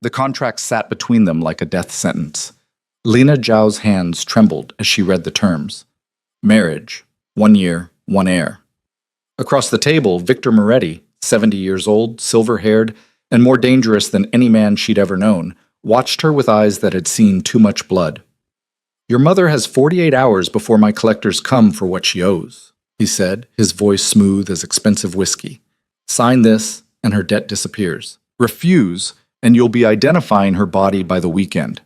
The contract sat between them like a death sentence. Lena Zhao's hands trembled as she read the terms. Marriage, 1 year, 1 heir. Across the table, Victor Moretti, 70 years old, silver-haired, and more dangerous than any man she'd ever known, watched her with eyes that had seen too much blood. Your mother has 48 hours before my collectors come for what she owes, he said, his voice smooth as expensive whiskey. Sign this, and her debt disappears. Refuse, and you'll be identifying her body by the weekend.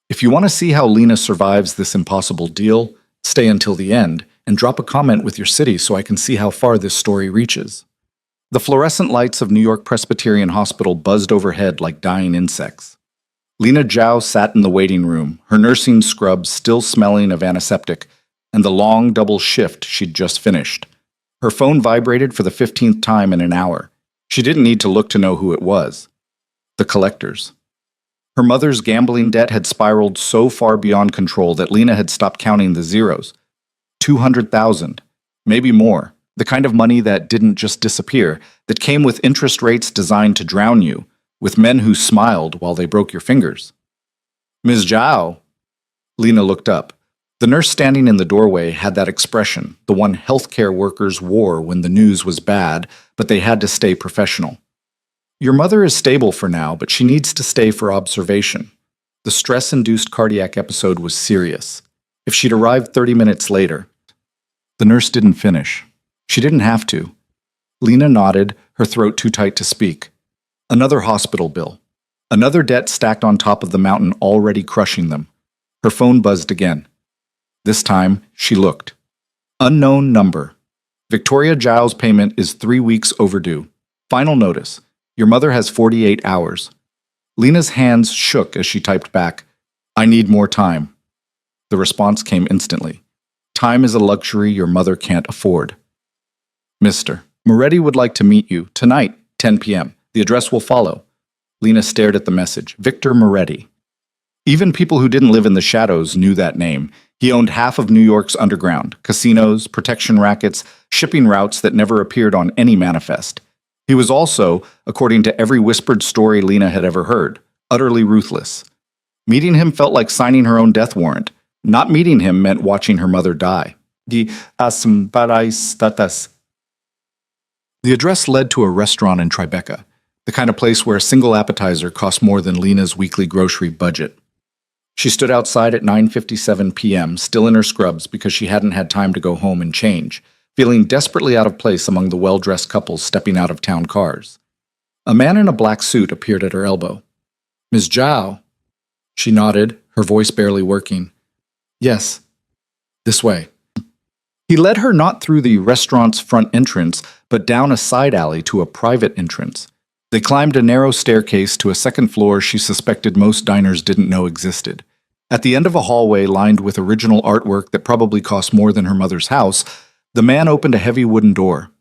If you want to see how Lena survives this impossible deal, stay until the end, and drop a comment with your city so I can see how far this story reaches. The fluorescent lights of New York Presbyterian Hospital buzzed overhead like dying insects. Lena Zhao sat in the waiting room, her nursing scrubs still smelling of antiseptic, and the long double shift she'd just finished. Her phone vibrated for the 15th time in an hour. She didn't need to look to know who it was. The collectors. Her mother's gambling debt had spiraled so far beyond control that Lena had stopped counting the zeros. 200,000, maybe more. The kind of money that didn't just disappear, that came with interest rates designed to drown you, with men who smiled while they broke your fingers. Ms. Zhao. Lena looked up. The nurse standing in the doorway had that expression, the one healthcare workers wore when the news was bad, but they had to stay professional. Your mother is stable for now, but she needs to stay for observation. The stress-induced cardiac episode was serious. If she'd arrived 30 minutes later... The nurse didn't finish. She didn't have to. Lena nodded, her throat too tight to speak. Another hospital bill. Another debt stacked on top of the mountain already crushing them. Her phone buzzed again. This time, she looked. Unknown number. Victoria Zhao's payment is 3 weeks overdue. Final notice. Your mother has 48 hours. Lena's hands shook as she typed back, I need more time. The response came instantly. Time is a luxury your mother can't afford. Mr. Moretti would like to meet you tonight, 10 p.m. The address will follow. Lena stared at the message. Victor Moretti. Even people who didn't live in the shadows knew that name. He owned half of New York's underground, casinos, protection rackets, shipping routes that never appeared on any manifest. He was also, according to every whispered story Lena had ever heard, utterly ruthless. Meeting him felt like signing her own death warrant. Not meeting him meant watching her mother die. The address led to a restaurant in Tribeca, the kind of place where a single appetizer cost more than Lena's weekly grocery budget. She stood outside at 9:57 p.m., still in her scrubs because she hadn't had time to go home and change, feeling desperately out of place among the well-dressed couples stepping out of town cars. A man in a black suit appeared at her elbow. Ms. Zhao. She nodded, her voice barely working. Yes. This way. He led her not through the restaurant's front entrance, but down a side alley to a private entrance. They climbed a narrow staircase to a second floor she suspected most diners didn't know existed. At the end of a hallway lined with original artwork that probably cost more than her mother's house, the man opened a heavy wooden door.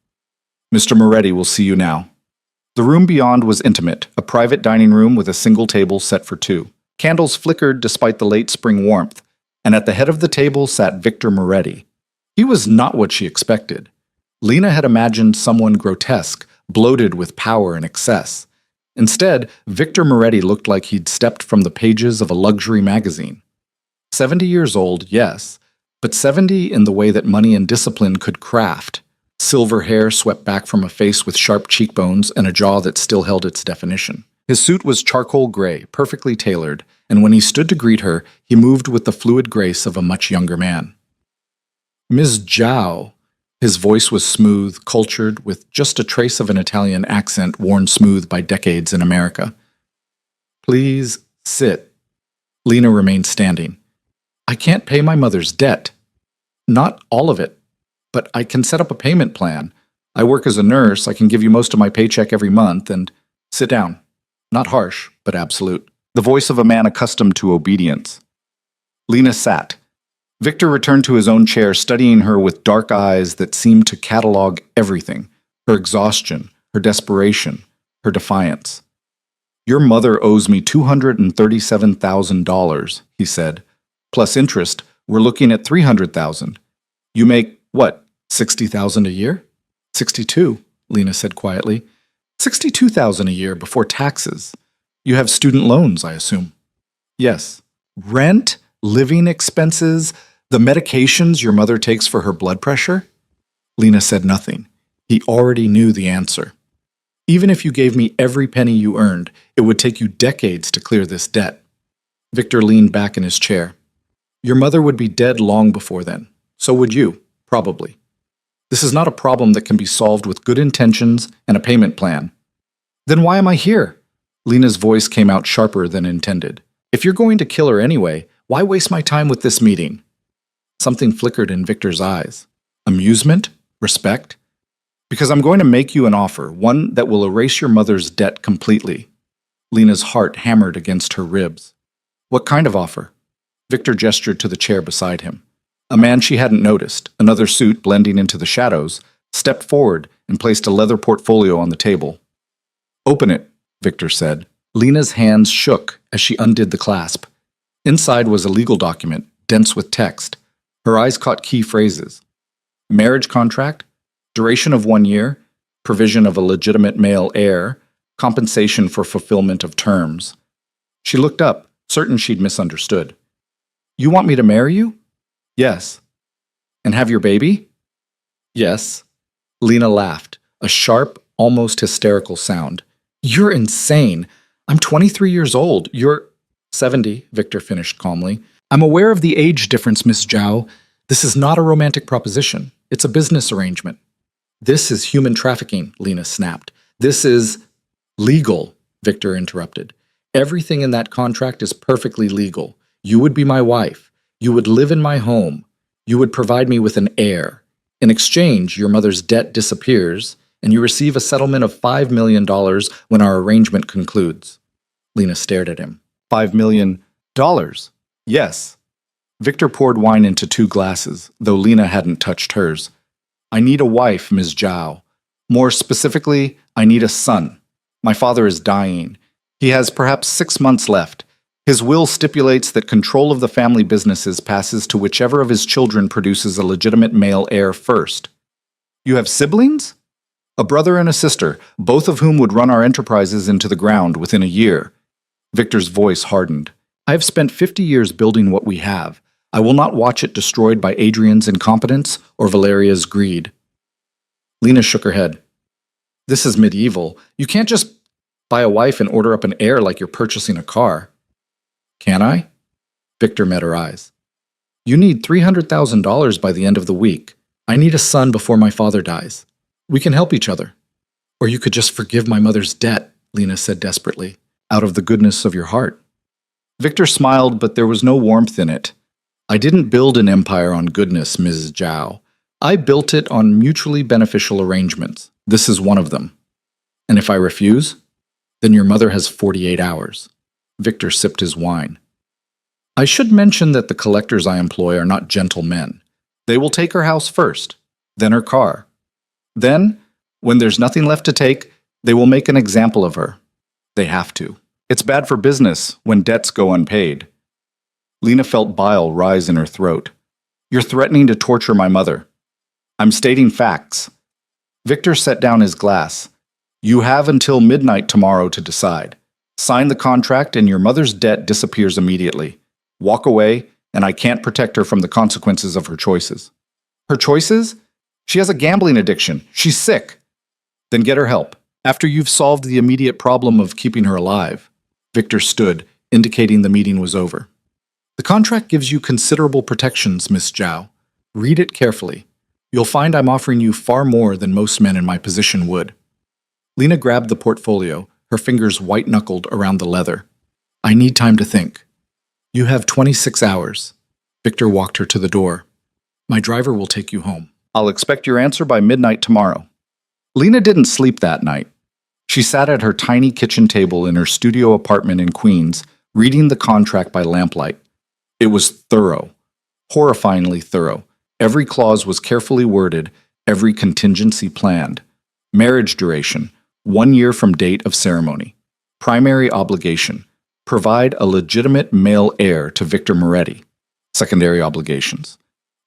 Mr. Moretti will see you now. The room beyond was intimate, a private dining room with a single table set for two. Candles flickered despite the late spring warmth, and at the head of the table sat Victor Moretti. He was not what she expected. Lena had imagined someone grotesque, bloated with power and excess. Instead, Victor Moretti looked like he'd stepped from the pages of a luxury magazine. 70 years old, yes, but 70 in the way that money and discipline could craft. Silver hair swept back from a face with sharp cheekbones and a jaw that still held its definition. His suit was charcoal gray, perfectly tailored, and when he stood to greet her, he moved with the fluid grace of a much younger man. Ms. Zhao. His voice was smooth, cultured, with just a trace of an Italian accent worn smooth by decades in America. Please sit. Lena remained standing. I can't pay my mother's debt. Not all of it, but I can set up a payment plan. I work as a nurse, I can give you most of my paycheck every month, and sit down. Not harsh, but absolute. The voice of a man accustomed to obedience. Lena sat. Victor returned to his own chair, studying her with dark eyes that seemed to catalog everything. Her exhaustion, her desperation, her defiance. Your mother owes me $237,000, he said. Plus interest, we're looking at $300,000. You make, what, $60,000 a year? 62, Lena said quietly. $62,000 a year before taxes. You have student loans, I assume. Yes. Rent, living expenses, the medications your mother takes for her blood pressure? Lena said nothing. He already knew the answer. Even if you gave me every penny you earned, it would take you decades to clear this debt. Victor leaned back in his chair. Your mother would be dead long before then. So would you, probably. This is not a problem that can be solved with good intentions and a payment plan. Then why am I here? Lena's voice came out sharper than intended. If you're going to kill her anyway, why waste my time with this meeting? Something flickered in Victor's eyes. Amusement? Respect? Because I'm going to make you an offer, one that will erase your mother's debt completely. Lena's heart hammered against her ribs. What kind of offer? Victor gestured to the chair beside him. A man she hadn't noticed, another suit blending into the shadows, stepped forward and placed a leather portfolio on the table. Open it, Victor said. Lena's hands shook as she undid the clasp. Inside was a legal document, dense with text. Her eyes caught key phrases. Marriage contract, duration of 1 year, provision of a legitimate male heir, compensation for fulfillment of terms. She looked up, certain she'd misunderstood. You want me to marry you? Yes. And have your baby? Yes. Lena laughed, a sharp, almost hysterical sound. You're insane. I'm 23 years old. You're 70, Victor finished calmly. I'm aware of the age difference, Miss Zhao. This is not a romantic proposition. It's a business arrangement. This is human trafficking, Lena snapped. This is legal, Victor interrupted. Everything in that contract is perfectly legal. You would be my wife. You would live in my home. You would provide me with an heir. In exchange, your mother's debt disappears, and you receive a settlement of $5 million when our arrangement concludes. Lena stared at him. $5 million? Yes. Victor poured wine into 2 glasses, though Lena hadn't touched hers. I need a wife, Ms. Zhao. More specifically, I need a son. My father is dying. He has perhaps 6 months left. His will stipulates that control of the family businesses passes to whichever of his children produces a legitimate male heir first. You have siblings? A brother and a sister, both of whom would run our enterprises into the ground within a year. Victor's voice hardened. I have spent 50 years building what we have. I will not watch it destroyed by Adrian's incompetence or Valeria's greed. Lena shook her head. This is medieval. You can't just buy a wife and order up an heir like you're purchasing a car. Can I? Victor met her eyes. You need $300,000 by the end of the week. I need a son before my father dies. We can help each other. Or you could just forgive my mother's debt, Lena said desperately, out of the goodness of your heart. Victor smiled, but there was no warmth in it. I didn't build an empire on goodness, Ms. Zhao. I built it on mutually beneficial arrangements. This is one of them. And if I refuse, then your mother has 48 hours. Victor sipped his wine. I should mention that the collectors I employ are not gentle men. They will take her house first, then her car. Then, when there's nothing left to take, they will make an example of her. They have to. It's bad for business when debts go unpaid. Lena felt bile rise in her throat. You're threatening to torture my mother. I'm stating facts. Victor set down his glass. You have until midnight tomorrow to decide. Sign the contract and your mother's debt disappears immediately. Walk away, and I can't protect her from the consequences of her choices. Her choices? She has a gambling addiction. She's sick. Then get her help. After you've solved the immediate problem of keeping her alive. Victor stood, indicating the meeting was over. The contract gives you considerable protections, Miss Zhao. Read it carefully. You'll find I'm offering you far more than most men in my position would. Lena grabbed the portfolio, her fingers white-knuckled around the leather. I need time to think. You have 26 hours. Victor walked her to the door. My driver will take you home. I'll expect your answer by midnight tomorrow. Lena didn't sleep that night. She sat at her tiny kitchen table in her studio apartment in Queens, reading the contract by lamplight. It was thorough, horrifyingly thorough. Every clause was carefully worded, every contingency planned. Marriage duration, 1 year from date of ceremony. Primary obligation, provide a legitimate male heir to Victor Moretti. Secondary obligations.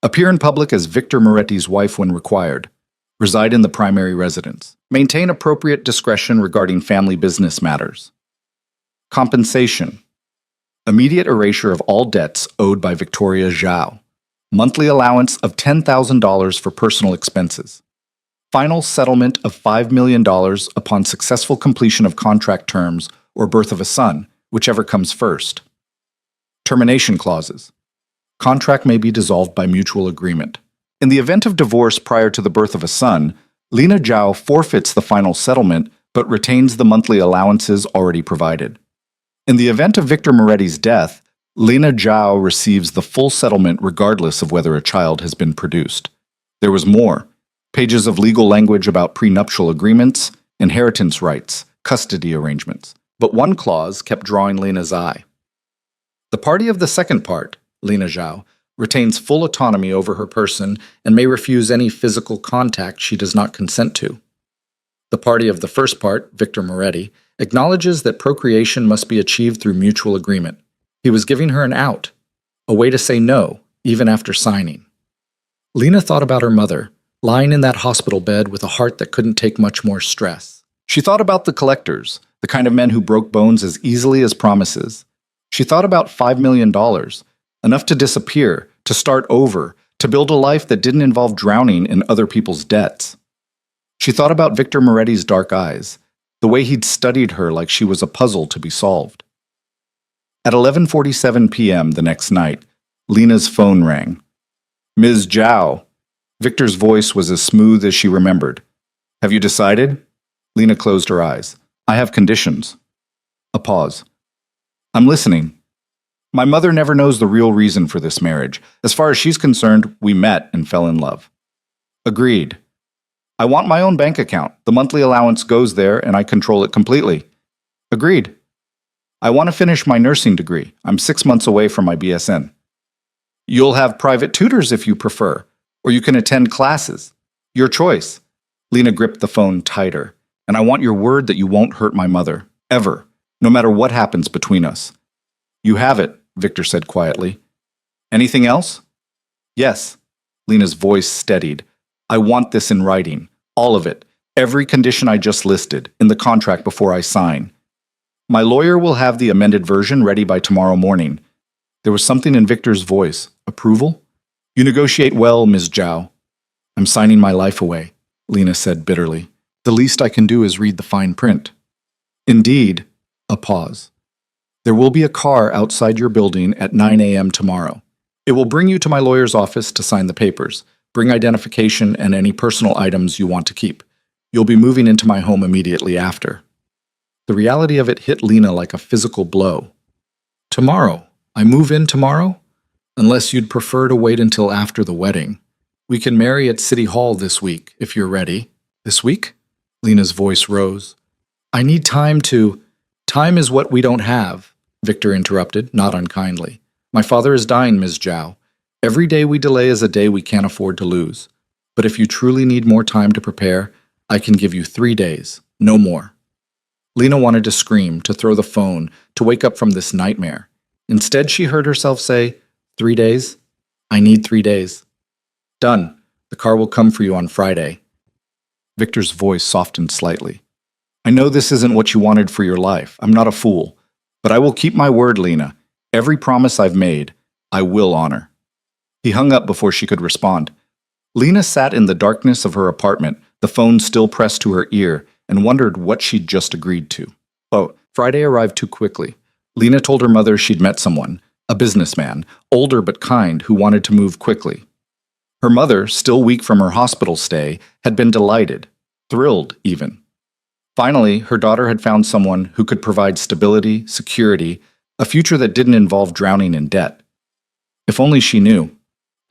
Appear in public as Victor Moretti's wife when required. Reside in the primary residence. Maintain appropriate discretion regarding family business matters. Compensation. Immediate erasure of all debts owed by Victoria Zhao. Monthly allowance of $10,000 for personal expenses. Final settlement of $5 million upon successful completion of contract terms or birth of a son, whichever comes first. Termination clauses. Contract may be dissolved by mutual agreement. In the event of divorce prior to the birth of a son, Lina Zhao forfeits the final settlement but retains the monthly allowances already provided. In the event of Victor Moretti's death, Lina Zhao receives the full settlement regardless of whether a child has been produced. There was more. Pages of legal language about prenuptial agreements, inheritance rights, custody arrangements. But one clause kept drawing Lina's eye. The party of the second part, Lina Zhao, retains full autonomy over her person and may refuse any physical contact she does not consent to. The party of the first part, Victor Moretti, acknowledges that procreation must be achieved through mutual agreement. He was giving her an out, a way to say no, even after signing. Lina thought about her mother, lying in that hospital bed with a heart that couldn't take much more stress. She thought about the collectors, the kind of men who broke bones as easily as promises. She thought about $5 million, enough to disappear, to start over, to build a life that didn't involve drowning in other people's debts. She thought about Victor Moretti's dark eyes, the way he'd studied her like she was a puzzle to be solved. At 11:47 p.m. the next night, Lina's phone rang. Ms. Zhao. Victor's voice was as smooth as she remembered. Have you decided? Lina closed her eyes. I have conditions. A pause. I'm listening. My mother never knows the real reason for this marriage. As far as she's concerned, we met and fell in love. Agreed. I want my own bank account. The monthly allowance goes there and I control it completely. Agreed. I want to finish my nursing degree. I'm 6 months away from my BSN. You'll have private tutors if you prefer, or you can attend classes. Your choice. Lina gripped the phone tighter. And I want your word that you won't hurt my mother. Ever. No matter what happens between us. You have it, Victor said quietly. Anything else? Yes. Lina's voice steadied. I want this in writing. All of it. Every condition I just listed, in the contract before I sign. My lawyer will have the amended version ready by tomorrow morning. There was something in Victor's voice. Approval? You negotiate well, Ms. Zhao. I'm signing my life away, Lina said bitterly. The least I can do is read the fine print. Indeed. A pause. There will be a car outside your building at 9 a.m. tomorrow. It will bring you to my lawyer's office to sign the papers. Bring identification and any personal items you want to keep. You'll be moving into my home immediately after. The reality of it hit Lina like a physical blow. Tomorrow? I move in tomorrow? Unless you'd prefer to wait until after the wedding. We can marry at City Hall this week, if you're ready. This week? Lina's voice rose. I need time to... Time is what we don't have, Victor interrupted, not unkindly. My father is dying, Ms. Zhao. Every day we delay is a day we can't afford to lose. But if you truly need more time to prepare, I can give you 3 days, no more. Lina wanted to scream, to throw the phone, to wake up from this nightmare. Instead, she heard herself say, 3 days? I need 3 days. Done. The car will come for you on Friday. Victor's voice softened slightly. I know this isn't what you wanted for your life. I'm not a fool. But I will keep my word, Lina. Every promise I've made, I will honor. He hung up before she could respond. Lina sat in the darkness of her apartment, the phone still pressed to her ear, and wondered what she'd just agreed to. Oh, Friday arrived too quickly. Lina told her mother she'd met someone, a businessman, older but kind, who wanted to move quickly. Her mother, still weak from her hospital stay, had been delighted, thrilled even. Finally, her daughter had found someone who could provide stability, security, a future that didn't involve drowning in debt. If only she knew.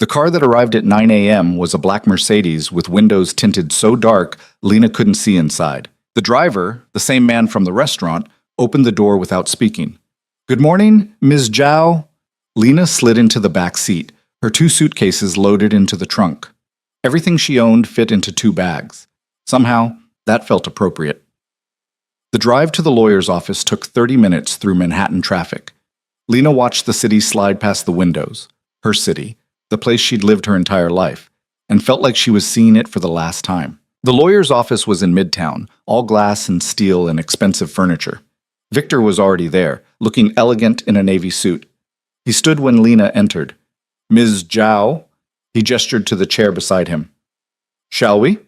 The car that arrived at 9 a.m. was a black Mercedes with windows tinted so dark Lina couldn't see inside. The driver, the same man from the restaurant, opened the door without speaking. Good morning, Ms. Zhao. Lina slid into the back seat, her 2 suitcases loaded into the trunk. Everything she owned fit into 2 bags. Somehow, that felt appropriate. The drive to the lawyer's office took 30 minutes through Manhattan traffic. Lina watched the city slide past the windows, her city, the place she'd lived her entire life, and felt like she was seeing it for the last time. The lawyer's office was in Midtown, all glass and steel and expensive furniture. Victor was already there, looking elegant in a navy suit. He stood when Lena entered. "Ms. Zhao?" He gestured to the chair beside him. "Shall we?"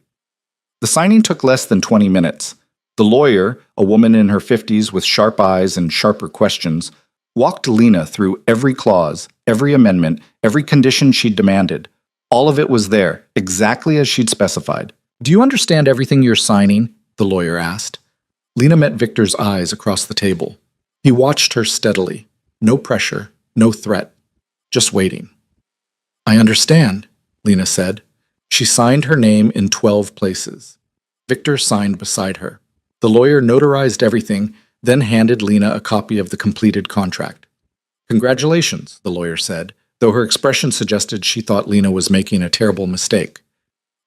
The signing took less than 20 minutes. The lawyer, a woman in her 50s with sharp eyes and sharper questions, walked Lena through every clause, every amendment, every condition she'd demanded. All of it was there, exactly as she'd specified. "Do you understand everything you're signing?" the lawyer asked. Lena met Victor's eyes across the table. He watched her steadily. No pressure, no threat, just waiting. "I understand," Lena said. She signed her name in 12 places. Victor signed beside her. The lawyer notarized everything, then handed Lena a copy of the completed contract. "Congratulations," the lawyer said, though her expression suggested she thought Lena was making a terrible mistake.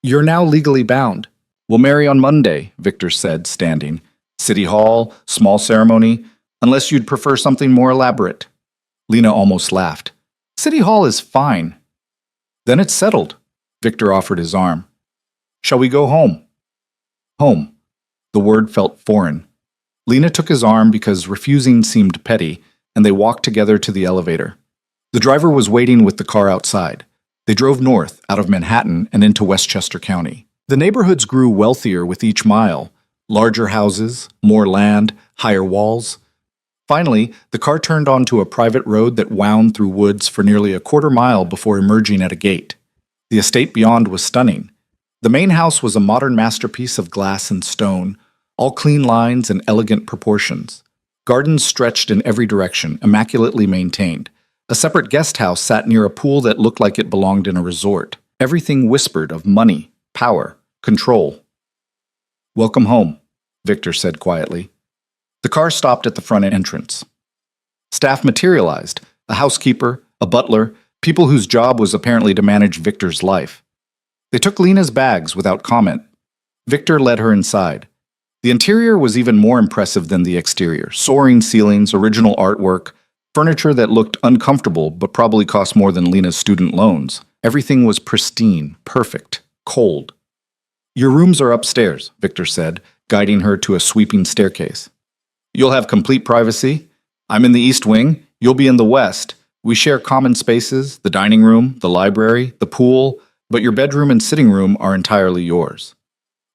"You're now legally bound. We'll marry on Monday," Victor said, standing. "City Hall, small ceremony, unless you'd prefer something more elaborate." Lena almost laughed. "City Hall is fine." "Then it's settled." Victor offered his arm. "Shall we go home?" Home. The word felt foreign. Lena took his arm because refusing seemed petty, and they walked together to the elevator. The driver was waiting with the car outside. They drove north, out of Manhattan, and into Westchester County. The neighborhoods grew wealthier with each mile. Larger houses, more land, higher walls. Finally, the car turned onto a private road that wound through woods for nearly a quarter-mile before emerging at a gate. The estate beyond was stunning. The main house was a modern masterpiece of glass and stone, all clean lines and elegant proportions. Gardens stretched in every direction, immaculately maintained. A separate guest house sat near a pool that looked like it belonged in a resort. Everything whispered of money, power, control. "Welcome home," Victor said quietly. The car stopped at the front entrance. Staff materialized, a housekeeper, a butler, people whose job was apparently to manage Victor's life. They took Lena's bags without comment. Victor led her inside. The interior was even more impressive than the exterior. Soaring ceilings, original artwork, furniture that looked uncomfortable but probably cost more than Lena's student loans. Everything was pristine, perfect, cold. "Your rooms are upstairs," Victor said, guiding her to a sweeping staircase. "You'll have complete privacy. I'm in the east wing. You'll be in the west. We share common spaces, the dining room, the library, the pool, but your bedroom and sitting room are entirely yours."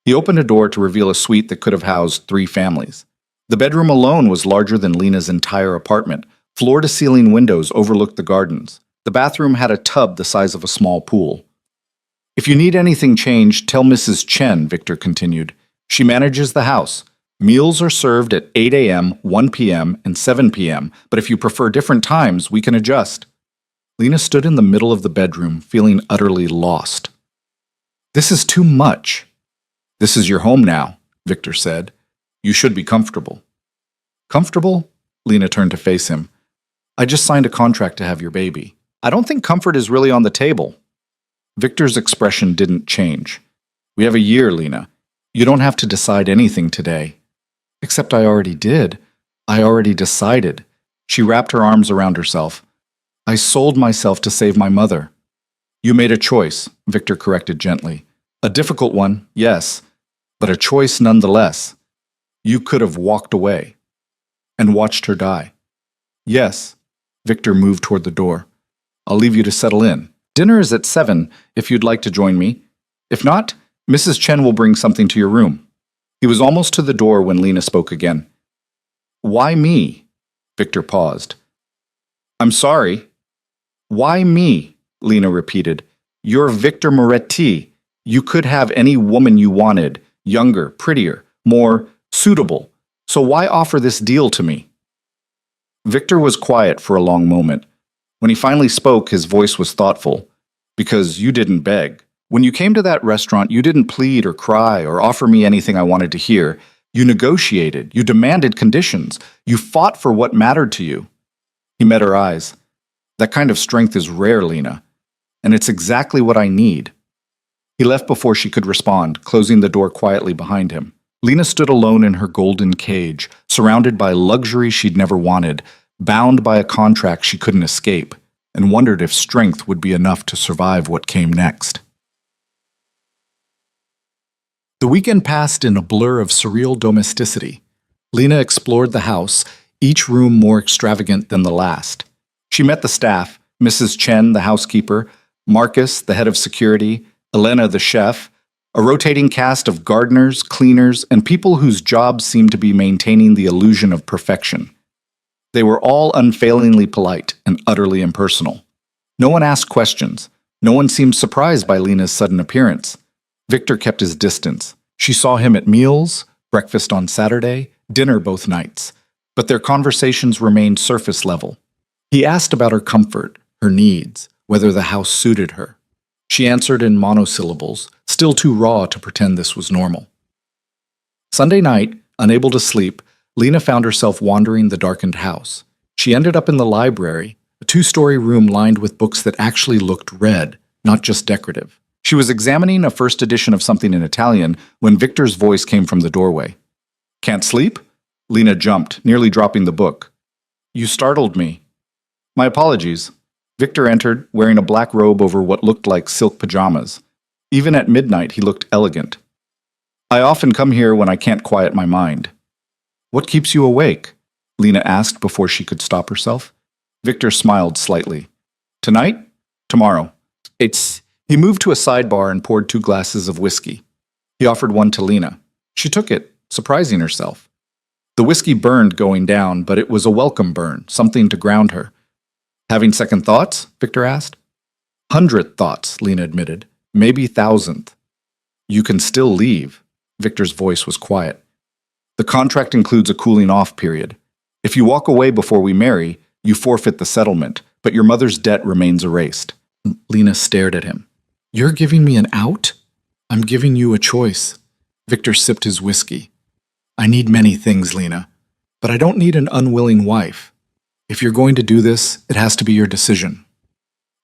He opened a door to reveal a suite that could have housed 3 families. The bedroom alone was larger than Lena's entire apartment. Floor-to-ceiling windows overlooked the gardens. The bathroom had a tub the size of a small pool. "If you need anything changed, tell Mrs. Chen," Victor continued. "She manages the house. Meals are served at 8 a.m., 1 p.m., and 7 p.m., but if you prefer different times, we can adjust." Lena stood in the middle of the bedroom, feeling utterly lost. "This is too much." "This is your home now," Victor said. "You should be comfortable." "Comfortable?" Lena turned to face him. "I just signed a contract to have your baby. I don't think comfort is really on the table." Victor's expression didn't change. "We have a year, Lena. You don't have to decide anything today." "Except I already did. I already decided." She wrapped her arms around herself. "I sold myself to save my mother." "You made a choice," Victor corrected gently. "A difficult one, yes, but a choice nonetheless. You could have walked away and watched her die." "Yes." Victor moved toward the door. "I'll leave you to settle in. Dinner is at 7 if you'd like to join me. If not, Mrs. Chen will bring something to your room." He was almost to the door when Lena spoke again. "Why me?" Victor paused. "I'm sorry." "Why me?" Lena repeated. "You're Victor Moretti. You could have any woman you wanted, younger, prettier, more suitable. So why offer this deal to me?" Victor was quiet for a long moment. When he finally spoke, his voice was thoughtful. "Because you didn't beg. When you came to that restaurant, you didn't plead or cry or offer me anything I wanted to hear. You negotiated. You demanded conditions. You fought for what mattered to you." He met her eyes. "That kind of strength is rare, Lena. And it's exactly what I need." He left before she could respond, closing the door quietly behind him. Lena stood alone in her golden cage, surrounded by luxury she'd never wanted, bound by a contract she couldn't escape, and wondered if strength would be enough to survive what came next. The weekend passed in a blur of surreal domesticity. Lena explored the house, each room more extravagant than the last. She met the staff, Mrs. Chen, the housekeeper, Marcus, the head of security, Elena, the chef, a rotating cast of gardeners, cleaners, and people whose jobs seemed to be maintaining the illusion of perfection. They were all unfailingly polite and utterly impersonal. No one asked questions. No one seemed surprised by Lena's sudden appearance. Victor kept his distance. She saw him at meals, breakfast on Saturday, dinner both nights, but their conversations remained surface level. He asked about her comfort, her needs, whether the house suited her. She answered in monosyllables, still too raw to pretend this was normal. Sunday night, unable to sleep, Lena found herself wandering the darkened house. She ended up in the library, a two-story room lined with books that actually looked read, not just decorative. She was examining a first edition of something in Italian when Victor's voice came from the doorway. "Can't sleep?" Lena jumped, nearly dropping the book. "You startled me." "My apologies." Victor entered, wearing a black robe over what looked like silk pajamas. Even at midnight, he looked elegant. "I often come here when I can't quiet my mind." "What keeps you awake?" Lena asked before she could stop herself. Victor smiled slightly. "Tonight? Tomorrow." He moved to a sidebar and poured 2 glasses of whiskey. He offered one to Lena. She took it, surprising herself. The whiskey burned going down, but it was a welcome burn, something to ground her. "Having second thoughts?" Victor asked. 100 thoughts, Lena admitted. Maybe 1,000th. "You can still leave." Victor's voice was quiet. "The contract includes a cooling-off period. If you walk away before we marry, you forfeit the settlement, but your mother's debt remains erased." Lena stared at him. "You're giving me an out? I'm giving you a choice." Victor sipped his whiskey. "I need many things, Lena, but I don't need an unwilling wife. If you're going to do this, it has to be your decision."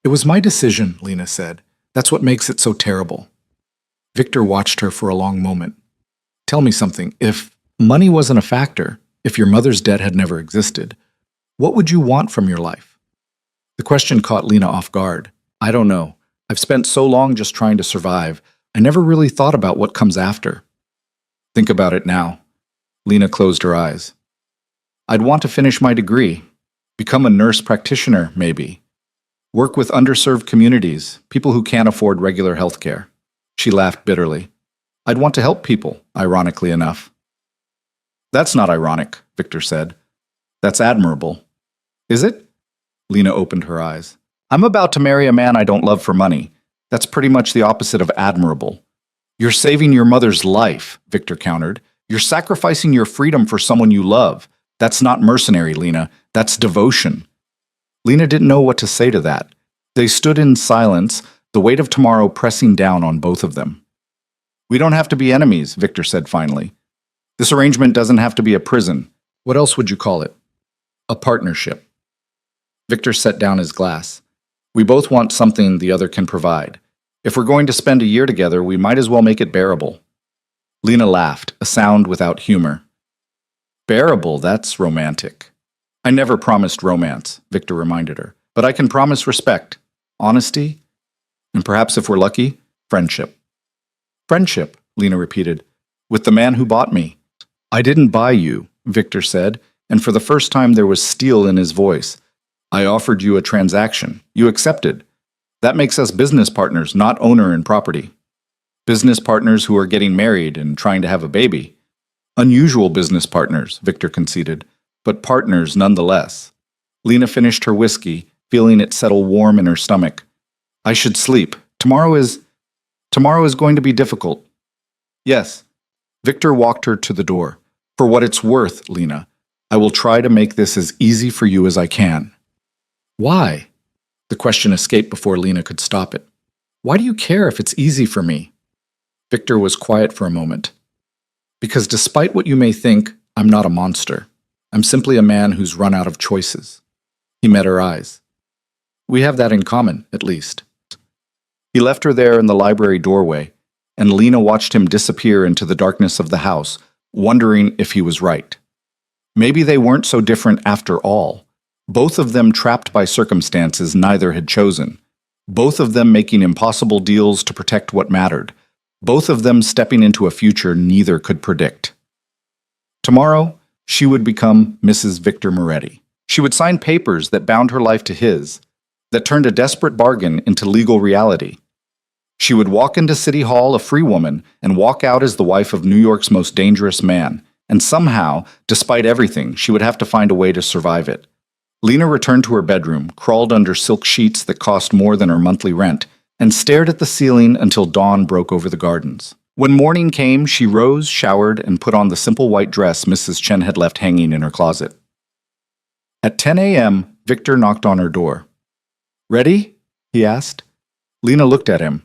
"It was my decision," Lena said. "That's what makes it so terrible." Victor watched her for a long moment. "Tell me something. If money wasn't a factor, if your mother's debt had never existed, what would you want from your life?" The question caught Lena off guard. "I don't know. I've spent so long just trying to survive. I never really thought about what comes after." "Think about it now." Lena closed her eyes. "I'd want to finish my degree. Become a nurse practitioner, maybe. Work with underserved communities, people who can't afford regular health care." She laughed bitterly. "I'd want to help people, ironically enough." "That's not ironic," Victor said. "That's admirable." "Is it?" Lena opened her eyes. "I'm about to marry a man I don't love for money. That's pretty much the opposite of admirable." "You're saving your mother's life," Victor countered. "You're sacrificing your freedom for someone you love. That's not mercenary, Lena. That's devotion." Lena didn't know what to say to that. They stood in silence, the weight of tomorrow pressing down on both of them. "We don't have to be enemies," Victor said finally. "This arrangement doesn't have to be a prison. What else would you call it?" "A partnership." Victor set down his glass. "We both want something the other can provide. If we're going to spend a year together, we might as well make it bearable." Lena laughed, a sound without humor. "Bearable, that's romantic." "I never promised romance," Victor reminded her, "but I can promise respect, honesty, and perhaps if we're lucky, friendship." "Friendship," Lena repeated, "with the man who bought me." "I didn't buy you," Victor said, and for the first time there was steel in his voice. "I offered you a transaction. You accepted. That makes us business partners, not owner and property. Business partners who are getting married and trying to have a baby. Unusual business partners," Victor conceded, "but partners nonetheless." Lena finished her whiskey, feeling it settle warm in her stomach. "I should sleep. Tomorrow is going to be difficult." "Yes." Victor walked her to the door. "For what it's worth, Lena, I will try to make this as easy for you as I can." "Why?" The question escaped before Lena could stop it. "Why do you care if it's easy for me?" Victor was quiet for a moment. "Because despite what you may think, I'm not a monster. I'm simply a man who's run out of choices." He met her eyes. "We have that in common, at least." He left her there in the library doorway, and Lena watched him disappear into the darkness of the house, wondering if he was right. Maybe they weren't so different after all. Both of them trapped by circumstances neither had chosen. Both of them making impossible deals to protect what mattered. Both of them stepping into a future neither could predict. Tomorrow, she would become Mrs. Victor Moretti. She would sign papers that bound her life to his, that turned a desperate bargain into legal reality. She would walk into City Hall a free woman and walk out as the wife of New York's most dangerous man, and somehow, despite everything, she would have to find a way to survive it. Lena returned to her bedroom, crawled under silk sheets that cost more than her monthly rent, and stared at the ceiling until dawn broke over the gardens. When morning came, she rose, showered, and put on the simple white dress Mrs. Chen had left hanging in her closet. At 10 a.m., Victor knocked on her door. "Ready?" he asked. Lena looked at him.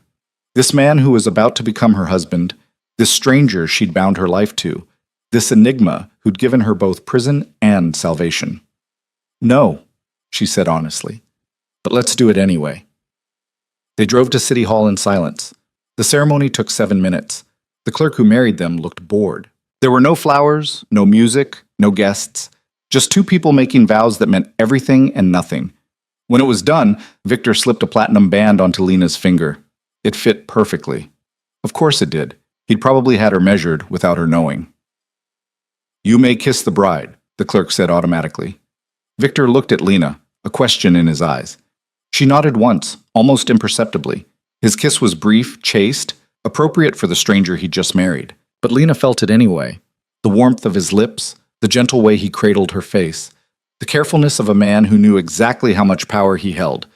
This man who was about to become her husband, this stranger she'd bound her life to, this enigma who'd given her both prison and salvation. "No," she said honestly, "but let's do it anyway." They drove to City Hall in silence. The ceremony took 7 minutes. The clerk who married them looked bored. There were no flowers, no music, no guests, just two people making vows that meant everything and nothing. When it was done, Victor slipped a platinum band onto Lena's finger. It fit perfectly. Of course it did. He'd probably had her measured without her knowing. "You may kiss the bride," the clerk said automatically. Victor looked at Lena, a question in his eyes. She nodded once, almost imperceptibly. His kiss was brief, chaste, appropriate for the stranger he'd just married. But Lena felt it anyway. The warmth of his lips, the gentle way he cradled her face, the carefulness of a man who knew exactly how much power he held.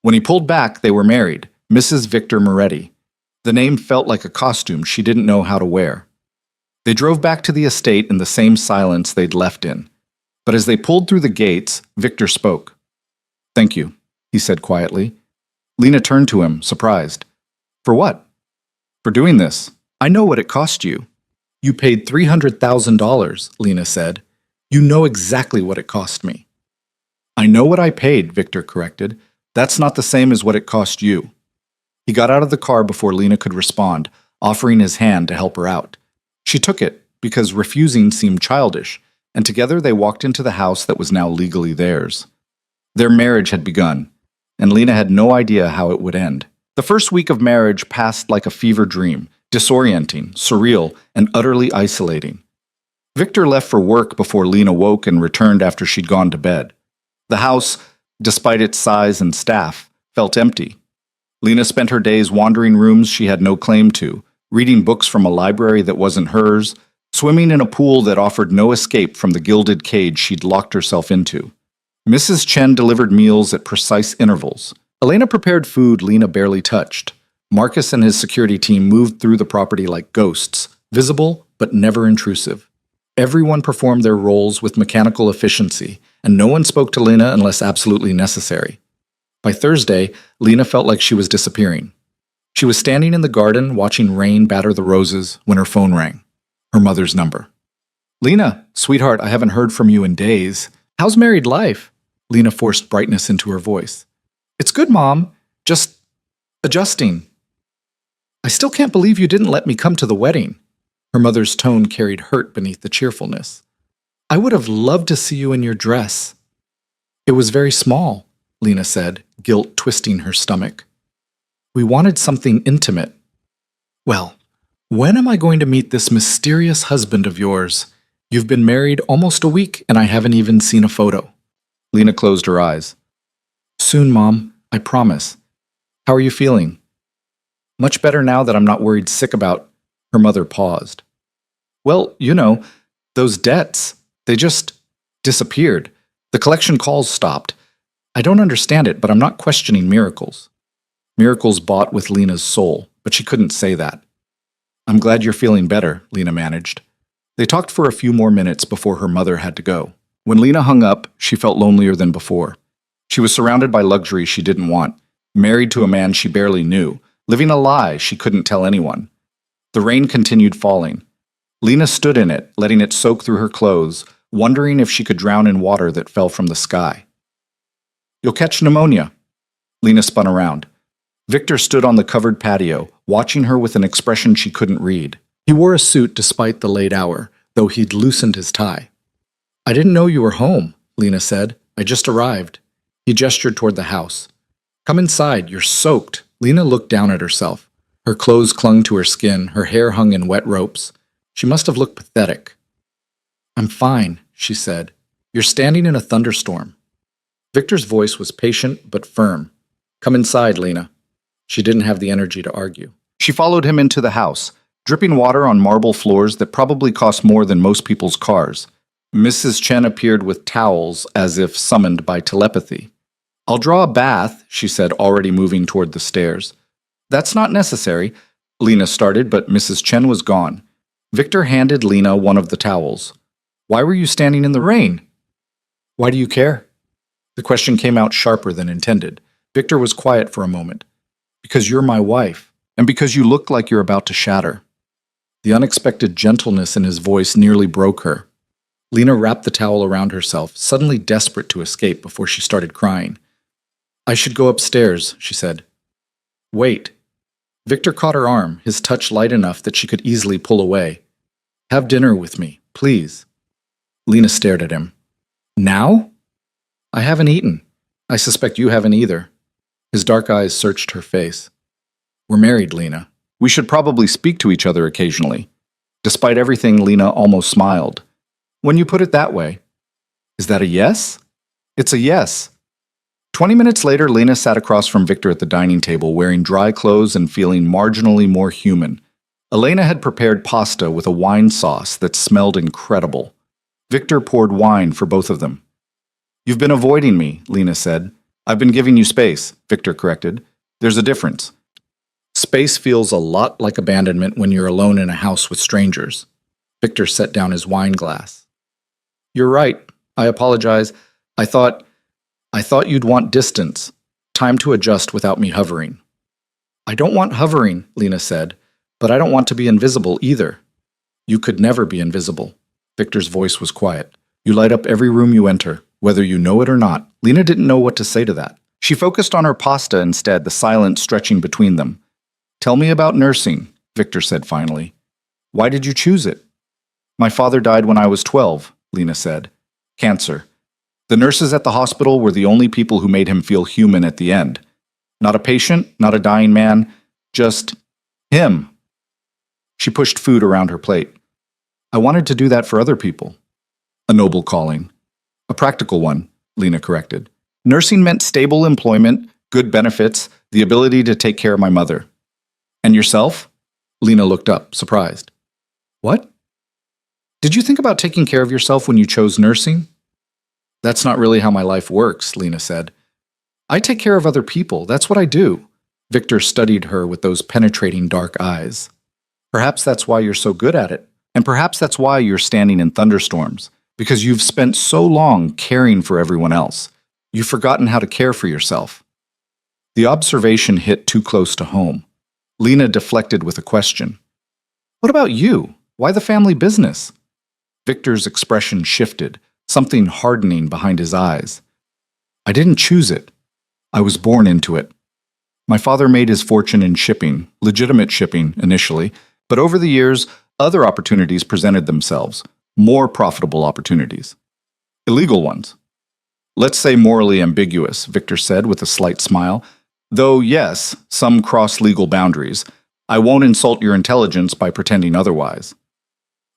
When he pulled back, they were married, Mrs. Victor Moretti. The name felt like a costume she didn't know how to wear. They drove back to the estate in the same silence they'd left in. But as they pulled through the gates, Victor spoke. "Thank you," he said quietly. Lena turned to him, surprised. "For what?" "For doing this. I know what it cost you." "You paid $300,000, Lena said. "You know exactly what it cost me." "I know what I paid," Victor corrected. "That's not the same as what it cost you." He got out of the car before Lena could respond, offering his hand to help her out. She took it, because refusing seemed childish, and together they walked into the house that was now legally theirs. Their marriage had begun, and Lena had no idea how it would end. The first week of marriage passed like a fever dream, disorienting, surreal, and utterly isolating. Victor left for work before Lena woke and returned after she'd gone to bed. The house, despite its size and staff, felt empty. Lena spent her days wandering rooms she had no claim to, reading books from a library that wasn't hers, swimming in a pool that offered no escape from the gilded cage she'd locked herself into. Mrs. Chen delivered meals at precise intervals. Elena prepared food Lena barely touched. Marcus and his security team moved through the property like ghosts, visible but never intrusive. Everyone performed their roles with mechanical efficiency, and no one spoke to Lena unless absolutely necessary. By Thursday, Lena felt like she was disappearing. She was standing in the garden watching rain batter the roses when her phone rang. Her mother's number. "Lena, sweetheart, I haven't heard from you in days. How's married life?" Lena forced brightness into her voice. "It's good, Mom. Just adjusting." "I still can't believe you didn't let me come to the wedding." Her mother's tone carried hurt beneath the cheerfulness. "I would have loved to see you in your dress." "It was very small," Lena said, guilt twisting her stomach. "We wanted something intimate." "Well, when am I going to meet this mysterious husband of yours? You've been married almost a week and I haven't even seen a photo." Lena closed her eyes. "Soon, Mom, I promise. How are you feeling?" "Much better now that I'm not worried sick about—" Her mother paused. "Well, those debts, they just disappeared. The collection calls stopped. I don't understand it, but I'm not questioning miracles." Miracles bought with Lena's soul, but she couldn't say that. "I'm glad you're feeling better," Lena managed. They talked for a few more minutes before her mother had to go. When Lena hung up, she felt lonelier than before. She was surrounded by luxury she didn't want, married to a man she barely knew, living a lie she couldn't tell anyone. The rain continued falling. Lena stood in it, letting it soak through her clothes, wondering if she could drown in water that fell from the sky. "You'll catch pneumonia." Lena spun around. Victor stood on the covered patio, watching her with an expression she couldn't read. He wore a suit despite the late hour, though he'd loosened his tie. "I didn't know you were home," Lena said. "I just arrived." He gestured toward the house. "Come inside, you're soaked." Lena looked down at herself. Her clothes clung to her skin, her hair hung in wet ropes. She must have looked pathetic. "I'm fine," she said. You're standing in a thunderstorm. Victor's voice was patient but firm. Come inside, Lena. She didn't have the energy to argue. She followed him into the house, dripping water on marble floors that probably cost more than most people's cars. Mrs. Chen appeared with towels as if summoned by telepathy. I'll draw a bath, she said, already moving toward the stairs. That's not necessary, Lena started, but Mrs. Chen was gone. Victor handed Lena one of the towels. Why were you standing in the rain? Why do you care? The question came out sharper than intended. Victor was quiet for a moment. Because you're my wife, and because you look like you're about to shatter. The unexpected gentleness in his voice nearly broke her. Lena wrapped the towel around herself, suddenly desperate to escape before she started crying. I should go upstairs, she said. Wait. Victor caught her arm, his touch light enough that she could easily pull away. Have dinner with me, please. Lena stared at him. Now? I haven't eaten. I suspect you haven't either. His dark eyes searched her face. We're married, Lena. We should probably speak to each other occasionally. Despite everything, Lena almost smiled. When you put it that way. Is that a yes? It's a yes. 20 minutes later, Lena sat across from Victor at the dining table, wearing dry clothes and feeling marginally more human. Elena had prepared pasta with a wine sauce that smelled incredible. Victor poured wine for both of them. You've been avoiding me, Lena said. I've been giving you space, Victor corrected. There's a difference. Space feels a lot like abandonment when you're alone in a house with strangers. Victor set down his wine glass. You're right. I apologize. I thought you'd want distance, time to adjust without me hovering. I don't want hovering, Lena said, but I don't want to be invisible either. You could never be invisible. Victor's voice was quiet. You light up every room you enter, whether you know it or not. Lena didn't know what to say to that. She focused on her pasta instead, the silence stretching between them. Tell me about nursing, Victor said finally. Why did you choose it? My father died when I was 12, Lena said. Cancer. The nurses at the hospital were the only people who made him feel human at the end. Not a patient, not a dying man, just him. She pushed food around her plate. I wanted to do that for other people. A noble calling. A practical one, Lena corrected. Nursing meant stable employment, good benefits, the ability to take care of my mother. And yourself? Lena looked up, surprised. What? Did you think about taking care of yourself when you chose nursing? That's not really how my life works, Lena said. I take care of other people, that's what I do. Victor studied her with those penetrating dark eyes. Perhaps that's why you're so good at it, and perhaps that's why you're standing in thunderstorms, because you've spent so long caring for everyone else. You've forgotten how to care for yourself. The observation hit too close to home. Lena deflected with a question. What about you? Why the family business? Victor's expression shifted, something hardening behind his eyes. I didn't choose it. I was born into it. My father made his fortune in shipping, legitimate shipping initially, but over the years, other opportunities presented themselves, more profitable opportunities. Illegal ones. Let's say morally ambiguous, Victor said with a slight smile. Though, yes, some cross legal boundaries. I won't insult your intelligence by pretending otherwise.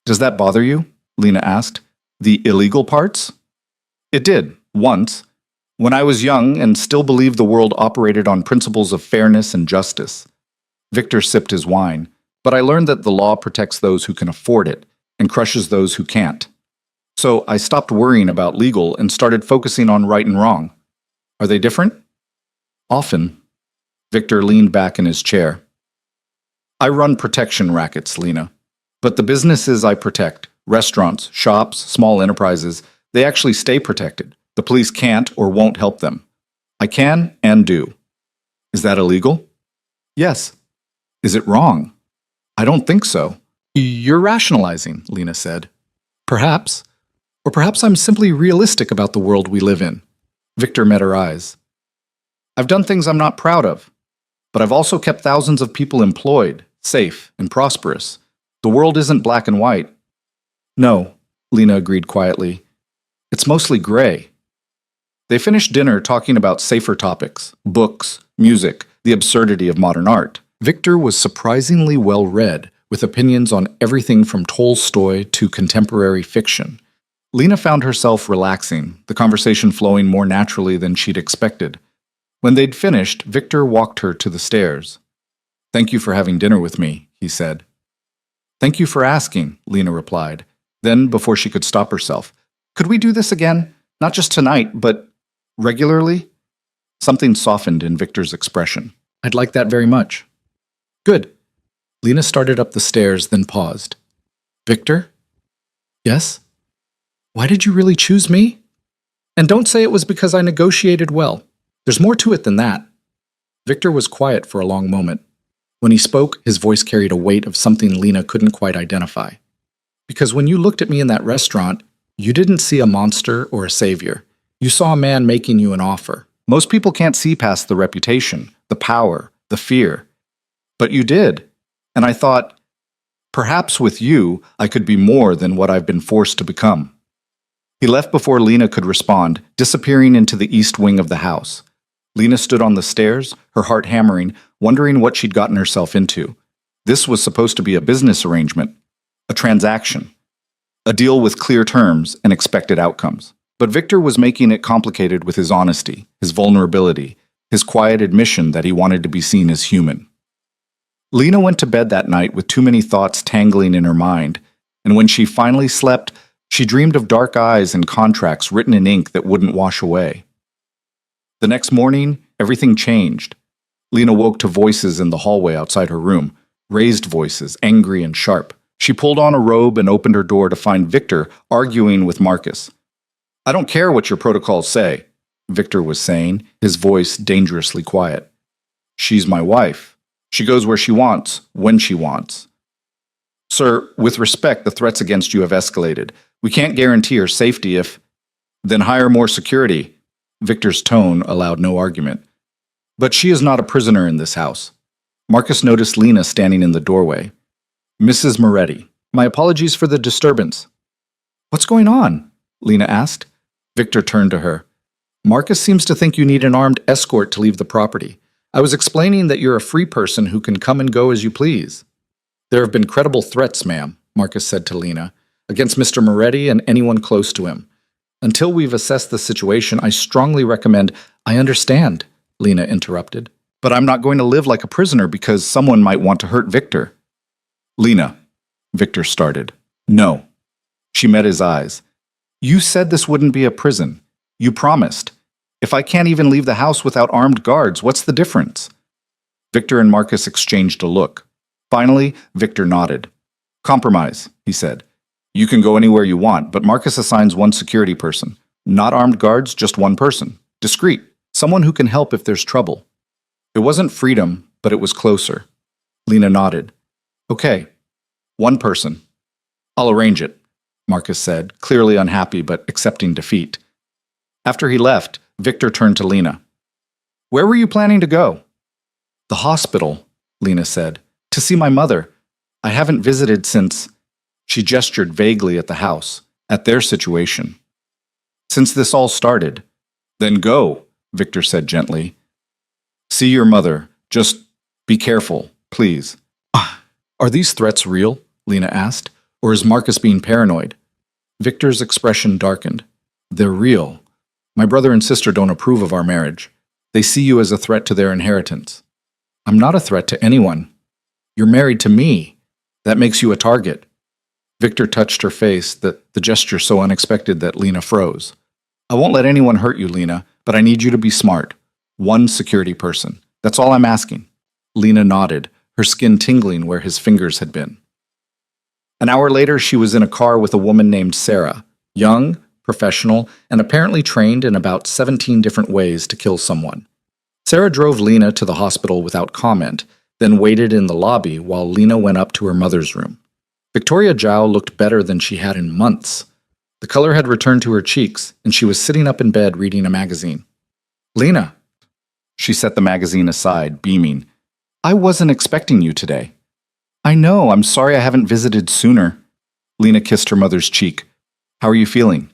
Does that bother you? Lena asked. The illegal parts? It did, once. When I was young and still believed the world operated on principles of fairness and justice. Victor sipped his wine, but I learned that the law protects those who can afford it and crushes those who can't. So I stopped worrying about legal and started focusing on right and wrong. Are they different? Often. Victor leaned back in his chair. I run protection rackets, Lena. But the businesses I protect, restaurants, shops, small enterprises, they actually stay protected. The police can't or won't help them. I can and do. Is that illegal? Yes. Is it wrong? I don't think so. You're rationalizing, Lena said. Perhaps. Or perhaps I'm simply realistic about the world we live in. Victor met her eyes. I've done things I'm not proud of, but I've also kept thousands of people employed, safe, and prosperous. The world isn't black and white. No, Lena agreed quietly. It's mostly gray. They finished dinner talking about safer topics, books, music, the absurdity of modern art. Victor was surprisingly well read, with opinions on everything from Tolstoy to contemporary fiction. Lena found herself relaxing, the conversation flowing more naturally than she'd expected. When they'd finished, Victor walked her to the stairs. "Thank you for having dinner with me," he said. "Thank you for asking," Lena replied. Then, before she could stop herself, "Could we do this again? Not just tonight, but regularly?" Something softened in Victor's expression. "I'd like that very much." "Good." Lena started up the stairs, then paused. "Victor?" "Yes?" "Why did you really choose me? And don't say it was because I negotiated well. There's more to it than that." Victor was quiet for a long moment. When he spoke, his voice carried a weight of something Lena couldn't quite identify. "Because when you looked at me in that restaurant, you didn't see a monster or a savior. You saw a man making you an offer. Most people can't see past the reputation, the power, the fear. But you did. And I thought, perhaps with you, I could be more than what I've been forced to become." He left before Lena could respond, disappearing into the east wing of the house. Lena stood on the stairs, her heart hammering, wondering what she'd gotten herself into. This was supposed to be a business arrangement, a transaction, a deal with clear terms and expected outcomes. But Victor was making it complicated with his honesty, his vulnerability, his quiet admission that he wanted to be seen as human. Lena went to bed that night with too many thoughts tangling in her mind, and when she finally slept, she dreamed of dark eyes and contracts written in ink that wouldn't wash away. The next morning, everything changed. Lena woke to voices in the hallway outside her room, raised voices, angry and sharp. She pulled on a robe and opened her door to find Victor arguing with Marcus. "I don't care what your protocols say," Victor was saying, his voice dangerously quiet. "She's my wife. She goes where she wants, when she wants. Sir, with respect, the threats against you have escalated. We can't guarantee her safety if—" "Then hire more security." Victor's tone allowed no argument. "But she is not a prisoner in this house." Marcus noticed Lena standing in the doorway. "Mrs. Moretti, my apologies for the disturbance." "What's going on?" Lena asked. Victor turned to her. "Marcus seems to think you need an armed escort to leave the property. I was explaining that you're a free person who can come and go as you please." "There have been credible threats, ma'am," Marcus said to Lena, "against Mr. Moretti and anyone close to him. Until we've assessed the situation, I strongly recommend—" "I understand," Lena interrupted. "But I'm not going to live like a prisoner because someone might want to hurt Victor." "Lena," Victor started. "No." She met his eyes. "You said this wouldn't be a prison. You promised. If I can't even leave the house without armed guards, what's the difference?" Victor and Marcus exchanged a look. Finally, Victor nodded. "Compromise," he said. "You can go anywhere you want, but Marcus assigns one security person. Not armed guards, just one person. Discreet. Someone who can help if there's trouble." It wasn't freedom, but it was closer. Lena nodded. "Okay. One person." "I'll arrange it," Marcus said, clearly unhappy but accepting defeat. After he left, Victor turned to Lena. "Where were you planning to go?" "The hospital," Lena said. "To see my mother. I haven't visited since—" She gestured vaguely at the house, at their situation. "Since this all started." "Then go," Victor said gently. "See your mother. Just be careful, please." "Are these threats real?" Lena asked. "Or is Marcus being paranoid?" Victor's expression darkened. "They're real. My brother and sister don't approve of our marriage. They see you as a threat to their inheritance." "I'm not a threat to anyone. You're married to me. That makes you a target." Victor touched her face, the gesture so unexpected that Lena froze. "I won't let anyone hurt you, Lena, but I need you to be smart. One security person. That's all I'm asking." Lena nodded, her skin tingling where his fingers had been. An hour later, she was in a car with a woman named Sarah, young, professional, and apparently trained in about 17 different ways to kill someone. Sarah drove Lena to the hospital without comment, then waited in the lobby while Lena went up to her mother's room. Victoria Zhao looked better than she had in months. The color had returned to her cheeks, and she was sitting up in bed reading a magazine. "Lena." She set the magazine aside, beaming. "I wasn't expecting you today." "I know, I'm sorry I haven't visited sooner." Lena kissed her mother's cheek. "How are you feeling?"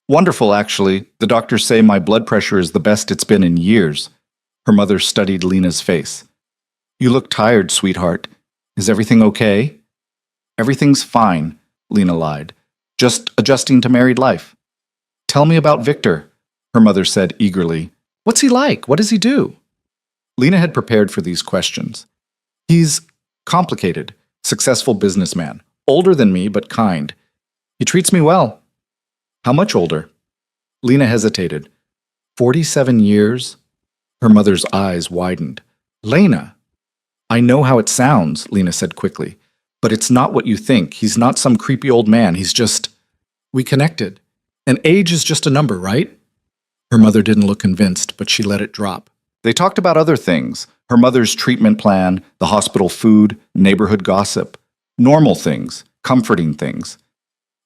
"Wonderful, actually. The doctors say my blood pressure is the best it's been in years." Her mother studied Lena's face. "You look tired, sweetheart. Is everything okay?" "Everything's fine," Lena lied. Just adjusting to married life. Tell me about Victor, her mother said eagerly. What's he like? What does he do? Lena had prepared for these questions. He's complicated, successful businessman, older than me but kind. He treats me well. How much older? Lena hesitated. 47 years? Her mother's eyes widened. Lena! I know how it sounds, Lena said quickly, but it's not what you think. He's not some creepy old man. He's just... We connected. And age is just a number, right? Her mother didn't look convinced, but she let it drop. They talked about other things. Her mother's treatment plan, the hospital food, neighborhood gossip. Normal things, comforting things.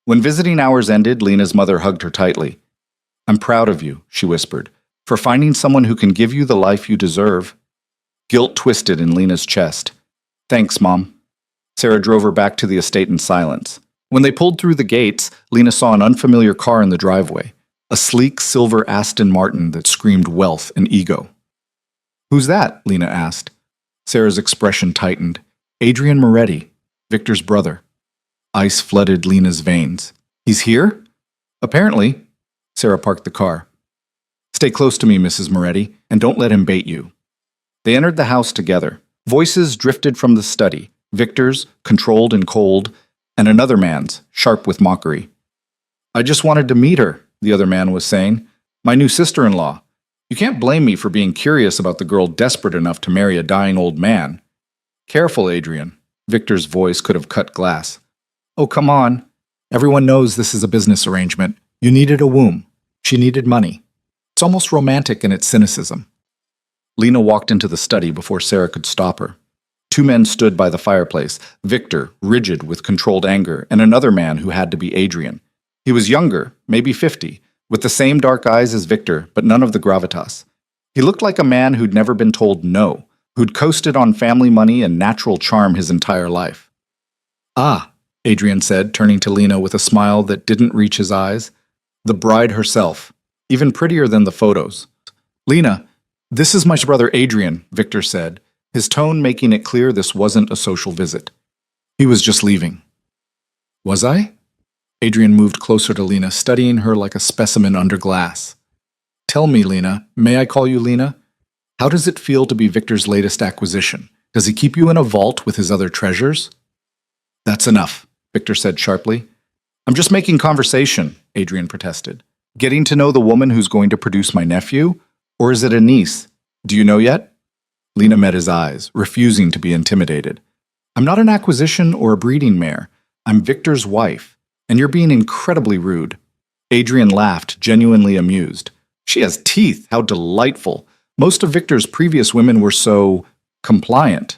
When visiting hours ended, Lena's mother hugged her tightly. I'm proud of you, she whispered, for finding someone who can give you the life you deserve. Guilt twisted in Lena's chest. Thanks, Mom. Sarah drove her back to the estate in silence. When they pulled through the gates, Lena saw an unfamiliar car in the driveway, a sleek silver Aston Martin that screamed wealth and ego. Who's that? Lena asked. Sarah's expression tightened. Adrian Moretti, Victor's brother. Ice flooded Lena's veins. He's here? Apparently. Sarah parked the car. Stay close to me, Mrs. Moretti, and don't let him bait you. They entered the house together. Voices drifted from the study, Victor's, controlled and cold, and another man's, sharp with mockery. I just wanted to meet her, the other man was saying. My new sister-in-law. You can't blame me for being curious about the girl desperate enough to marry a dying old man. Careful, Adrian. Victor's voice could have cut glass. Oh, come on. Everyone knows this is a business arrangement. You needed a womb. She needed money. It's almost romantic in its cynicism. Lena walked into the study before Sarah could stop her. Two men stood by the fireplace, Victor, rigid with controlled anger, and another man who had to be Adrian. He was younger, maybe 50, with the same dark eyes as Victor, but none of the gravitas. He looked like a man who'd never been told no, who'd coasted on family money and natural charm his entire life. Ah, Adrian said, turning to Lena with a smile that didn't reach his eyes. The bride herself, even prettier than the photos. Lena, this is my brother Adrian, Victor said, his tone making it clear this wasn't a social visit. He was just leaving. Was I? Adrian moved closer to Lena, studying her like a specimen under glass. Tell me, Lena, may I call you Lena? How does it feel to be Victor's latest acquisition? Does he keep you in a vault with his other treasures? That's enough, Victor said sharply. I'm just making conversation, Adrian protested. Getting to know the woman who's going to produce my nephew? Or is it a niece? Do you know yet? Lena met his eyes, refusing to be intimidated. I'm not an acquisition or a breeding mare. I'm Victor's wife, and you're being incredibly rude. Adrian laughed, genuinely amused. She has teeth, how delightful. Most of Victor's previous women were so compliant.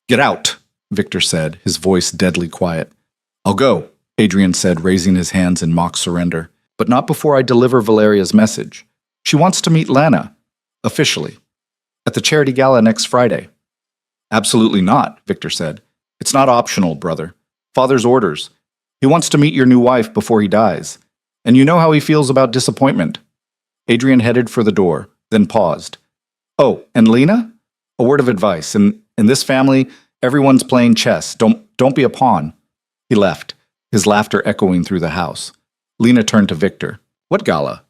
Get out, Victor said, his voice deadly quiet. I'll go, Adrian said, raising his hands in mock surrender. But not before I deliver Valeria's message. She wants to meet Lana, officially, at the charity gala next Friday. Absolutely not, Victor said. It's not optional, brother. Father's orders. He wants to meet your new wife before he dies. And you know how he feels about disappointment. Adrian headed for the door, then paused. Oh, and Lena? A word of advice. In this family, everyone's playing chess. Don't be a pawn. He left, his laughter echoing through the house. Lena turned to Victor. What gala?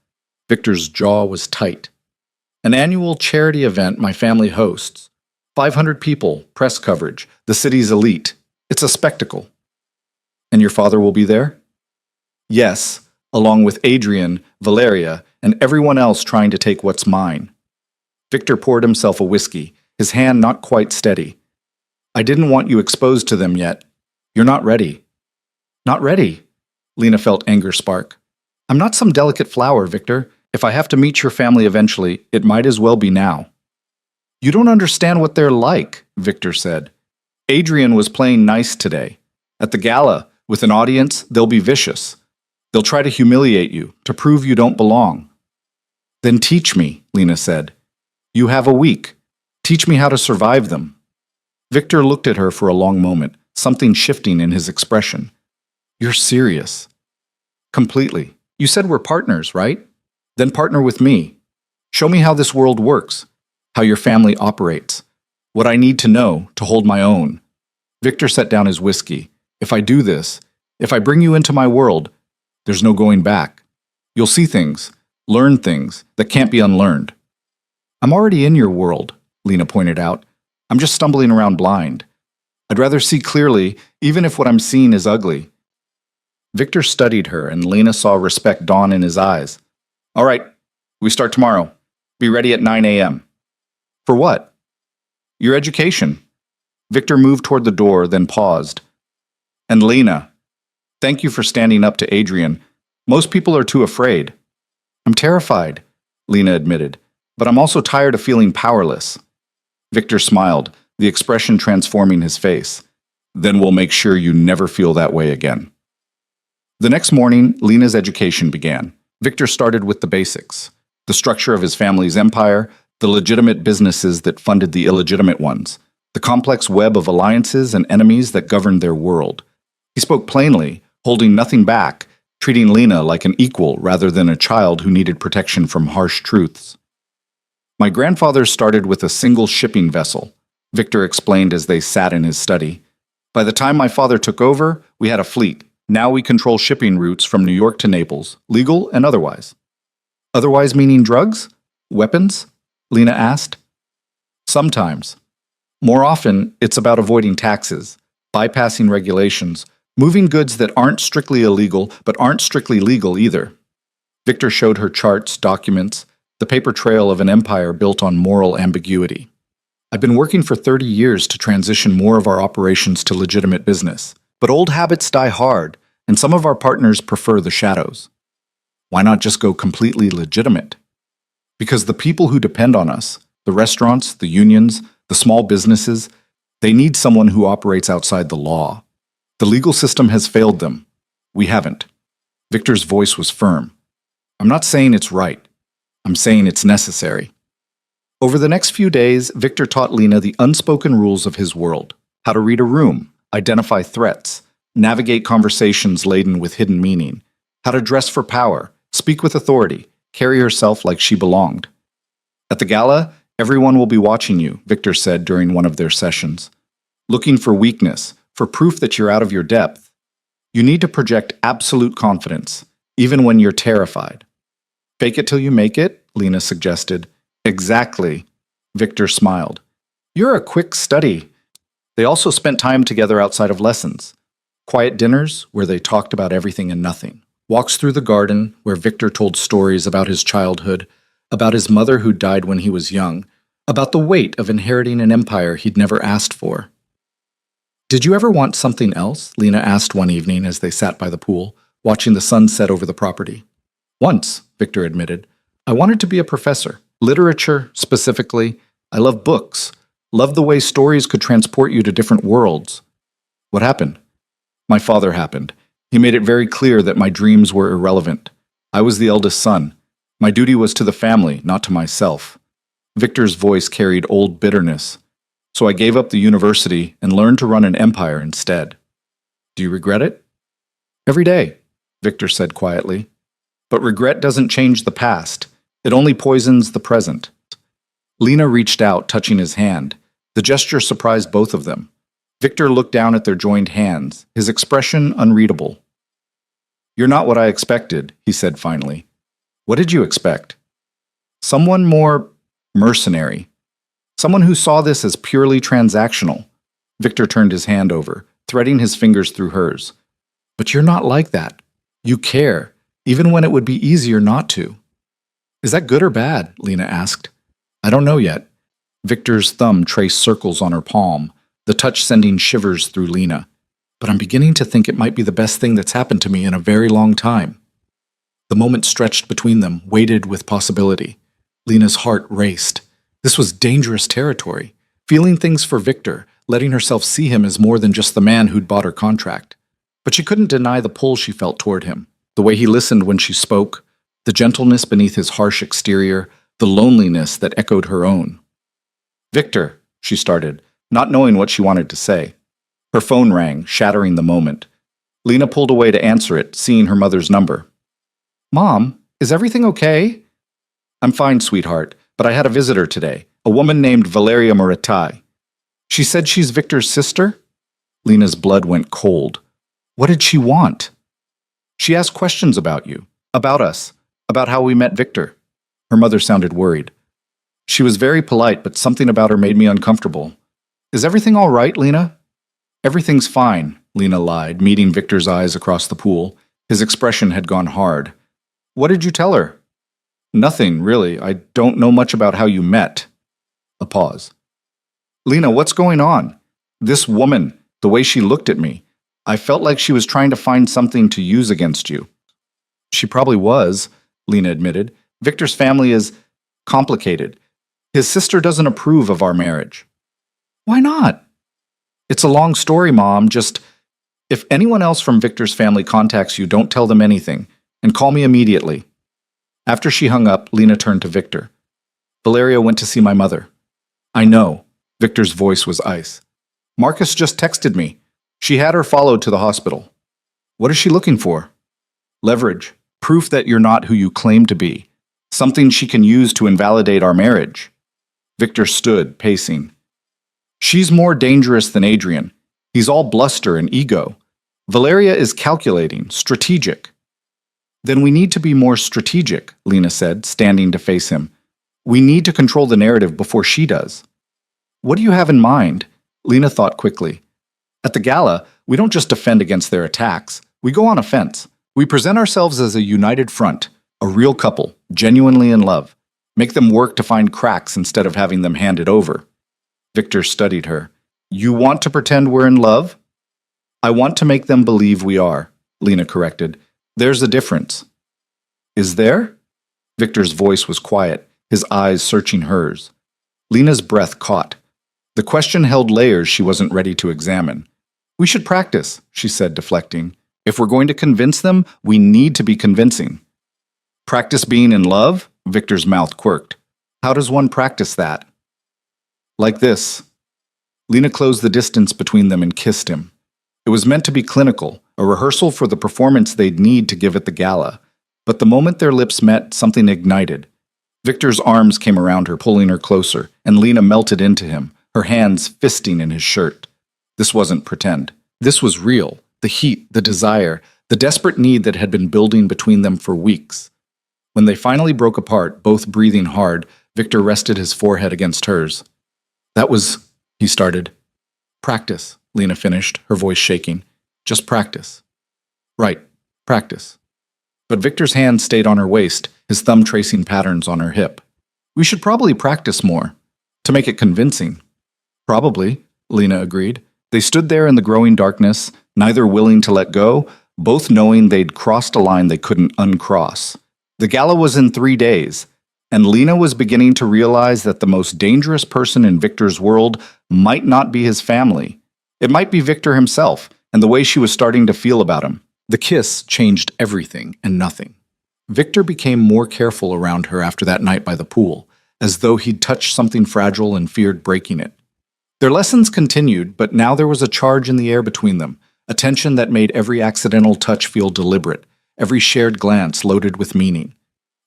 Victor's jaw was tight. An annual charity event my family hosts. 500 people, press coverage, the city's elite. It's a spectacle. And your father will be there? Yes, along with Adrian, Valeria, and everyone else trying to take what's mine. Victor poured himself a whiskey, his hand not quite steady. I didn't want you exposed to them yet. You're not ready. Not ready? Lena felt anger spark. I'm not some delicate flower, Victor. If I have to meet your family eventually, it might as well be now. You don't understand what they're like, Victor said. Adrian was playing nice today. At the gala, with an audience, they'll be vicious. They'll try to humiliate you, to prove you don't belong. Then teach me, Lena said. You have a week. Teach me how to survive them. Victor looked at her for a long moment, something shifting in his expression. You're serious. Completely. You said we're partners, right? Then partner with me. Show me how this world works, how your family operates, what I need to know to hold my own. Victor set down his whiskey. If I do this, If I bring you into my world, there's no going back. You'll see things, learn things that can't be unlearned. I'm already in your world, Lena pointed out. I'm just stumbling around blind. I'd rather see clearly, even if what I'm seeing is ugly. Victor studied her, and Lena saw respect dawn in his eyes. All right, we start tomorrow. Be ready at 9 a.m. For what? Your education. Victor moved toward the door, then paused. And Lena, thank you for standing up to Adrian. Most people are too afraid. I'm terrified, Lena admitted, but I'm also tired of feeling powerless. Victor smiled, the expression transforming his face. Then we'll make sure you never feel that way again. The next morning, Lena's education began. Victor started with the basics, the structure of his family's empire, the legitimate businesses that funded the illegitimate ones, the complex web of alliances and enemies that governed their world. He spoke plainly, holding nothing back, treating Lena like an equal rather than a child who needed protection from harsh truths. My grandfather started with a single shipping vessel, Victor explained as they sat in his study. By the time my father took over, we had a fleet. Now we control shipping routes from New York to Naples, legal and otherwise. Otherwise meaning drugs? Weapons? Lena asked. Sometimes. More often, it's about avoiding taxes, bypassing regulations, moving goods that aren't strictly illegal but aren't strictly legal either. Victor showed her charts, documents, the paper trail of an empire built on moral ambiguity. I've been working for 30 years to transition more of our operations to legitimate business. But old habits die hard, and some of our partners prefer the shadows. Why not just go completely legitimate? Because the people who depend on us, the restaurants, the unions, the small businesses, they need someone who operates outside the law. The legal system has failed them. We haven't. Victor's voice was firm. I'm not saying it's right. I'm saying it's necessary. Over the next few days, Victor taught Lena the unspoken rules of his world. How to read a room, identify threats, navigate conversations laden with hidden meaning, how to dress for power, speak with authority, carry herself like she belonged. At the gala, everyone will be watching you, Victor said during one of their sessions. Looking for weakness, for proof that you're out of your depth. You need to project absolute confidence, even when you're terrified. Fake it till you make it, Lena suggested. Exactly, Victor smiled. You're a quick study. They also spent time together outside of lessons. Quiet dinners where they talked about everything and nothing. Walks through the garden where Victor told stories about his childhood, about his mother who died when he was young, about the weight of inheriting an empire he'd never asked for. Did you ever want something else? Lena asked one evening as they sat by the pool, watching the sun set over the property. Once, Victor admitted, I wanted to be a professor. Literature, specifically. I love books. Loved the way stories could transport you to different worlds. What happened? My father happened. He made it very clear that my dreams were irrelevant. I was the eldest son. My duty was to the family, not to myself. Victor's voice carried old bitterness. So I gave up the university and learned to run an empire instead. Do you regret it? Every day, Victor said quietly. But regret doesn't change the past. It only poisons the present. Lena reached out, touching his hand. The gesture surprised both of them. Victor looked down at their joined hands, his expression unreadable. You're not what I expected, he said finally. What did you expect? Someone more mercenary. Someone who saw this as purely transactional. Victor turned his hand over, threading his fingers through hers. But you're not like that. You care, even when it would be easier not to. Is that good or bad? Lena asked. I don't know yet. Victor's thumb traced circles on her palm, the touch sending shivers through Lena. But I'm beginning to think it might be the best thing that's happened to me in a very long time. The moment stretched between them, weighted with possibility. Lena's heart raced. This was dangerous territory. Feeling things for Victor, letting herself see him as more than just the man who'd bought her contract. But she couldn't deny the pull she felt toward him, the way he listened when she spoke, the gentleness beneath his harsh exterior, the loneliness that echoed her own. Victor, she started, not knowing what she wanted to say. Her phone rang, shattering the moment. Lena pulled away to answer it, seeing her mother's number. Mom, is everything okay? I'm fine, sweetheart, but I had a visitor today, a woman named Valeria Moritai. She said she's Victor's sister? Lena's blood went cold. What did she want? She asked questions about you, about us, about how we met Victor. Her mother sounded worried. She was very polite, but something about her made me uncomfortable. Is everything all right, Lena? Everything's fine, Lena lied, meeting Victor's eyes across the pool. His expression had gone hard. What did you tell her? Nothing, really. I don't know much about how you met. A pause. Lena, what's going on? This woman, the way she looked at me. I felt like she was trying to find something to use against you. She probably was, Lena admitted. Victor's family is complicated. His sister doesn't approve of our marriage. Why not? It's a long story, Mom. Just, if anyone else from Victor's family contacts you, don't tell them anything, and call me immediately. After she hung up, Lena turned to Victor. Valeria went to see my mother. I know. Victor's voice was ice. Marcus just texted me. She had her followed to the hospital. What is she looking for? Leverage. Proof that you're not who you claim to be. Something she can use to invalidate our marriage. Victor stood, pacing. She's more dangerous than Adrian. He's all bluster and ego. Valeria is calculating, strategic. Then we need to be more strategic, Lena said, standing to face him. We need to control the narrative before she does. What do you have in mind? Lena thought quickly. At the gala, we don't just defend against their attacks. We go on offense. We present ourselves as a united front, a real couple, genuinely in love. Make them work to find cracks instead of having them handed over. Victor studied her. You want to pretend we're in love? I want to make them believe we are, Lena corrected. There's a difference. Is there? Victor's voice was quiet, his eyes searching hers. Lena's breath caught. The question held layers she wasn't ready to examine. We should practice, she said, deflecting. If we're going to convince them, we need to be convincing. Practice being in love? Victor's mouth quirked. How does one practice that? Like this. Lena closed the distance between them and kissed him. It was meant to be clinical, a rehearsal for the performance they'd need to give at the gala. But the moment their lips met, something ignited. Victor's arms came around her, pulling her closer, and Lena melted into him, her hands fisting in his shirt. This wasn't pretend. This was real. The heat, the desire, the desperate need that had been building between them for weeks. When they finally broke apart, both breathing hard, Victor rested his forehead against hers. That was, he started. Practice, Lena finished, her voice shaking. Just practice. Right, practice. But Victor's hand stayed on her waist, his thumb tracing patterns on her hip. We should probably practice more, to make it convincing. Probably, Lena agreed. They stood there in the growing darkness, neither willing to let go, both knowing they'd crossed a line they couldn't uncross. The gala was in 3 days, and Lena was beginning to realize that the most dangerous person in Victor's world might not be his family. It might be Victor himself, and the way she was starting to feel about him. The kiss changed everything and nothing. Victor became more careful around her after that night by the pool, as though he'd touched something fragile and feared breaking it. Their lessons continued, but now there was a charge in the air between them, a tension that made every accidental touch feel deliberate, every shared glance loaded with meaning.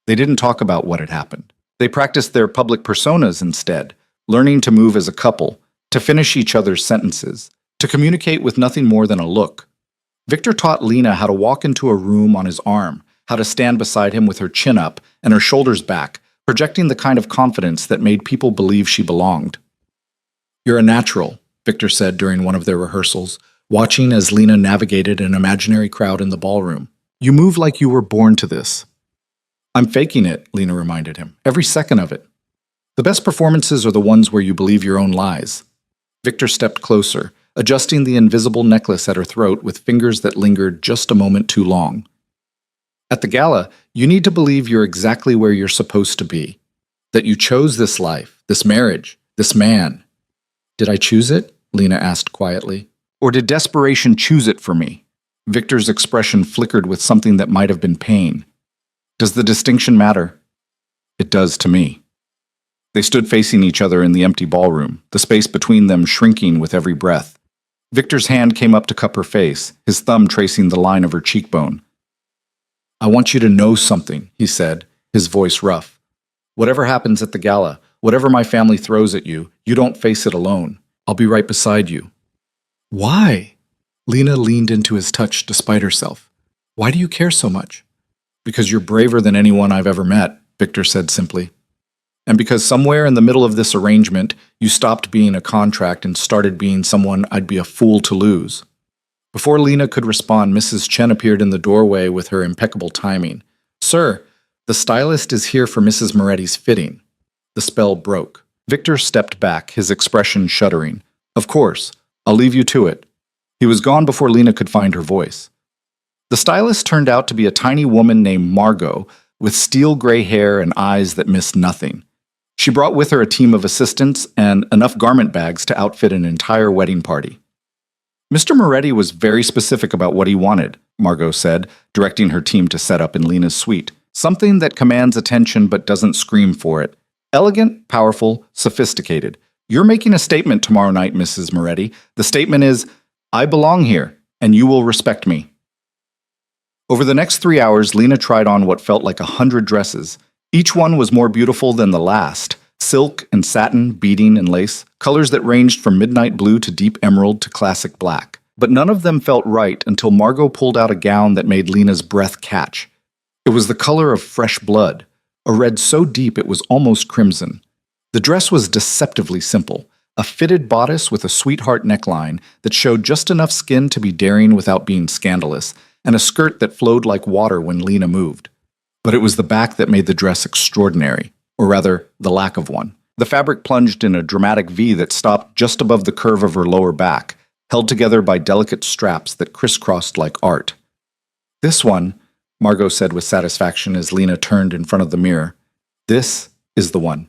They didn't talk about what had happened. They practiced their public personas instead, learning to move as a couple, to finish each other's sentences, to communicate with nothing more than a look. Victor taught Lena how to walk into a room on his arm, how to stand beside him with her chin up and her shoulders back, projecting the kind of confidence that made people believe she belonged. You're a natural, Victor said during one of their rehearsals, watching as Lena navigated an imaginary crowd in the ballroom. You move like you were born to this. I'm faking it, Lena reminded him. Every second of it. The best performances are the ones where you believe your own lies. Victor stepped closer, adjusting the invisible necklace at her throat with fingers that lingered just a moment too long. At the gala, you need to believe you're exactly where you're supposed to be. That you chose this life, this marriage, this man. Did I choose it? Lena asked quietly. Or did desperation choose it for me? Victor's expression flickered with something that might have been pain. Does the distinction matter? It does to me. They stood facing each other in the empty ballroom, the space between them shrinking with every breath. Victor's hand came up to cup her face, his thumb tracing the line of her cheekbone. I want you to know something, he said, his voice rough. Whatever happens at the gala, whatever my family throws at you, you don't face it alone. I'll be right beside you. Why? Lena leaned into his touch despite herself. Why do you care so much? Because you're braver than anyone I've ever met, Victor said simply. And because somewhere in the middle of this arrangement, you stopped being a contract and started being someone I'd be a fool to lose. Before Lena could respond, Mrs. Chen appeared in the doorway with her impeccable timing. Sir, the stylist is here for Mrs. Moretti's fitting. The spell broke. Victor stepped back, his expression shuddering. Of course, I'll leave you to it. He was gone before Lena could find her voice. The stylist turned out to be a tiny woman named Margot, with steel gray hair and eyes that missed nothing. She brought with her a team of assistants and enough garment bags to outfit an entire wedding party. Mr. Moretti was very specific about what he wanted, Margot said, directing her team to set up in Lena's suite. Something that commands attention but doesn't scream for it. Elegant, powerful, sophisticated. You're making a statement tomorrow night, Mrs. Moretti. The statement is, I belong here, and you will respect me. Over the next 3 hours, Lena tried on what felt like 100 dresses. Each one was more beautiful than the last. Silk and satin, beading and lace, colors that ranged from midnight blue to deep emerald to classic black. But none of them felt right until Margot pulled out a gown that made Lena's breath catch. It was the color of fresh blood, a red so deep it was almost crimson. The dress was deceptively simple, a fitted bodice with a sweetheart neckline that showed just enough skin to be daring without being scandalous, and a skirt that flowed like water when Lena moved. But it was the back that made the dress extraordinary, or rather, the lack of one. The fabric plunged in a dramatic V that stopped just above the curve of her lower back, held together by delicate straps that crisscrossed like art. This one, Margot said with satisfaction as Lena turned in front of the mirror. This is the one.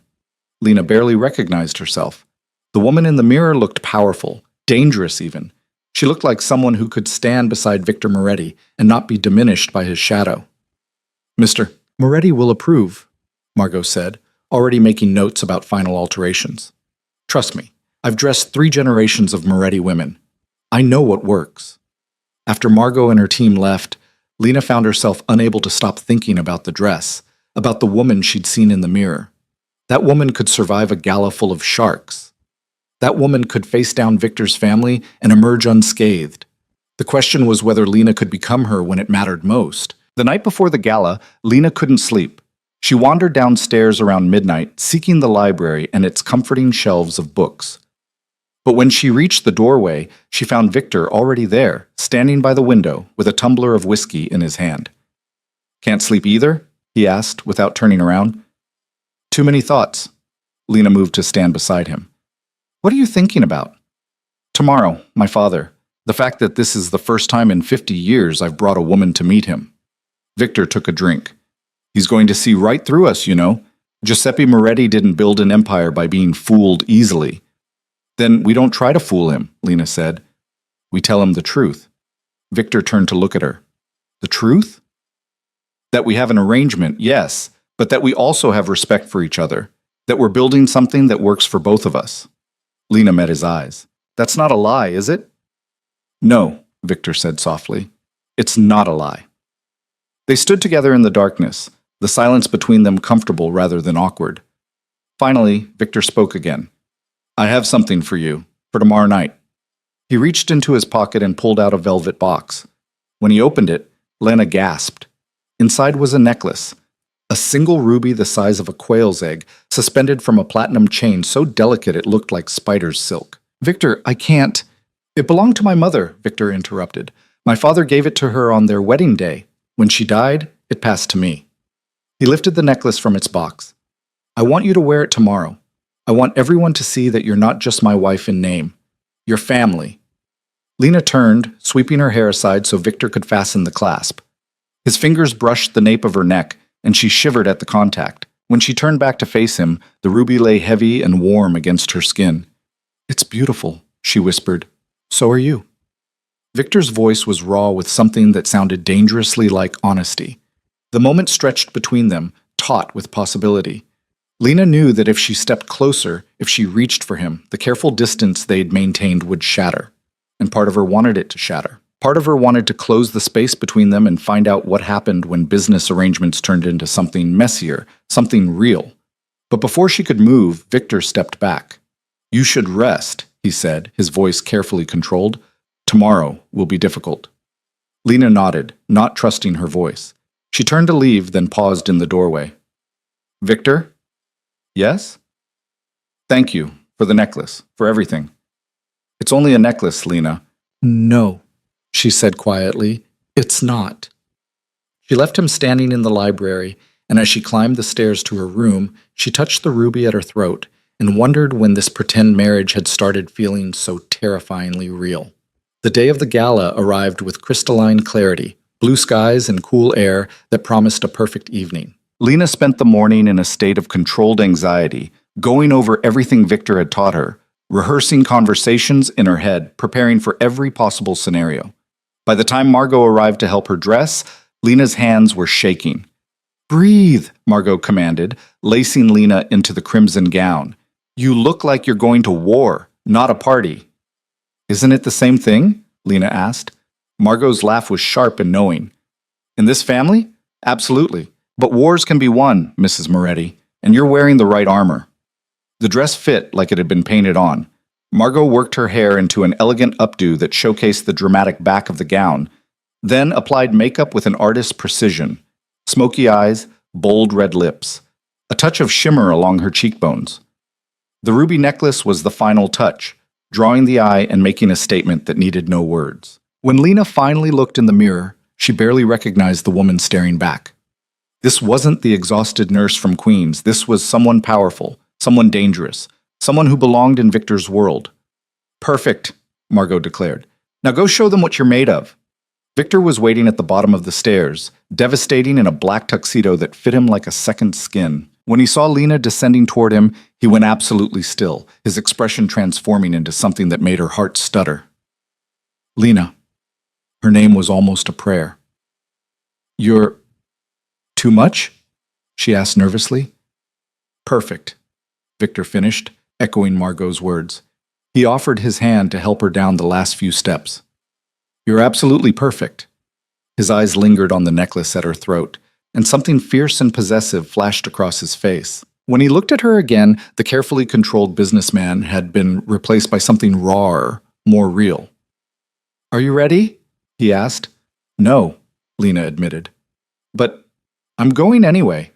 Lena barely recognized herself. The woman in the mirror looked powerful, dangerous even. She looked like someone who could stand beside Victor Moretti and not be diminished by his shadow. Mr. Moretti will approve, Margot said, already making notes about final alterations. Trust me, I've dressed 3 generations of Moretti women. I know what works. After Margot and her team left, Lena found herself unable to stop thinking about the dress, about the woman she'd seen in the mirror. That woman could survive a gala full of sharks. That woman could face down Victor's family and emerge unscathed. The question was whether Lena could become her when it mattered most. The night before the gala, Lena couldn't sleep. She wandered downstairs around midnight, seeking the library and its comforting shelves of books. But when she reached the doorway, she found Victor already there, standing by the window with a tumbler of whiskey in his hand. Can't sleep either? He asked, without turning around. Too many thoughts. Lena moved to stand beside him. What are you thinking about? Tomorrow, my father. The fact that this is the first time in 50 years I've brought a woman to meet him. Victor took a drink. He's going to see right through us, you know. Giuseppe Moretti didn't build an empire by being fooled easily. Then we don't try to fool him, Lena said. We tell him the truth. Victor turned to look at her. The truth? That we have an arrangement, yes, but that we also have respect for each other. That we're building something that works for both of us. Lena met his eyes. That's not a lie, is it? No, Victor said softly. It's not a lie. They stood together in the darkness, the silence between them comfortable rather than awkward. Finally, Victor spoke again. I have something for you, for tomorrow night. He reached into his pocket and pulled out a velvet box. When he opened it, Lena gasped. Inside was a necklace, a single ruby the size of a quail's egg, suspended from a platinum chain so delicate it looked like spider's silk. Victor, I can't. It belonged to my mother, Victor interrupted. My father gave it to her on their wedding day. When she died, it passed to me. He lifted the necklace from its box. I want you to wear it tomorrow. I want everyone to see that you're not just my wife in name. You're family. Lena turned, sweeping her hair aside so Victor could fasten the clasp. His fingers brushed the nape of her neck, and she shivered at the contact. When she turned back to face him, the ruby lay heavy and warm against her skin. It's beautiful, she whispered. So are you. Victor's voice was raw with something that sounded dangerously like honesty. The moment stretched between them, taut with possibility. Lena knew that if she stepped closer, if she reached for him, the careful distance they'd maintained would shatter. And part of her wanted it to shatter. Part of her wanted to close the space between them and find out what happened when business arrangements turned into something messier, something real. But before she could move, Victor stepped back. You should rest, he said, his voice carefully controlled. Tomorrow will be difficult. Lena nodded, not trusting her voice. She turned to leave, then paused in the doorway. Victor? Yes? Thank you for the necklace, for everything. It's only a necklace, Lena. No, she said quietly. It's not. She left him standing in the library, and as she climbed the stairs to her room, she touched the ruby at her throat and wondered when this pretend marriage had started feeling so terrifyingly real. The day of the gala arrived with crystalline clarity, blue skies and cool air that promised a perfect evening. Lena spent the morning in a state of controlled anxiety, going over everything Victor had taught her, rehearsing conversations in her head, preparing for every possible scenario. By the time Margot arrived to help her dress, Lena's hands were shaking. Breathe, Margot commanded, lacing Lena into the crimson gown. You look like you're going to war, not a party. Isn't it the same thing? Lena asked. Margot's laugh was sharp and knowing. In this family? Absolutely. But wars can be won, Mrs. Moretti, and you're wearing the right armor. The dress fit like it had been painted on. Margot worked her hair into an elegant updo that showcased the dramatic back of the gown, then applied makeup with an artist's precision. Smoky eyes, bold red lips, a touch of shimmer along her cheekbones. The ruby necklace was the final touch, drawing the eye and making a statement that needed no words. When Lena finally looked in the mirror, she barely recognized the woman staring back. This wasn't the exhausted nurse from Queens. This was someone powerful, someone dangerous, someone who belonged in Victor's world. Perfect, Margot declared. Now go show them what you're made of. Victor was waiting at the bottom of the stairs, devastating in a black tuxedo that fit him like a second skin. When he saw Lena descending toward him, he went absolutely still, his expression transforming into something that made her heart stutter. Lena. Her name was almost a prayer. You're too much? She asked nervously. Perfect, Victor finished, echoing Margot's words. He offered his hand to help her down the last few steps. You're absolutely perfect. His eyes lingered on the necklace at her throat, and something fierce and possessive flashed across his face. When he looked at her again, the carefully controlled businessman had been replaced by something rawer, more real. Are you ready? He asked. No, Lena admitted. But I'm going anyway.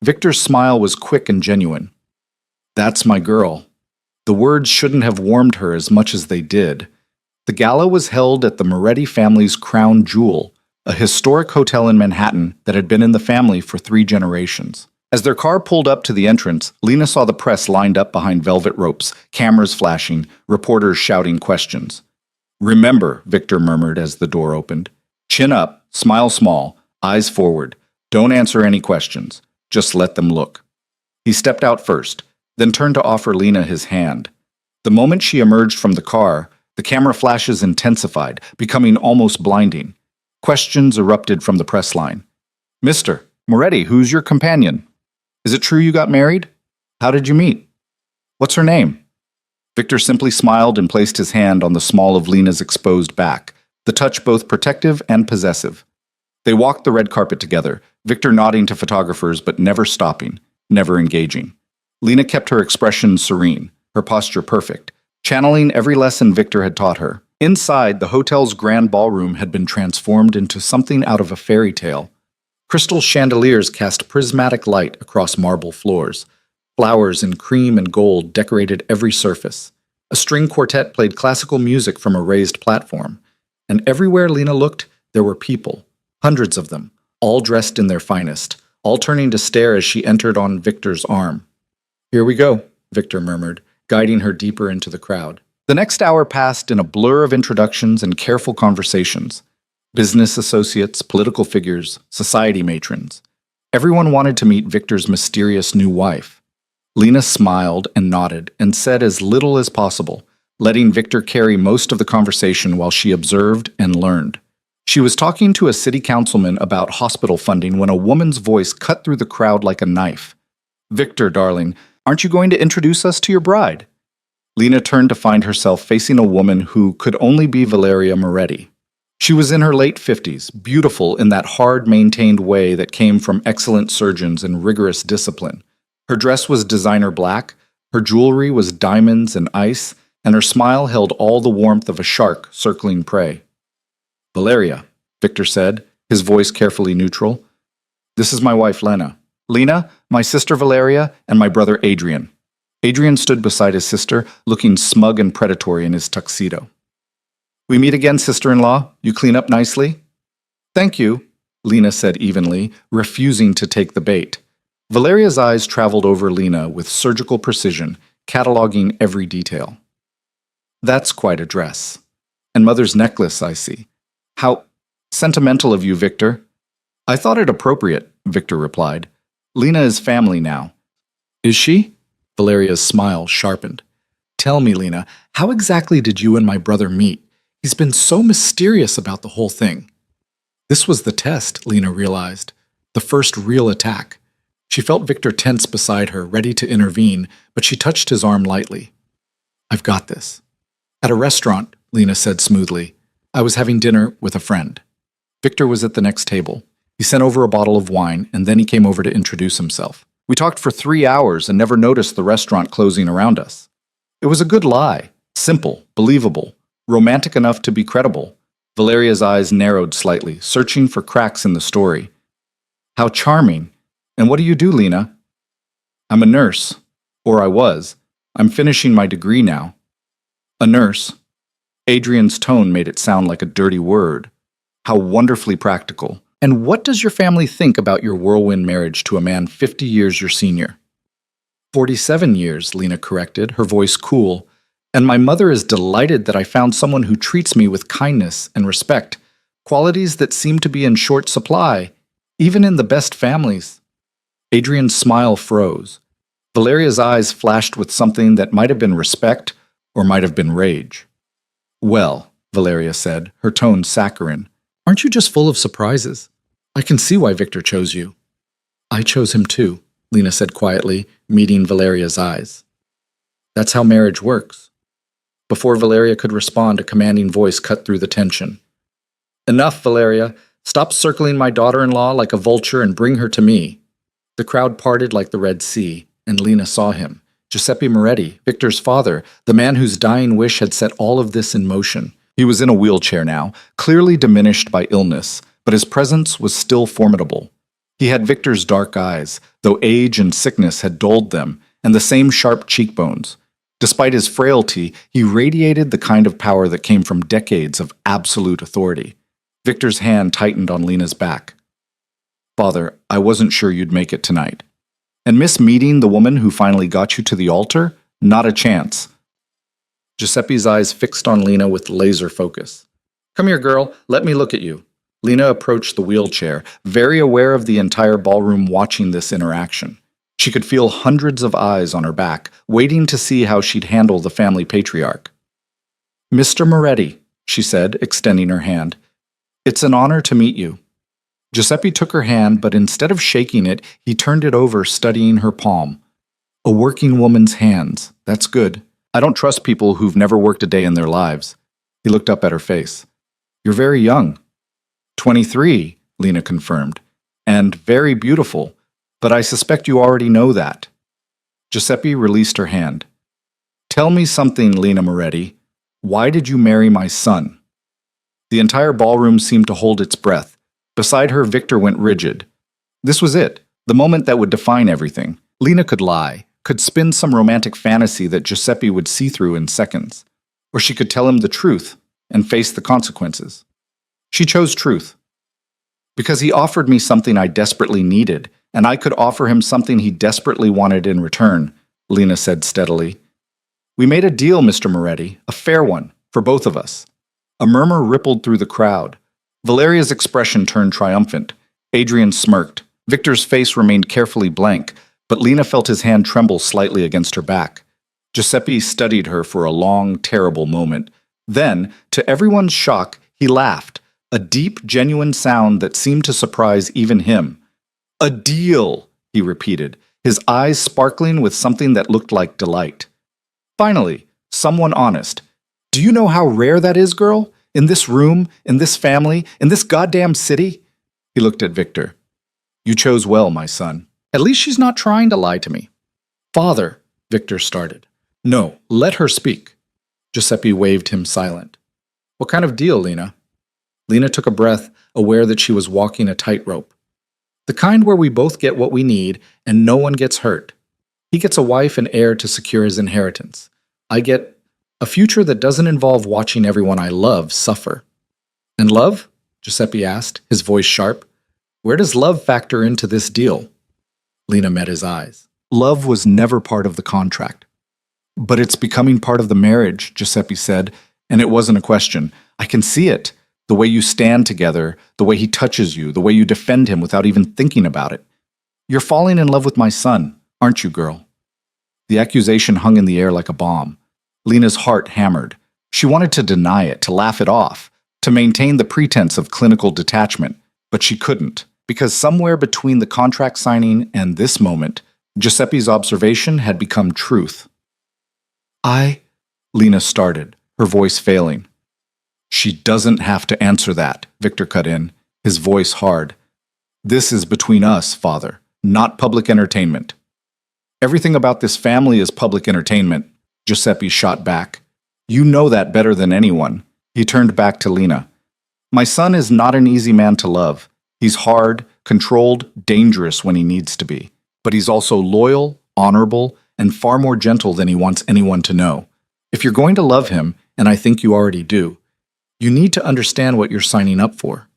Victor's smile was quick and genuine. That's my girl. The words shouldn't have warmed her as much as they did. The gala was held at the Moretti family's Crown Jewel, a historic hotel in Manhattan that had been in the family for 3 generations. As their car pulled up to the entrance, Lena saw the press lined up behind velvet ropes, cameras flashing, reporters shouting questions. Remember, Victor murmured as the door opened. Chin up, smile small, eyes forward. Don't answer any questions. Just let them look. He stepped out first, then turned to offer Lena his hand. The moment she emerged from the car, the camera flashes intensified, becoming almost blinding. Questions erupted from the press line. Mr. Moretti, who's your companion? Is it true you got married? How did you meet? What's her name? Victor simply smiled and placed his hand on the small of Lena's exposed back, the touch both protective and possessive. They walked the red carpet together, Victor nodding to photographers but never stopping, never engaging. Lena kept her expression serene, her posture perfect, channeling every lesson Victor had taught her. Inside, the hotel's grand ballroom had been transformed into something out of a fairy tale. Crystal chandeliers cast prismatic light across marble floors. Flowers in cream and gold decorated every surface. A string quartet played classical music from a raised platform. And everywhere Lena looked, there were people, hundreds of them, all dressed in their finest, all turning to stare as she entered on Victor's arm. Here we go, Victor murmured, guiding her deeper into the crowd. The next hour passed in a blur of introductions and careful conversations. Business associates, political figures, society matrons. Everyone wanted to meet Victor's mysterious new wife. Lena smiled and nodded and said as little as possible, letting Victor carry most of the conversation while she observed and learned. She was talking to a city councilman about hospital funding when a woman's voice cut through the crowd like a knife. Victor, darling, aren't you going to introduce us to your bride? Lena turned to find herself facing a woman who could only be Valeria Moretti. She was in her late 50s, beautiful in that hard-maintained way that came from excellent surgeons and rigorous discipline. Her dress was designer black, her jewelry was diamonds and ice, and her smile held all the warmth of a shark circling prey. "Valeria," Victor said, his voice carefully neutral. "This is my wife, Lena. Lena, my sister Valeria, and my brother Adrian." Adrian stood beside his sister, looking smug and predatory in his tuxedo. "We meet again, sister-in-law. You clean up nicely?" "Thank you," Lena said evenly, refusing to take the bait. Valeria's eyes traveled over Lena with surgical precision, cataloging every detail. "That's quite a dress. And mother's necklace, I see. How sentimental of you, Victor." "I thought it appropriate," Victor replied. "Lena is family now." "Is she?" Valeria's smile sharpened. "Tell me, Lena, how exactly did you and my brother meet? He's been so mysterious about the whole thing." This was the test, Lena realized. The first real attack. She felt Victor tense beside her, ready to intervene, but she touched his arm lightly. "I've got this." "At a restaurant," Lena said smoothly. "I was having dinner with a friend." Victor was at the next table. He sent over a bottle of wine, and then he came over to introduce himself. "We talked for 3 hours and never noticed the restaurant closing around us." It was a good lie. Simple, believable, romantic enough to be credible. Valeria's eyes narrowed slightly, searching for cracks in the story. "How charming. And what do you do, Lena?" "I'm a nurse. Or I was. I'm finishing my degree now." "A nurse?" Adrian's tone made it sound like a dirty word. "How wonderfully practical. And what does your family think about your whirlwind marriage to a man 50 years your senior?" 47 years, Lena corrected, her voice cool. "And my mother is delighted that I found someone who treats me with kindness and respect, qualities that seem to be in short supply, even in the best families." Adrian's smile froze. Valeria's eyes flashed with something that might have been respect or might have been rage. "Well," Valeria said, her tone saccharine, "aren't you just full of surprises? I can see why Victor chose you." "I chose him too," Lena said quietly, meeting Valeria's eyes. "That's how marriage works." Before Valeria could respond, a commanding voice cut through the tension. "Enough, Valeria. Stop circling my daughter-in-law like a vulture and bring her to me." The crowd parted like the Red Sea, and Lena saw him. Giuseppe Moretti, Victor's father, the man whose dying wish had set all of this in motion. He was in a wheelchair now, clearly diminished by illness, but his presence was still formidable. He had Victor's dark eyes, though age and sickness had dulled them, and the same sharp cheekbones. Despite his frailty, he radiated the kind of power that came from decades of absolute authority. Victor's hand tightened on Lena's back. "Father, I wasn't sure you'd make it tonight. And miss meeting the woman who finally got you to the altar? Not a chance." Giuseppe's eyes fixed on Lena with laser focus. "Come here, girl. Let me look at you." Lena approached the wheelchair, very aware of the entire ballroom watching this interaction. She could feel hundreds of eyes on her back, waiting to see how she'd handle the family patriarch. "Mr. Moretti," she said, extending her hand. "It's an honor to meet you." Giuseppe took her hand, but instead of shaking it, he turned it over, studying her palm. "A working woman's hands. That's good. I don't trust people who've never worked a day in their lives." He looked up at her face. "You're very young." 23, Lena confirmed. "And very beautiful. But I suspect you already know that." Giuseppe released her hand. "Tell me something, Lena Moretti. Why did you marry my son?" The entire ballroom seemed to hold its breath. Beside her, Victor went rigid. This was it, the moment that would define everything. Lena could lie, could spin some romantic fantasy that Giuseppe would see through in seconds. Or she could tell him the truth and face the consequences. She chose truth. "Because he offered me something I desperately needed, and I could offer him something he desperately wanted in return," Lena said steadily. "We made a deal, Mr. Moretti, a fair one, for both of us." A murmur rippled through the crowd. Valeria's expression turned triumphant. Adrian smirked. Victor's face remained carefully blank, but Lena felt his hand tremble slightly against her back. Giuseppe studied her for a long, terrible moment. Then, to everyone's shock, he laughed, a deep, genuine sound that seemed to surprise even him. "A deal," he repeated, his eyes sparkling with something that looked like delight. "Finally, someone honest. Do you know how rare that is, girl? In this room, in this family, in this goddamn city?" He looked at Victor. "You chose well, my son. At least she's not trying to lie to me." "Father," Victor started. "No, let her speak." Giuseppe waved him silent. What kind of deal, Lena? Lena took a breath, aware that she was walking a tightrope. The kind where we both get what we need and no one gets hurt. He gets a wife and heir to secure his inheritance. I get a future that doesn't involve watching everyone I love suffer. And love? Giuseppe asked, his voice sharp. Where does love factor into this deal? Lena met his eyes. Love was never part of the contract. But it's becoming part of the marriage, Giuseppe said, and it wasn't a question. I can see it. The way you stand together, the way he touches you, the way you defend him without even thinking about it. You're falling in love with my son, aren't you, girl? The accusation hung in the air like a bomb. Lena's heart hammered. She wanted to deny it, to laugh it off, to maintain the pretense of clinical detachment, but she couldn't, because somewhere between the contract signing and this moment, Giuseppe's observation had become truth. Lena started, her voice failing. She doesn't have to answer that, Victor cut in, his voice hard. This is between us, Father, not public entertainment. Everything about this family is public entertainment, Giuseppe shot back. You know that better than anyone. He turned back to Lena. My son is not an easy man to love. He's hard, controlled, dangerous when he needs to be. But he's also loyal, honorable, and far more gentle than he wants anyone to know. If you're going to love him, and I think you already do, you need to understand what you're signing up for.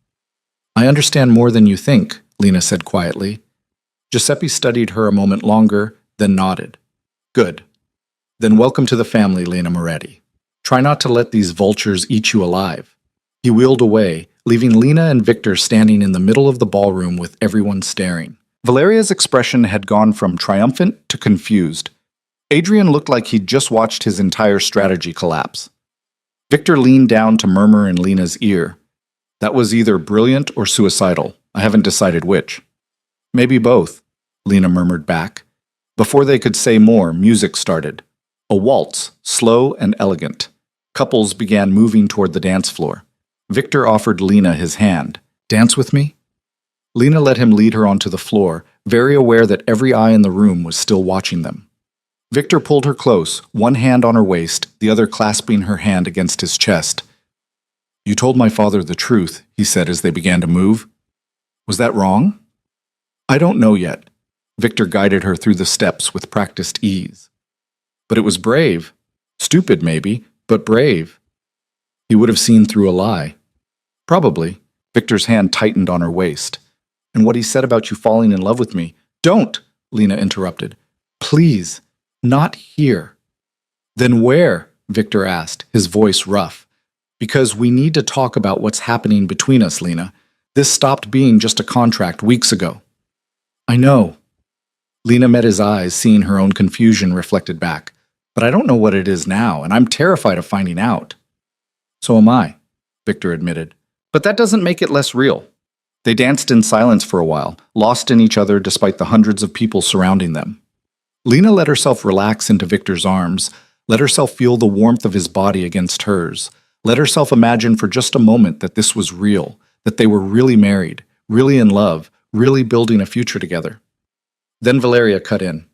I understand more than you think, Lena said quietly. Giuseppe studied her a moment longer, then nodded. Good. Then welcome to the family, Lena Moretti. Try not to let these vultures eat you alive. He wheeled away, leaving Lena and Victor standing in the middle of the ballroom with everyone staring. Valeria's expression had gone from triumphant to confused. Adrian looked like he'd just watched his entire strategy collapse. Victor leaned down to murmur in Lena's ear. That was either brilliant or suicidal. I haven't decided which. Maybe both, Lena murmured back. Before they could say more, music started. A waltz, slow and elegant. Couples began moving toward the dance floor. Victor offered Lena his hand. Dance with me? Lena let him lead her onto the floor, very aware that every eye in the room was still watching them. Victor pulled her close, one hand on her waist, the other clasping her hand against his chest. You told my father the truth, he said as they began to move. Was that wrong? I don't know yet. Victor guided her through the steps with practiced ease. But it was brave. Stupid, maybe, but brave. He would have seen through a lie. Probably. Victor's hand tightened on her waist. And what he said about you falling in love with me. Don't, Lena interrupted. Please. Not here. Then where? Victor asked, his voice rough. Because we need to talk about what's happening between us, Lena. This stopped being just a contract weeks ago. I know. Lena met his eyes, seeing her own confusion reflected back. But I don't know what it is now, and I'm terrified of finding out. So am I, Victor admitted. But that doesn't make it less real. They danced in silence for a while, lost in each other despite the hundreds of people surrounding them. Lena let herself relax into Victor's arms, let herself feel the warmth of his body against hers, let herself imagine for just a moment that this was real, that they were really married, really in love, really building a future together. Then Valeria cut in.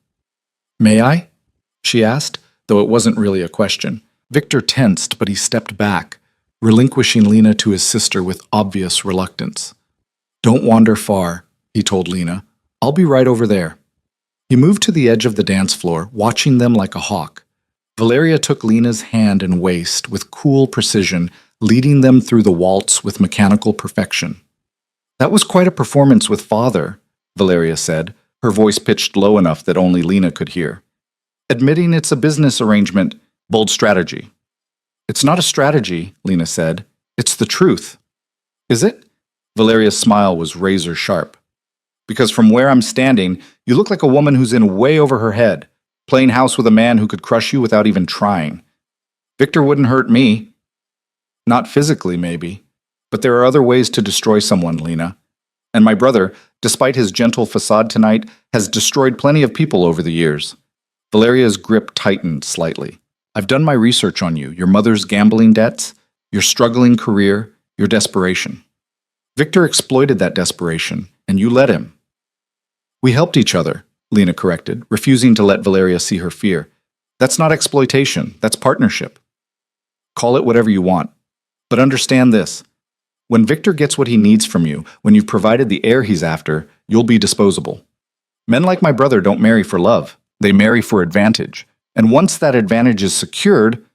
May I? She asked, though it wasn't really a question. Victor tensed, but he stepped back, relinquishing Lena to his sister with obvious reluctance. Don't wander far, he told Lena. I'll be right over there. He moved to the edge of the dance floor, watching them like a hawk. Valeria took Lena's hand and waist with cool precision, leading them through the waltz with mechanical perfection. That was quite a performance with Father, Valeria said, her voice pitched low enough that only Lena could hear. Admitting it's a business arrangement, bold strategy. It's not a strategy, Lena said. It's the truth. Is it? Valeria's smile was razor sharp. Because from where I'm standing, you look like a woman who's in way over her head, playing house with a man who could crush you without even trying. Victor wouldn't hurt me. Not physically, maybe. But there are other ways to destroy someone, Lena. And my brother, despite his gentle facade tonight, has destroyed plenty of people over the years. Valeria's grip tightened slightly. I've done my research on you, your mother's gambling debts, your struggling career, your desperation. Victor exploited that desperation, and you let him. We helped each other, Lena corrected, refusing to let Valeria see her fear. That's not exploitation, that's partnership. Call it whatever you want. But understand this. When Victor gets what he needs from you, when you've provided the heir he's after, you'll be disposable. Men like my brother don't marry for love. They marry for advantage. And once that advantage is secured,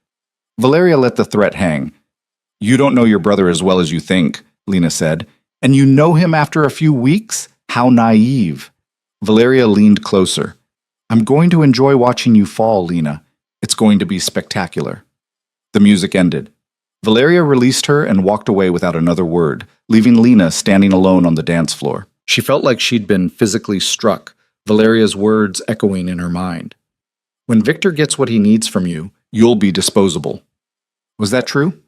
Valeria let the threat hang. You don't know your brother as well as you think, Lena said. And you know him after a few weeks? How naive. Valeria leaned closer. I'm going to enjoy watching you fall, Lena. It's going to be spectacular. The music ended. Valeria released her and walked away without another word, leaving Lena standing alone on the dance floor. She felt like she'd been physically struck, Valeria's words echoing in her mind. When Victor gets what he needs from you, you'll be disposable. Was that true?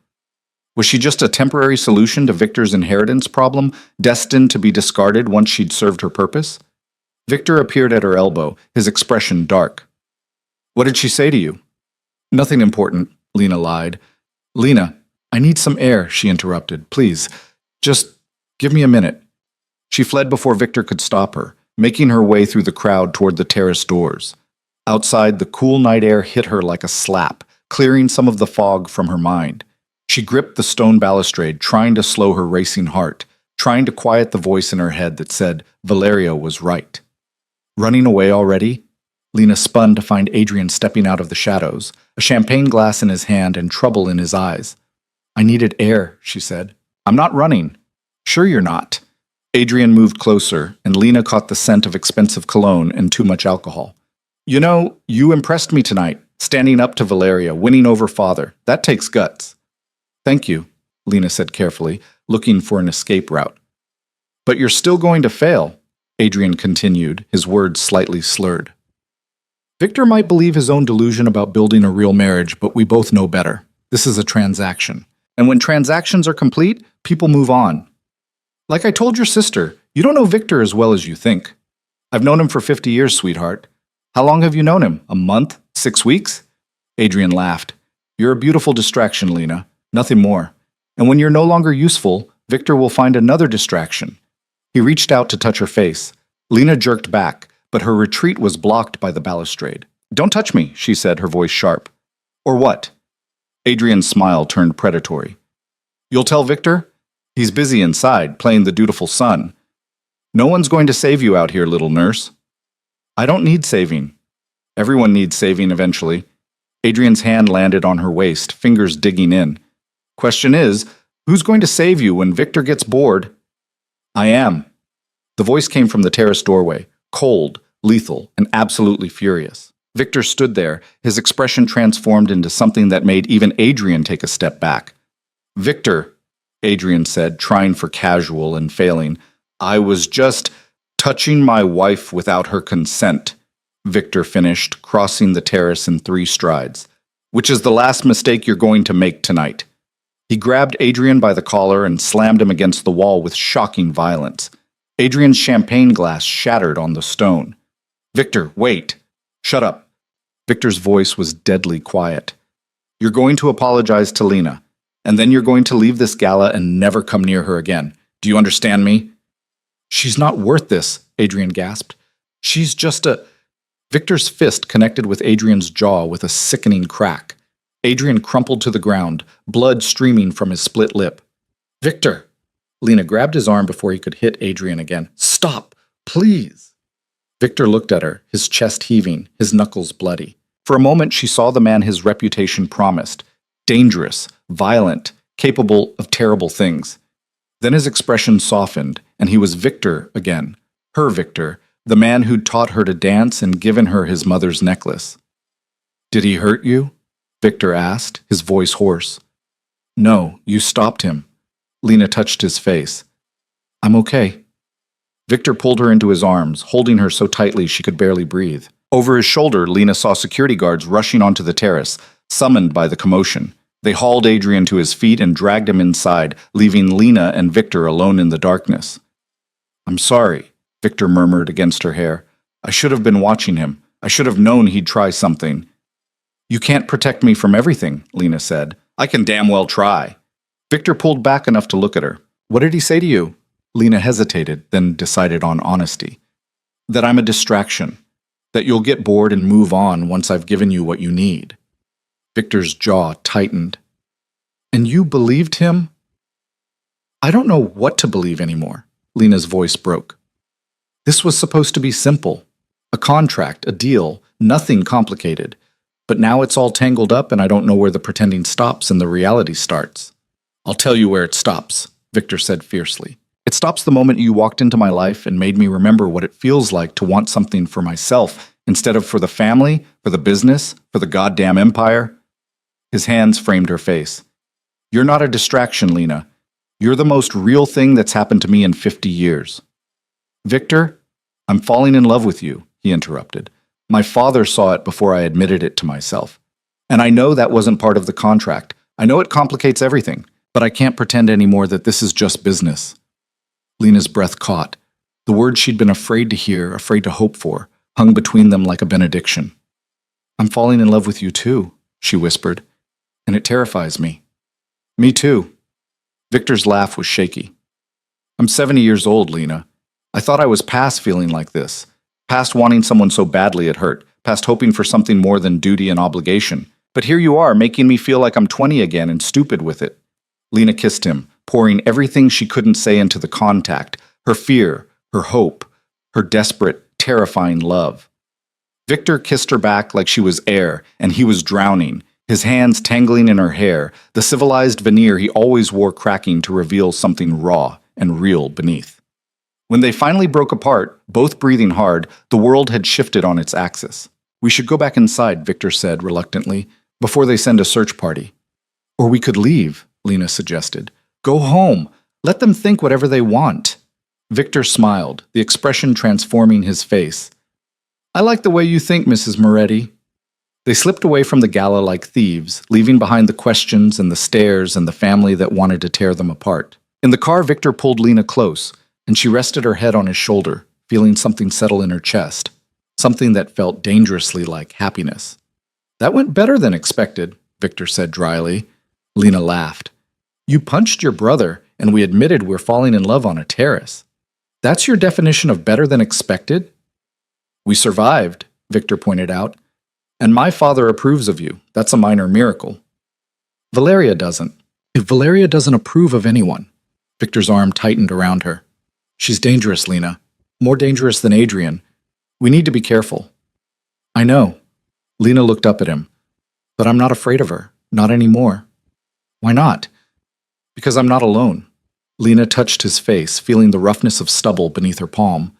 Was she just a temporary solution to Victor's inheritance problem, destined to be discarded once she'd served her purpose? Victor appeared at her elbow, his expression dark. What did she say to you? Nothing important, Lena lied. Lena, I need some air, she interrupted. Please, just give me a minute. She fled before Victor could stop her, making her way through the crowd toward the terrace doors. Outside, the cool night air hit her like a slap, clearing some of the fog from her mind. She gripped the stone balustrade, trying to slow her racing heart, trying to quiet the voice in her head that said Valeria was right. Running away already? Lena spun to find Adrian stepping out of the shadows, a champagne glass in his hand and trouble in his eyes. I needed air, she said. I'm not running. Sure you're not. Adrian moved closer, and Lena caught the scent of expensive cologne and too much alcohol. You know, you impressed me tonight, standing up to Valeria, winning over father. That takes guts. Thank you, Lena said carefully, looking for an escape route. But you're still going to fail, Adrian continued, his words slightly slurred. Victor might believe his own delusion about building a real marriage, but we both know better. This is a transaction. And when transactions are complete, people move on. Like I told your sister, you don't know Victor as well as you think. I've known him for 50 years, sweetheart. How long have you known him? A month? 6 weeks? Adrian laughed. You're a beautiful distraction, Lena. Nothing more. And when you're no longer useful, Victor will find another distraction. He reached out to touch her face. Lena jerked back, but her retreat was blocked by the balustrade. Don't touch me, she said, her voice sharp. Or what? Adrian's smile turned predatory. You'll tell Victor? He's busy inside, playing the dutiful son. No one's going to save you out here, little nurse. I don't need saving. Everyone needs saving eventually. Adrian's hand landed on her waist, fingers digging in. Question is, who's going to save you when Victor gets bored? I am. The voice came from the terrace doorway, cold, lethal, and absolutely furious. Victor stood there, his expression transformed into something that made even Adrian take a step back. Victor, Adrian said, trying for casual and failing, I was just touching my wife without her consent, Victor finished, crossing the terrace in 3 strides, which is the last mistake you're going to make tonight. He grabbed Adrian by the collar and slammed him against the wall with shocking violence. Adrian's champagne glass shattered on the stone. Victor, wait. Shut up. Victor's voice was deadly quiet. You're going to apologize to Lena, and then you're going to leave this gala and never come near her again. Do you understand me? She's not worth this, Adrian gasped. She's just a... Victor's fist connected with Adrian's jaw with a sickening crack. Adrian crumpled to the ground, blood streaming from his split lip. Victor! Lena grabbed his arm before he could hit Adrian again. Stop! Please! Victor looked at her, his chest heaving, his knuckles bloody. For a moment she saw the man his reputation promised. Dangerous, violent, capable of terrible things. Then his expression softened, and he was Victor again. Her Victor, the man who'd taught her to dance and given her his mother's necklace. Did he hurt you? Victor asked, his voice hoarse. No, you stopped him. Lena touched his face. I'm okay. Victor pulled her into his arms, holding her so tightly she could barely breathe. Over his shoulder, Lena saw security guards rushing onto the terrace, summoned by the commotion. They hauled Adrian to his feet and dragged him inside, leaving Lena and Victor alone in the darkness. I'm sorry, Victor murmured against her hair. I should have been watching him. I should have known he'd try something. You can't protect me from everything, Lena said. I can damn well try. Victor pulled back enough to look at her. What did he say to you? Lena hesitated, then decided on honesty. That I'm a distraction. That you'll get bored and move on once I've given you what you need. Victor's jaw tightened. And you believed him? I don't know what to believe anymore, Lena's voice broke. This was supposed to be simple. A contract, a deal, nothing complicated. But now it's all tangled up and I don't know where the pretending stops and the reality starts. I'll tell you where it stops, Victor said fiercely. It stops the moment you walked into my life and made me remember what it feels like to want something for myself instead of for the family, for the business, for the goddamn empire. His hands framed her face. You're not a distraction, Lena. You're the most real thing that's happened to me in 50 years. Victor, I'm falling in love with you, he interrupted. My father saw it before I admitted it to myself. And I know that wasn't part of the contract. I know it complicates everything, but I can't pretend anymore that this is just business. Lena's breath caught. The words she'd been afraid to hear, afraid to hope for, hung between them like a benediction. I'm falling in love with you too, she whispered, and it terrifies me. Me too. Victor's laugh was shaky. I'm 70 years old, Lena. I thought I was past feeling like this, past wanting someone so badly it hurt, past hoping for something more than duty and obligation. But here you are, making me feel like I'm 20 again and stupid with it. Lena kissed him, pouring everything she couldn't say into the contact, her fear, her hope, her desperate, terrifying love. Victor kissed her back like she was air, and he was drowning, his hands tangling in her hair, the civilized veneer he always wore cracking to reveal something raw and real beneath. When they finally broke apart, both breathing hard, the world had shifted on its axis. We should go back inside, Victor said reluctantly, before they send a search party. Or we could leave, Lena suggested. Go home. Let them think whatever they want. Victor smiled, the expression transforming his face. I like the way you think, Mrs. Moretti. They slipped away from the gala like thieves, leaving behind the questions and the stares and the family that wanted to tear them apart. In the car, Victor pulled Lena close, and she rested her head on his shoulder, feeling something settle in her chest, something that felt dangerously like happiness. That went better than expected, Victor said dryly. Lena laughed. You punched your brother, and we admitted we're falling in love on a terrace. That's your definition of better than expected? We survived, Victor pointed out. And my father approves of you. That's a minor miracle. Valeria doesn't. If Valeria doesn't approve of anyone, Victor's arm tightened around her. She's dangerous, Lena. More dangerous than Adrian. We need to be careful. I know. Lena looked up at him. But I'm not afraid of her. Not anymore. Why not? Because I'm not alone. Lena touched his face, feeling the roughness of stubble beneath her palm.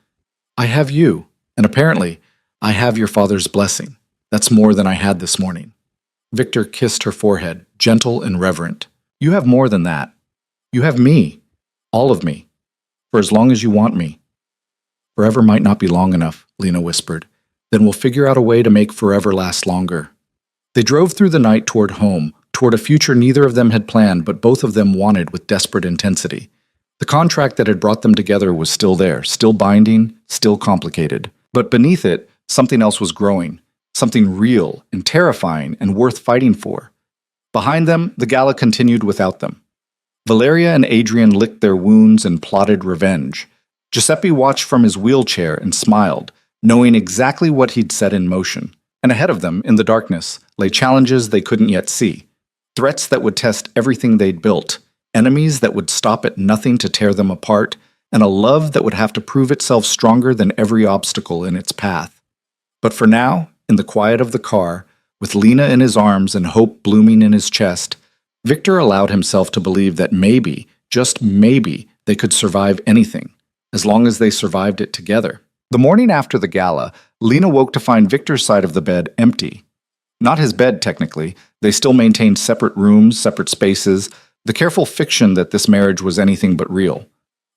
I have you, and apparently, I have your father's blessing. That's more than I had this morning. Victor kissed her forehead, gentle and reverent. You have more than that. You have me. All of me. For as long as you want me. Forever might not be long enough, Lena whispered. Then we'll figure out a way to make forever last longer. They drove through the night toward home, toward a future neither of them had planned but both of them wanted with desperate intensity. The contract that had brought them together was still there, still binding, still complicated. But beneath it, something else was growing. Something real and terrifying and worth fighting for. Behind them, the gala continued without them. Valeria and Adrian licked their wounds and plotted revenge. Giuseppe watched from his wheelchair and smiled, knowing exactly what he'd set in motion. And ahead of them, in the darkness, lay challenges they couldn't yet see. Threats that would test everything they'd built. Enemies that would stop at nothing to tear them apart. And a love that would have to prove itself stronger than every obstacle in its path. But for now, in the quiet of the car, with Lena in his arms and hope blooming in his chest, Victor allowed himself to believe that maybe, just maybe, they could survive anything, as long as they survived it together. The morning after the gala, Lena woke to find Victor's side of the bed empty. Not his bed, technically. They still maintained separate rooms, separate spaces, the careful fiction that this marriage was anything but real.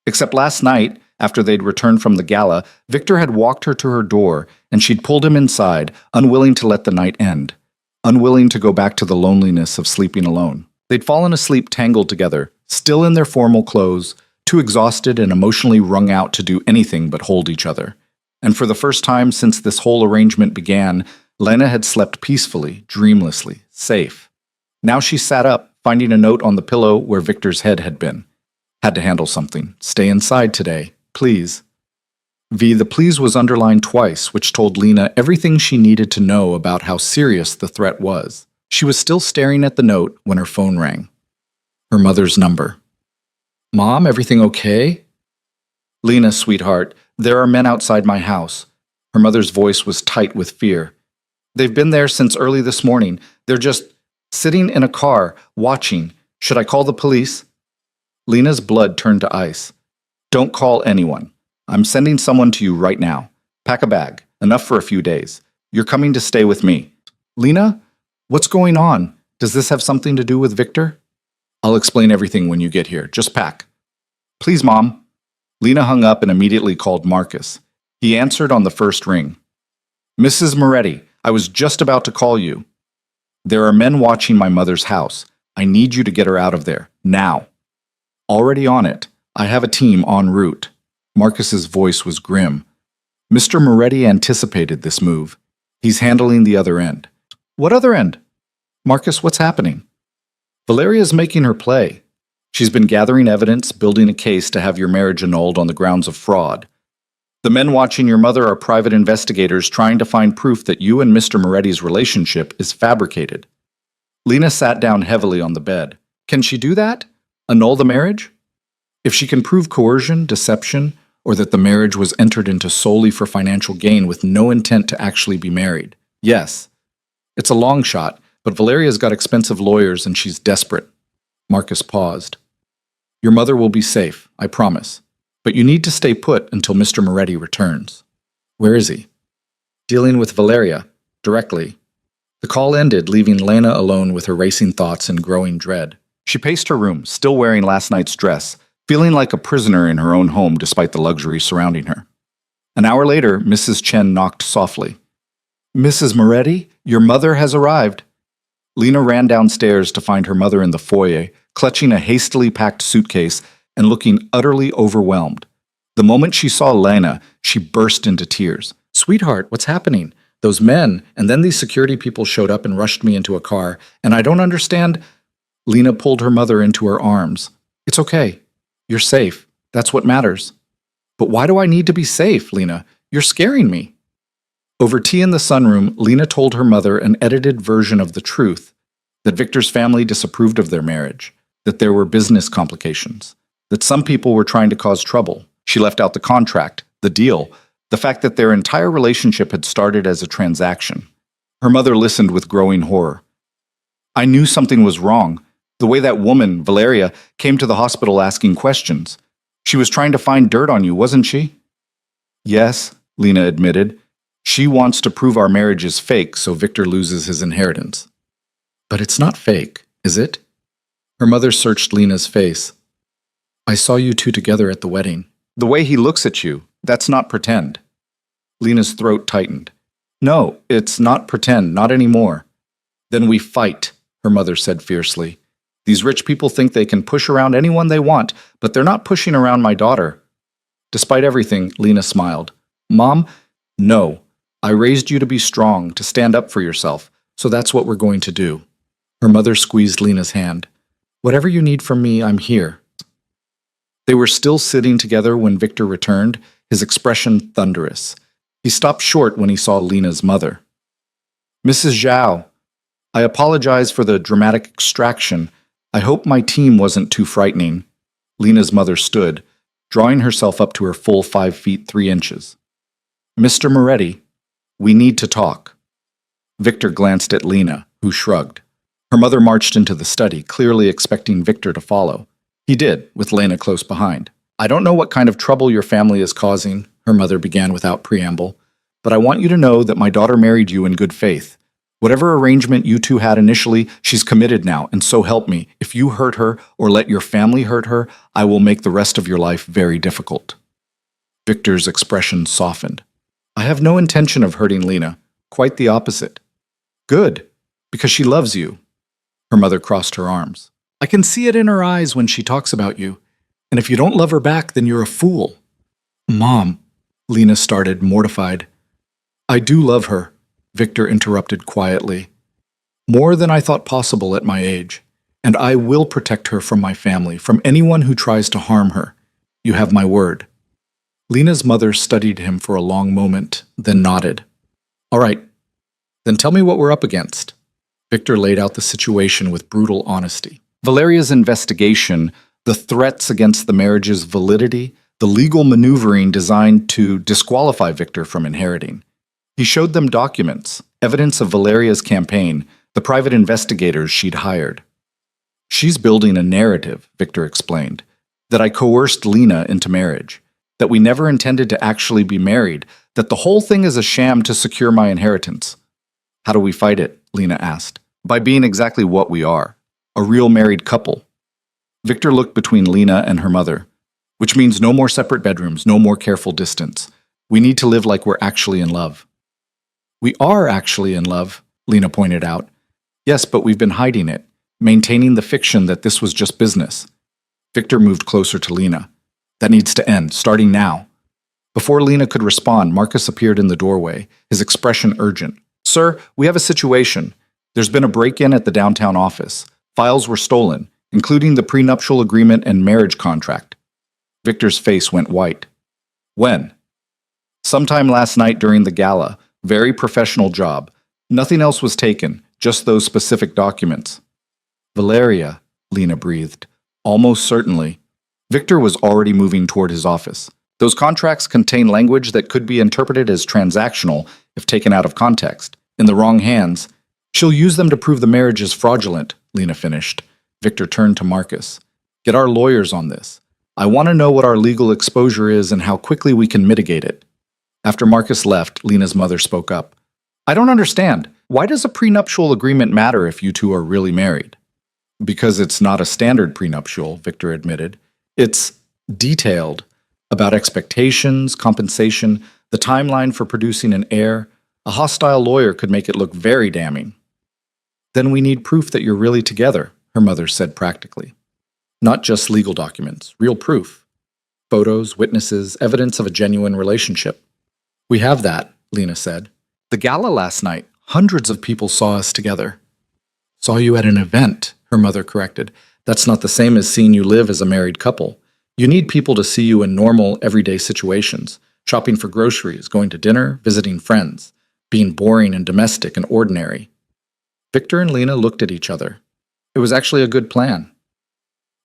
Except last night, after they'd returned from the gala, Victor had walked her to her door, and she'd pulled him inside, unwilling to let the night end, unwilling to go back to the loneliness of sleeping alone. They'd fallen asleep tangled together, still in their formal clothes, too exhausted and emotionally wrung out to do anything but hold each other. And for the first time since this whole arrangement began, Lena had slept peacefully, dreamlessly, safe. Now she sat up, finding a note on the pillow where Victor's head had been. Had to handle something. Stay inside today. Please. The please was underlined twice, which told Lena everything she needed to know about how serious the threat was. She was still staring at the note when her phone rang. her mother's number. Mom, everything okay? Lena, sweetheart, there are men outside my house. Her mother's voice was tight with fear. They've been there since early this morning. They're just sitting in a car, watching. Should I call the police? Lena's blood turned to ice. Don't call anyone. I'm sending someone to you right now. Pack a bag, enough for a few days. You're coming to stay with me. Lena, what's going on? Does this have something to do with Victor? I'll explain everything when you get here. Just pack. Please, Mom. Lena hung up and immediately called Marcus. He answered on the first ring. Mrs. Moretti, I was just about to call you. There are men watching my mother's house. I need you to get her out of there, now. Already on it. I have a team en route. Marcus's voice was grim. Mr. Moretti anticipated this move. He's handling the other end. What other end? Marcus, what's happening? Valeria's making her play. She's been gathering evidence, building a case to have your marriage annulled on the grounds of fraud. The men watching your mother are private investigators trying to find proof that you and Mr. Moretti's relationship is fabricated. Lena sat down heavily on the bed. Can she do that? Annul the marriage? If she can prove coercion, deception, or that the marriage was entered into solely for financial gain with no intent to actually be married, yes. It's a long shot, but Valeria's got expensive lawyers and she's desperate. Marcus paused. Your mother will be safe, I promise. But you need to stay put until Mr. Moretti returns. Where is he? Dealing with Valeria, directly. The call ended, leaving Lena alone with her racing thoughts and growing dread. She paced her room, still wearing last night's dress, feeling like a prisoner in her own home despite the luxury surrounding her. An hour later, Mrs. Chen knocked softly. Mrs. Moretti, your mother has arrived. Lena ran downstairs to find her mother in the foyer, clutching a hastily packed suitcase and looking utterly overwhelmed. The moment she saw Lena, she burst into tears. Sweetheart, what's happening? Those men, and then these security people showed up and rushed me into a car, and I don't understand. Lena pulled her mother into her arms. It's okay. You're safe. That's what matters. But why do I need to be safe, Lena? You're scaring me. Over tea in the sunroom, Lena told her mother an edited version of the truth, that Victor's family disapproved of their marriage, that there were business complications, that some people were trying to cause trouble. She left out the contract, the deal, the fact that their entire relationship had started as a transaction. Her mother listened with growing horror. I knew something was wrong. The way that woman, Valeria, came to the hospital asking questions. She was trying to find dirt on you, wasn't she? Yes, Lena admitted. She wants to prove our marriage is fake so Victor loses his inheritance. But it's not fake, is it? Her mother searched Lena's face. I saw you two together at the wedding. The way he looks at you, that's not pretend. Lena's throat tightened. No, it's not pretend, not anymore. Then we fight, her mother said fiercely. These rich people think they can push around anyone they want, but they're not pushing around my daughter. Despite everything, Lena smiled. Mom, no. I raised you to be strong, to stand up for yourself, so that's what we're going to do. Her mother squeezed Lena's hand. Whatever you need from me, I'm here. They were still sitting together when Victor returned, his expression thunderous. He stopped short when he saw Lena's mother. Mrs. Zhao, I apologize for the dramatic extraction. I hope my team wasn't too frightening. Lena's mother stood, drawing herself up to her full 5 feet 3 inches. Mr. Moretti, we need to talk. Victor glanced at Lena, who shrugged. Her mother marched into the study, clearly expecting Victor to follow. He did, with Lena close behind. I don't know what kind of trouble your family is causing, her mother began without preamble, but I want you to know that my daughter married you in good faith. Whatever arrangement you two had initially, she's committed now, and so help me. If you hurt her or let your family hurt her, I will make the rest of your life very difficult. Victor's expression softened. I have no intention of hurting Lena. Quite the opposite. Good, because she loves you. Her mother crossed her arms. I can see it in her eyes when she talks about you. And if you don't love her back, then you're a fool. Mom, Lena started, mortified. I do love her, Victor interrupted quietly. More than I thought possible at my age. And I will protect her from my family, from anyone who tries to harm her. You have my word. Lena's mother studied him for a long moment, then nodded. All right, then tell me what we're up against. Victor laid out the situation with brutal honesty. Valeria's investigation, the threats against the marriage's validity, the legal maneuvering designed to disqualify Victor from inheriting. He showed them documents, evidence of Valeria's campaign, the private investigators she'd hired. She's building a narrative, Victor explained, that I coerced Lena into marriage, that we never intended to actually be married, that the whole thing is a sham to secure my inheritance. How do we fight it? Lena asked. By being exactly what we are, a real married couple. Victor looked between Lena and her mother, which means no more separate bedrooms, no more careful distance. We need to live like we're actually in love. We are actually in love, Lena pointed out. Yes, but we've been hiding it, maintaining the fiction that this was just business. Victor moved closer to Lena. That needs to end, starting now. Before Lena could respond, Marcus appeared in the doorway, his expression urgent. Sir, we have a situation. There's been a break-in at the downtown office. Files were stolen, including the prenuptial agreement and marriage contract. Victor's face went white. When? Sometime last night during the gala. Very professional job. Nothing else was taken, just those specific documents. Valeria, Lena breathed. Almost certainly. Victor was already moving toward his office. Those contracts contain language that could be interpreted as transactional if taken out of context. In the wrong hands, she'll use them to prove the marriage is fraudulent, Lena finished. Victor turned to Marcus. Get our lawyers on this. I want to know what our legal exposure is and how quickly we can mitigate it. After Marcus left, Lena's mother spoke up. I don't understand. Why does a prenuptial agreement matter if you two are really married? Because it's not a standard prenuptial, Victor admitted. It's detailed about expectations, compensation, the timeline for producing an heir. A hostile lawyer could make it look very damning. Then we need proof that you're really together, her mother said practically. Not just legal documents, real proof. Photos, witnesses, evidence of a genuine relationship. We have that, Lena said. The gala last night, hundreds of people saw us together. Saw you at an event, her mother corrected. That's not the same as seeing you live as a married couple. You need people to see you in normal, everyday situations. Shopping for groceries, going to dinner, visiting friends. Being boring and domestic and ordinary. Victor and Lena looked at each other. It was actually a good plan.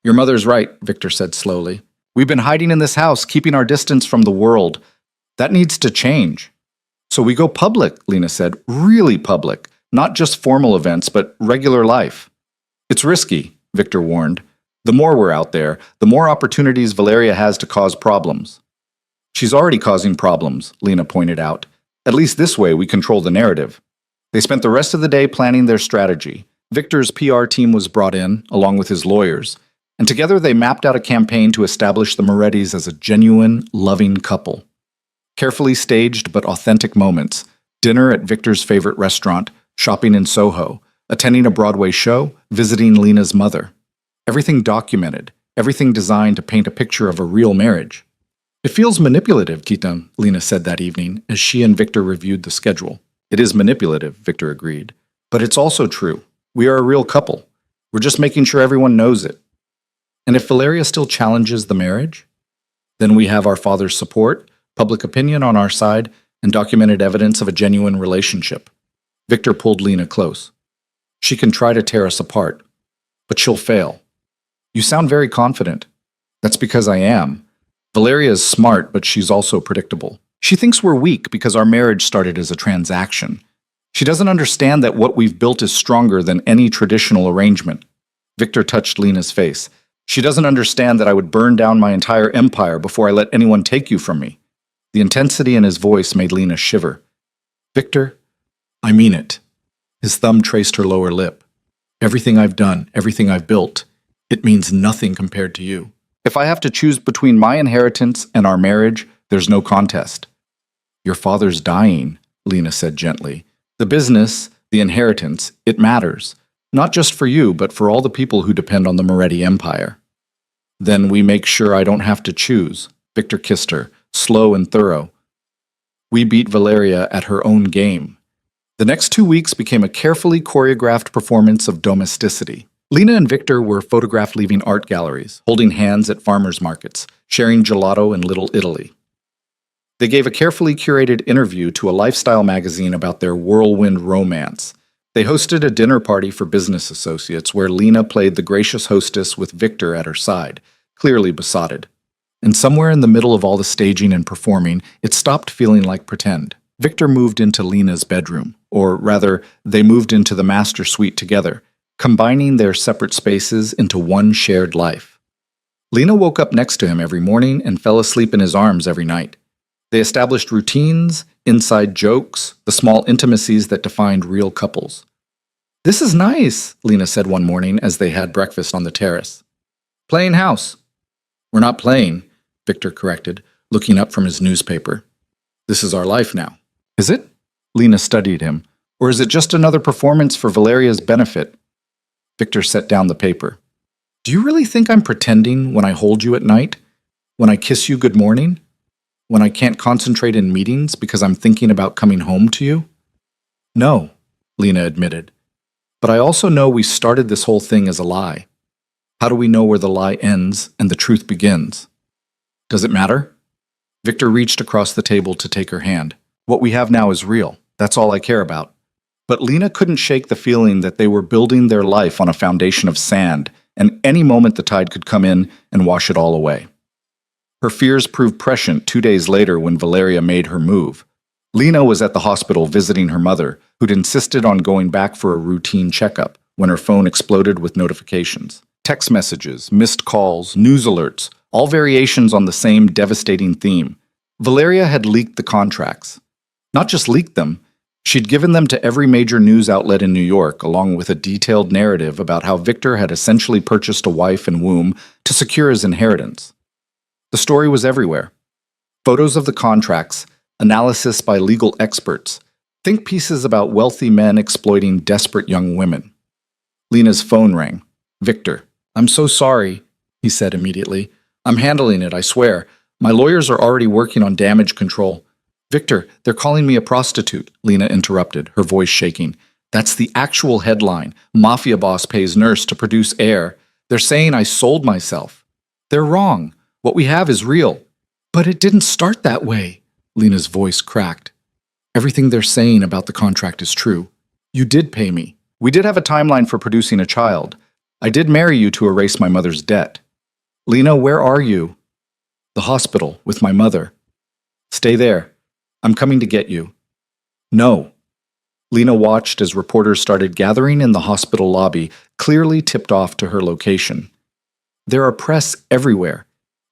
Your mother's right, Victor said slowly. We've been hiding in this house, keeping our distance from the world. That needs to change. So we go public, Lena said, really public. Not just formal events, but regular life. It's risky, Victor warned. The more we're out there, the more opportunities Valeria has to cause problems. She's already causing problems, Lena pointed out. At least this way we control the narrative. They spent the rest of the day planning their strategy. Victor's PR team was brought in, along with his lawyers, and together they mapped out a campaign to establish the Morettis as a genuine, loving couple. Carefully staged but authentic moments, dinner at Victor's favorite restaurant, shopping in Soho, attending a Broadway show, visiting Lena's mother. Everything documented, everything designed to paint a picture of a real marriage. It feels manipulative, Keaton, Lena said that evening as she and Victor reviewed the schedule. It is manipulative, Victor agreed. But it's also true. We are a real couple. We're just making sure everyone knows it. And if Valeria still challenges the marriage, then we have our father's support, public opinion on our side, and documented evidence of a genuine relationship. Victor pulled Lena close. She can try to tear us apart, but she'll fail. You sound very confident. That's because I am. Valeria is smart, but she's also predictable. She thinks we're weak because our marriage started as a transaction. She doesn't understand that what we've built is stronger than any traditional arrangement. Victor touched Lena's face. She doesn't understand that I would burn down my entire empire before I let anyone take you from me. The intensity in his voice made Lena shiver. Victor, I mean it. His thumb traced her lower lip. Everything I've done, everything I've built, it means nothing compared to you. If I have to choose between my inheritance and our marriage, there's no contest. Your father's dying, Lena said gently. The business, the inheritance, it matters. Not just for you, but for all the people who depend on the Moretti Empire. Then we make sure I don't have to choose. Victor kissed her, slow and thorough. We beat Valeria at her own game. The next 2 weeks became a carefully choreographed performance of domesticity. Lena and Victor were photographed leaving art galleries, holding hands at farmers markets, sharing gelato in Little Italy. They gave a carefully curated interview to a lifestyle magazine about their whirlwind romance. They hosted a dinner party for business associates where Lena played the gracious hostess with Victor at her side, clearly besotted. And somewhere in the middle of all the staging and performing, it stopped feeling like pretend. Victor moved into Lena's bedroom, or rather, they moved into the master suite together, combining their separate spaces into one shared life. Lena woke up next to him every morning and fell asleep in his arms every night. They established routines, inside jokes, the small intimacies that defined real couples. "This is nice," Lena said one morning as they had breakfast on the terrace. "Playing house." "We're not playing," Victor corrected, looking up from his newspaper. "This is our life now." "Is it?" Lena studied him. "Or is it just another performance for Valeria's benefit?" Victor set down the paper. "Do you really think I'm pretending when I hold you at night? When I kiss you good morning? When I can't concentrate in meetings because I'm thinking about coming home to you?" "No," Lena admitted. "But I also know we started this whole thing as a lie. How do we know where the lie ends and the truth begins?" "Does it matter?" Victor reached across the table to take her hand. "What we have now is real. That's all I care about." But Lena couldn't shake the feeling that they were building their life on a foundation of sand, and any moment the tide could come in and wash it all away. Her fears proved prescient 2 days later when Valeria made her move. Lena was at the hospital visiting her mother, who'd insisted on going back for a routine checkup, when her phone exploded with notifications. Text messages, missed calls, news alerts, all variations on the same devastating theme. Valeria had leaked the contracts. Not just leaked them, she'd given them to every major news outlet in New York, along with a detailed narrative about how Victor had essentially purchased a wife and womb to secure his inheritance. The story was everywhere. Photos of the contracts, analysis by legal experts, think pieces about wealthy men exploiting desperate young women. Lena's phone rang. "Victor, I'm so sorry," he said immediately. "I'm handling it, I swear. My lawyers are already working on damage control." "Victor, they're calling me a prostitute," Lena interrupted, her voice shaking. "That's the actual headline. Mafia boss pays nurse to produce Heir. They're saying I sold myself. They're wrong. What we have is real." "But it didn't start that way," Lena's voice cracked. "Everything they're saying about the contract is true. You did pay me. We did have a timeline for producing a child. I did marry you to erase my mother's debt." "Lena, where are you?" "The hospital, with my mother." "Stay there. I'm coming to get you." "No." Lena watched as reporters started gathering in the hospital lobby, clearly tipped off to her location. "There are press everywhere.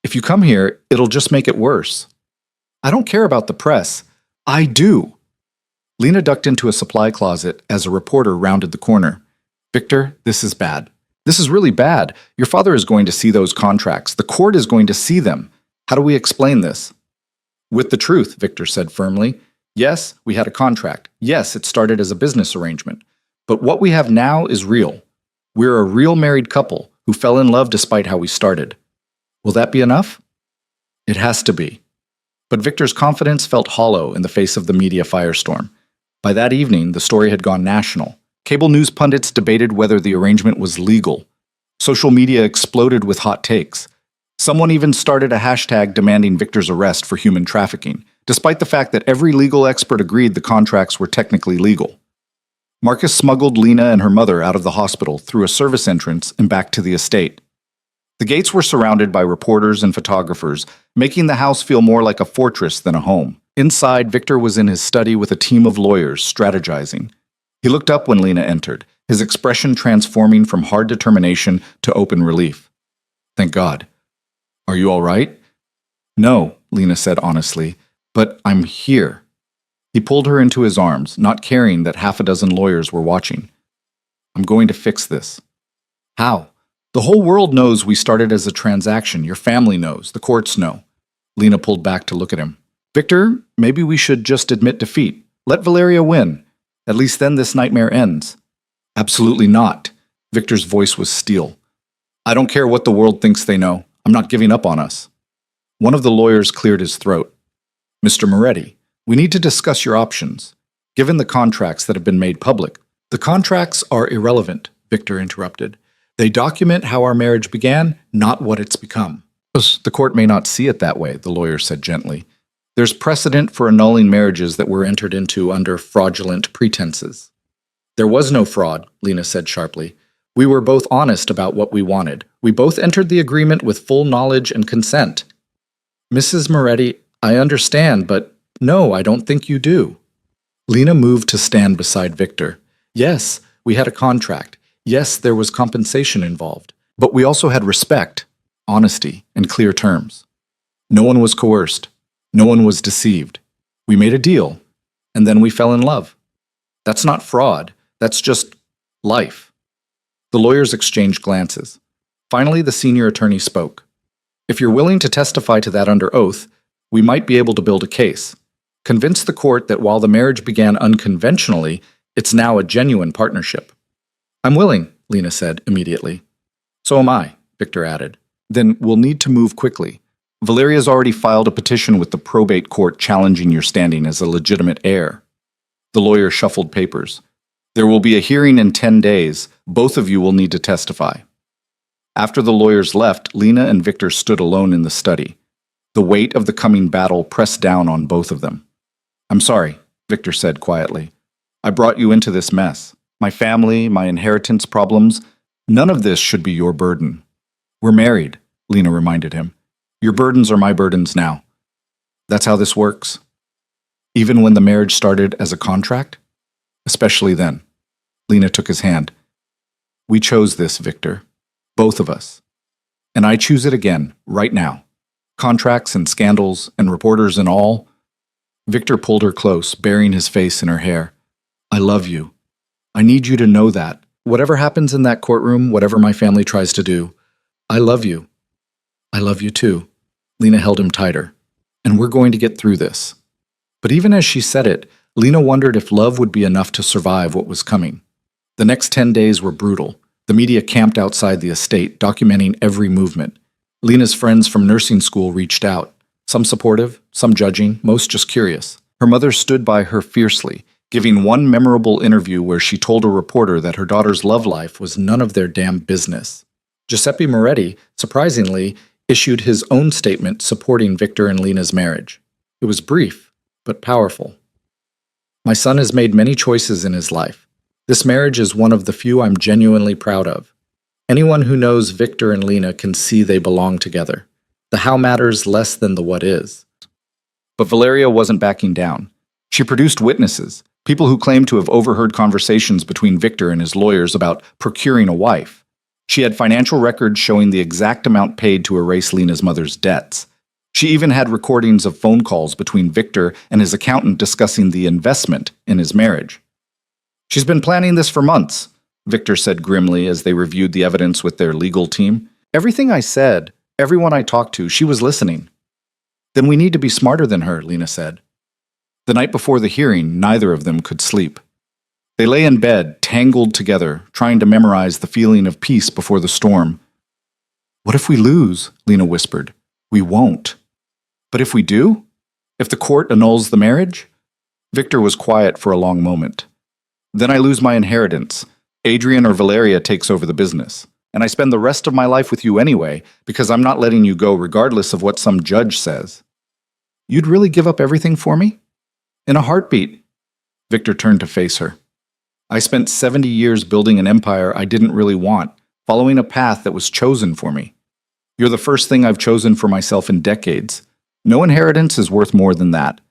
If you come here, it'll just make it worse." "I don't care about the press." "I do." Lena ducked into a supply closet as a reporter rounded the corner. "Victor, this is bad. This is really bad. Your father is going to see those contracts. The court is going to see them. How do we explain this?" "With the truth," Victor said firmly. "Yes, we had a contract. Yes, it started as a business arrangement. But what we have now is real. We're a real married couple who fell in love despite how we started. Will that be enough?" "It has to be." But Victor's confidence felt hollow in the face of the media firestorm. By that evening, the story had gone national. Cable news pundits debated whether the arrangement was legal. Social media exploded with hot takes. Someone even started a hashtag demanding Victor's arrest for human trafficking, despite the fact that every legal expert agreed the contracts were technically legal. Marcus smuggled Lena and her mother out of the hospital through a service entrance and back to the estate. The gates were surrounded by reporters and photographers, making the house feel more like a fortress than a home. Inside, Victor was in his study with a team of lawyers, strategizing. He looked up when Lena entered, his expression transforming from hard determination to open relief. "Thank God. Are you all right?" "No," Lena said honestly, "but I'm here." He pulled her into his arms, not caring that half a dozen lawyers were watching. "I'm going to fix this." "How?" "The whole world knows we started as a transaction. Your family knows. The courts know." Lena pulled back to look at him. "Victor, maybe we should just admit defeat. Let Valeria win. At least then this nightmare ends." "Absolutely not." Victor's voice was steel. "I don't care what the world thinks they know. I'm not giving up on us." One of the lawyers cleared his throat. "Mr. Moretti, we need to discuss your options. Given the contracts that have been made public." "The contracts are irrelevant," Victor interrupted. "They document how our marriage began, not what it's become." "The court may not see it that way," the lawyer said gently. "There's precedent for annulling marriages that were entered into under fraudulent pretenses." There was no fraud, Lena said sharply. We were both honest about what we wanted. We both entered the agreement with full knowledge and consent. Mrs. Moretti, I understand, but no, I don't think you do. Lena moved to stand beside Victor. Yes, we had a contract. Yes, there was compensation involved. But we also had respect, honesty, and clear terms. No one was coerced. No one was deceived. We made a deal, and then we fell in love. That's not fraud. That's just life. The lawyers exchanged glances. Finally, the senior attorney spoke. If you're willing to testify to that under oath, we might be able to build a case. Convince the court that while the marriage began unconventionally, it's now a genuine partnership. I'm willing, Lena said immediately. So am I, Victor added. Then we'll need to move quickly. Valeria's already filed a petition with the probate court challenging your standing as a legitimate heir. The lawyer shuffled papers. There will be a hearing in 10 days. Both of you will need to testify. After the lawyers left, Lena and Victor stood alone in the study. The weight of the coming battle pressed down on both of them. I'm sorry, Victor said quietly. I brought you into this mess. My family, my inheritance problems, none of this should be your burden. We're married, Lena reminded him. Your burdens are my burdens now. That's how this works. Even when the marriage started as a contract? Especially then. Lena took his hand. We chose this, Victor. Both of us. And I choose it again, right now. Contracts and scandals and reporters and all. Victor pulled her close, burying his face in her hair. I love you. I need you to know that. Whatever happens in that courtroom, whatever my family tries to do, I love you. I love you too. Lena held him tighter. And we're going to get through this. But even as she said it, Lena wondered if love would be enough to survive what was coming. The next 10 days were brutal. The media camped outside the estate, documenting every movement. Lena's friends from nursing school reached out, some supportive, some judging, most just curious. Her mother stood by her fiercely, giving one memorable interview where she told a reporter that her daughter's love life was none of their damn business. Giuseppe Moretti, surprisingly, issued his own statement supporting Victor and Lena's marriage. It was brief, but powerful. My son has made many choices in his life. This marriage is one of the few I'm genuinely proud of. Anyone who knows Victor and Lena can see they belong together. The how matters less than the what is. But Valeria wasn't backing down. She produced witnesses, people who claimed to have overheard conversations between Victor and his lawyers about procuring a wife. She had financial records showing the exact amount paid to erase Lena's mother's debts. She even had recordings of phone calls between Victor and his accountant discussing the investment in his marriage. She's been planning this for months, Victor said grimly as they reviewed the evidence with their legal team. Everything I said, everyone I talked to, she was listening. Then we need to be smarter than her, Lena said. The night before the hearing, neither of them could sleep. They lay in bed, tangled together, trying to memorize the feeling of peace before the storm. What if we lose? Lena whispered. We won't. But if we do? If the court annuls the marriage? Victor was quiet for a long moment. Then I lose my inheritance. Adrian or Valeria takes over the business. And I spend the rest of my life with you anyway, because I'm not letting you go regardless of what some judge says. You'd really give up everything for me? In a heartbeat. Victor turned to face her. I spent 70 years building an empire I didn't really want, following a path that was chosen for me. You're the first thing I've chosen for myself in decades. No inheritance is worth more than that.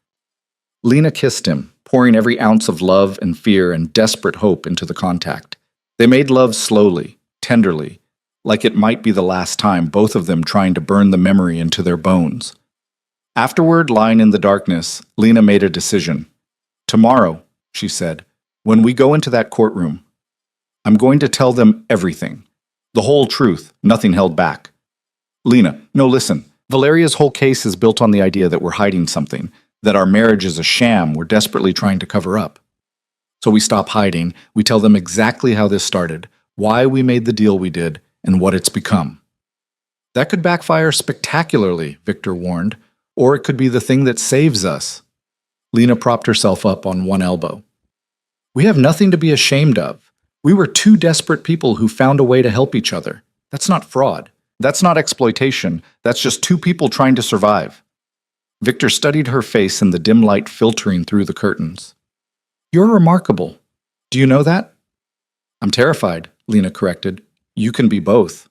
Lena kissed him, pouring every ounce of love and fear and desperate hope into the contact. They made love slowly, tenderly, like it might be the last time, both of them trying to burn the memory into their bones. Afterward, lying in the darkness, Lena made a decision. Tomorrow, she said, when we go into that courtroom, I'm going to tell them everything. The whole truth, nothing held back. Lena, no, listen. Valeria's whole case is built on the idea that we're hiding something, that our marriage is a sham we're desperately trying to cover up. So we stop hiding, we tell them exactly how this started, why we made the deal we did, and what it's become. That could backfire spectacularly, Victor warned, or it could be the thing that saves us. Lena propped herself up on one elbow. We have nothing to be ashamed of. We were two desperate people who found a way to help each other. That's not fraud. That's not exploitation. That's just two people trying to survive. Victor studied her face in the dim light filtering through the curtains. You're remarkable. Do you know that? I'm terrified, Lena corrected. You can be both.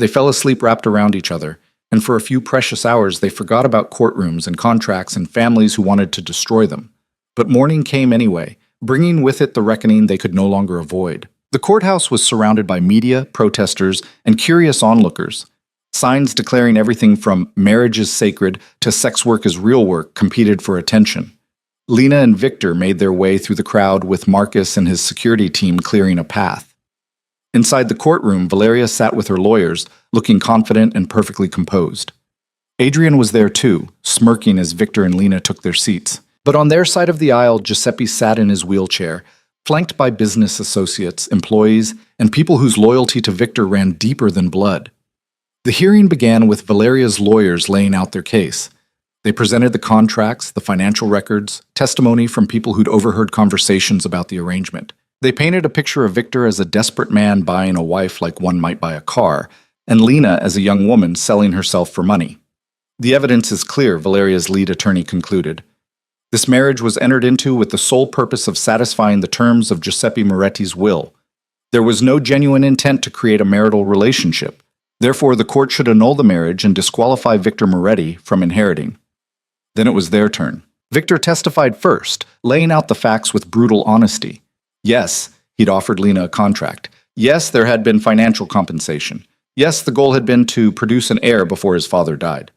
They fell asleep wrapped around each other, and for a few precious hours they forgot about courtrooms and contracts and families who wanted to destroy them. But morning came anyway, bringing with it the reckoning they could no longer avoid. The courthouse was surrounded by media, protesters, and curious onlookers. Signs declaring everything from marriage is sacred to sex work is real work competed for attention. Lena and Victor made their way through the crowd with Marcus and his security team clearing a path. Inside the courtroom, Valeria sat with her lawyers, looking confident and perfectly composed. Adrian was there too, smirking as Victor and Lena took their seats. But on their side of the aisle, Giuseppe sat in his wheelchair, flanked by business associates, employees, and people whose loyalty to Victor ran deeper than blood. The hearing began with Valeria's lawyers laying out their case. They presented the contracts, the financial records, testimony from people who'd overheard conversations about the arrangement. They painted a picture of Victor as a desperate man buying a wife like one might buy a car, and Lena as a young woman selling herself for money. The evidence is clear, Valeria's lead attorney concluded. This marriage was entered into with the sole purpose of satisfying the terms of Giuseppe Moretti's will. There was no genuine intent to create a marital relationship. Therefore, the court should annul the marriage and disqualify Victor Moretti from inheriting. Then it was their turn. Victor testified first, laying out the facts with brutal honesty. Yes, he'd offered Lena a contract. Yes, there had been financial compensation. Yes, the goal had been to produce an heir before his father died.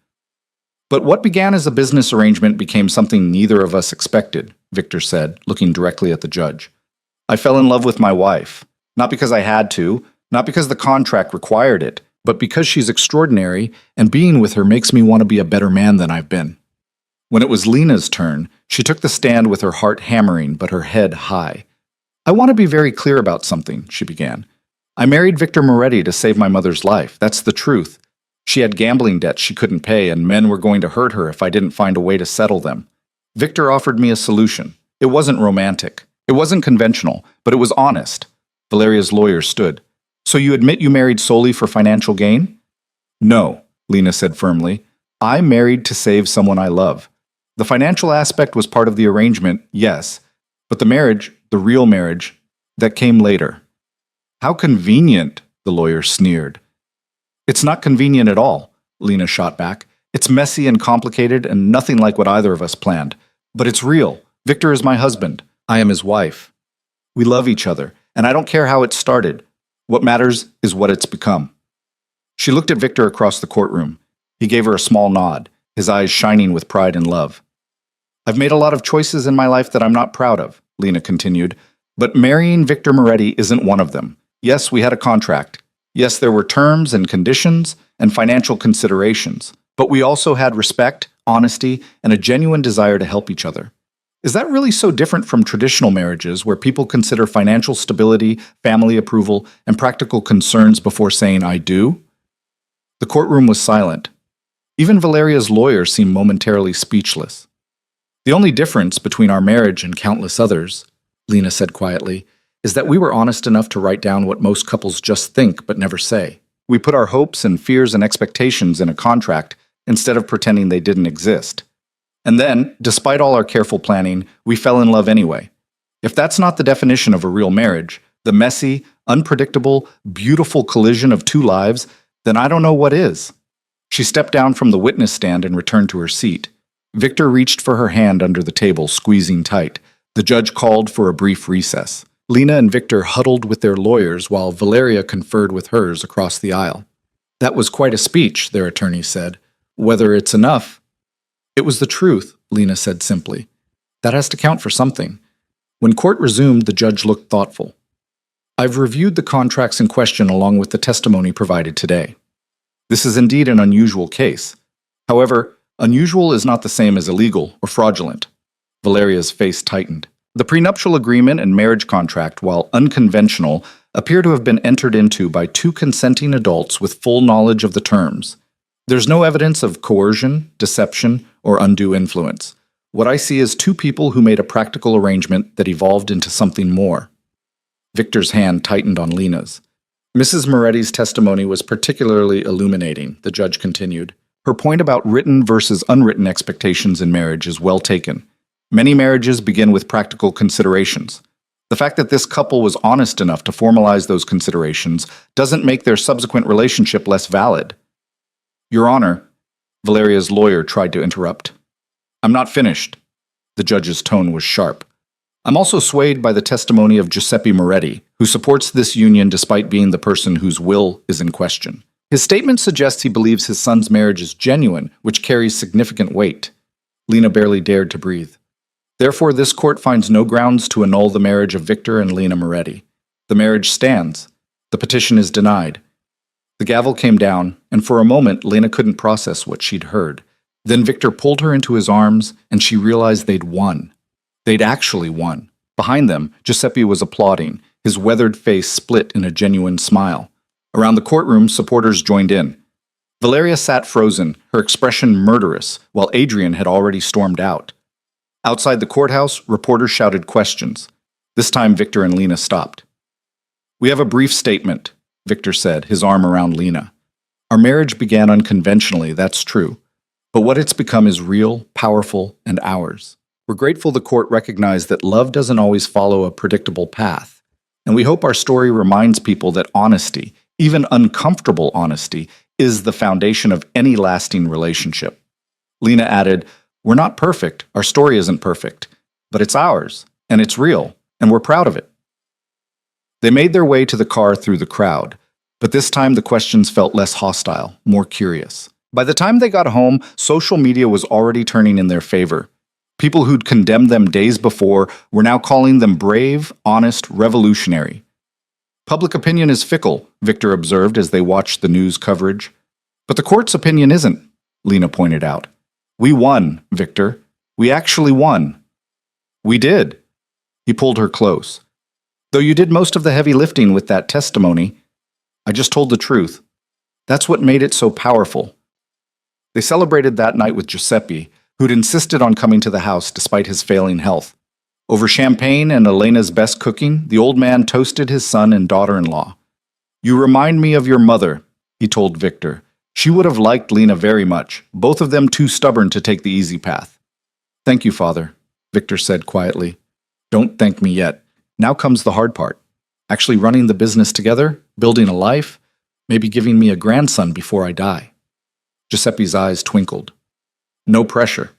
But what began as a business arrangement became something neither of us expected, Victor said, looking directly at the judge. I fell in love with my wife, not because I had to, not because the contract required it, but because she's extraordinary, and being with her makes me want to be a better man than I've been. When it was Lena's turn, she took the stand with her heart hammering but her head high. I want to be very clear about something, she began. I married Victor Moretti to save my mother's life. That's the truth. She had gambling debts she couldn't pay, and men were going to hurt her if I didn't find a way to settle them. Victor offered me a solution. It wasn't romantic. It wasn't conventional, but it was honest. Valeria's lawyer stood. So you admit you married solely for financial gain? No, Lena said firmly. I married to save someone I love. The financial aspect was part of the arrangement, yes, but the marriage, the real marriage, that came later. How convenient, the lawyer sneered. It's not convenient at all, Lena shot back. It's messy and complicated and nothing like what either of us planned. But it's real. Victor is my husband. I am his wife. We love each other, and I don't care how it started. What matters is what it's become. She looked at Victor across the courtroom. He gave her a small nod, his eyes shining with pride and love. I've made a lot of choices in my life that I'm not proud of, Lena continued, but marrying Victor Moretti isn't one of them. Yes, we had a contract. Yes, there were terms and conditions and financial considerations, but we also had respect, honesty, and a genuine desire to help each other. Is that really so different from traditional marriages where people consider financial stability, family approval, and practical concerns before saying I do? The courtroom was silent. Even Valeria's lawyer seemed momentarily speechless. The only difference between our marriage and countless others, Lena said quietly, is that we were honest enough to write down what most couples just think but never say. We put our hopes and fears and expectations in a contract instead of pretending they didn't exist. And then, despite all our careful planning, we fell in love anyway. If that's not the definition of a real marriage, the messy, unpredictable, beautiful collision of two lives, then I don't know what is. She stepped down from the witness stand and returned to her seat. Victor reached for her hand under the table, squeezing tight. The judge called for a brief recess. Lena and Victor huddled with their lawyers while Valeria conferred with hers across the aisle. That was quite a speech, their attorney said. Whether it's enough. It was the truth, Lena said simply. That has to count for something. When court resumed, the judge looked thoughtful. I've reviewed the contracts in question along with the testimony provided today. This is indeed an unusual case. However, unusual is not the same as illegal or fraudulent. Valeria's face tightened. The prenuptial agreement and marriage contract, while unconventional, appear to have been entered into by two consenting adults with full knowledge of the terms. There's no evidence of coercion, deception, or undue influence. What I see is two people who made a practical arrangement that evolved into something more. Victor's hand tightened on Lena's. Mrs. Moretti's testimony was particularly illuminating, the judge continued. Her point about written versus unwritten expectations in marriage is well taken. Many marriages begin with practical considerations. The fact that this couple was honest enough to formalize those considerations doesn't make their subsequent relationship less valid. Your Honor, Valeria's lawyer tried to interrupt. I'm not finished. The judge's tone was sharp. I'm also swayed by the testimony of Giuseppe Moretti, who supports this union despite being the person whose will is in question. His statement suggests he believes his son's marriage is genuine, which carries significant weight. Lena barely dared to breathe. Therefore, this court finds no grounds to annul the marriage of Victor and Lena Moretti. The marriage stands. The petition is denied. The gavel came down, and for a moment, Lena couldn't process what she'd heard. Then Victor pulled her into his arms, and she realized they'd won. They'd actually won. Behind them, Giuseppe was applauding, his weathered face split in a genuine smile. Around the courtroom, supporters joined in. Valeria sat frozen, her expression murderous, while Adrian had already stormed out. Outside the courthouse, reporters shouted questions. This time, Victor and Lena stopped. We have a brief statement, Victor said, his arm around Lena. Our marriage began unconventionally, that's true. But what it's become is real, powerful, and ours. We're grateful the court recognized that love doesn't always follow a predictable path. And we hope our story reminds people that honesty, even uncomfortable honesty, is the foundation of any lasting relationship. Lena added, We're not perfect, our story isn't perfect, but it's ours, and it's real, and we're proud of it. They made their way to the car through the crowd, but this time the questions felt less hostile, more curious. By the time they got home, social media was already turning in their favor. People who'd condemned them days before were now calling them brave, honest, revolutionary. Public opinion is fickle, Victor observed as they watched the news coverage. But the court's opinion isn't, Lena pointed out. We won, Victor. We actually won. We did. He pulled her close. Though you did most of the heavy lifting with that testimony, I just told the truth. That's what made it so powerful. They celebrated that night with Giuseppe, who'd insisted on coming to the house despite his failing health. Over champagne and Elena's best cooking, the old man toasted his son and daughter-in-law. You remind me of your mother, he told Victor. She would have liked Lena very much, both of them too stubborn to take the easy path. Thank you, Father, Victor said quietly. Don't thank me yet. Now comes the hard part. Actually running the business together, building a life, maybe giving me a grandson before I die. Giuseppe's eyes twinkled. No pressure.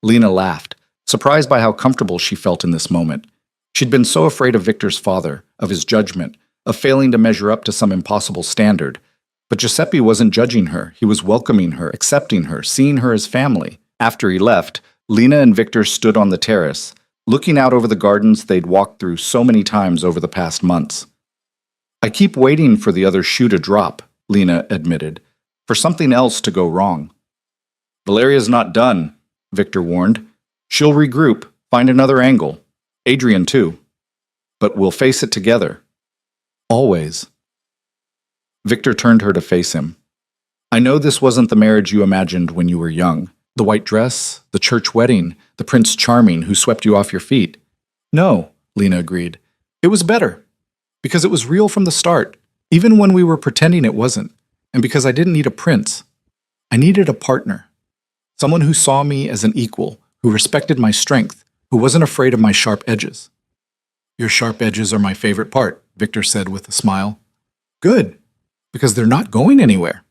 Lena laughed, surprised by how comfortable she felt in this moment. She'd been so afraid of Victor's father, of his judgment, of failing to measure up to some impossible standard. But Giuseppe wasn't judging her. He was welcoming her, accepting her, seeing her as family. After he left, Lena and Victor stood on the terrace, looking out over the gardens they'd walked through so many times over the past months. I keep waiting for the other shoe to drop, Lena admitted, for something else to go wrong. Valeria's not done, Victor warned. She'll regroup, find another angle. Adrian, too. But we'll face it together. Always. Victor turned her to face him. I know this wasn't the marriage you imagined when you were young. The white dress, the church wedding, the Prince Charming who swept you off your feet. No, Lena agreed. It was better. Because it was real from the start, even when we were pretending it wasn't. And because I didn't need a prince. I needed a partner. Someone who saw me as an equal, who respected my strength, who wasn't afraid of my sharp edges. Your sharp edges are my favorite part, Victor said with a smile. Good, because they're not going anywhere.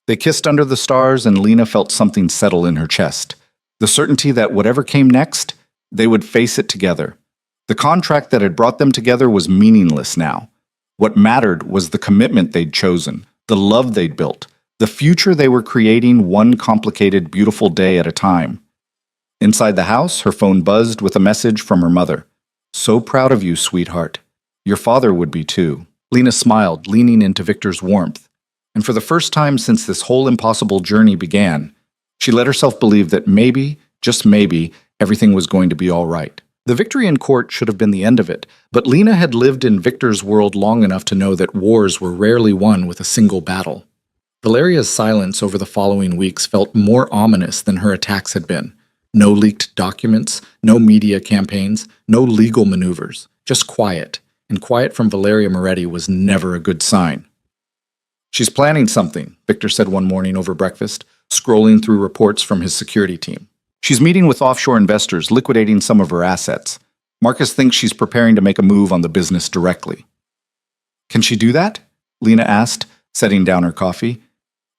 They kissed under the stars and Lena felt something settle in her chest. The certainty that whatever came next, they would face it together. The contract that had brought them together was meaningless now. What mattered was the commitment they'd chosen, the love they'd built, the future they were creating one complicated, beautiful day at a time. Inside the house, her phone buzzed with a message from her mother. So proud of you, sweetheart. Your father would be too. Lena smiled, leaning into Victor's warmth. And for the first time since this whole impossible journey began, she let herself believe that maybe, just maybe, everything was going to be all right. The victory in court should have been the end of it, but Lena had lived in Victor's world long enough to know that wars were rarely won with a single battle. Valeria's silence over the following weeks felt more ominous than her attacks had been. No leaked documents, no media campaigns, no legal maneuvers, just quiet. And quiet from Valeria Moretti was never a good sign. She's planning something, Victor said one morning over breakfast, scrolling through reports from his security team. She's meeting with offshore investors, liquidating some of her assets. Marcus thinks she's preparing to make a move on the business directly. Can she do that? Lena asked, setting down her coffee.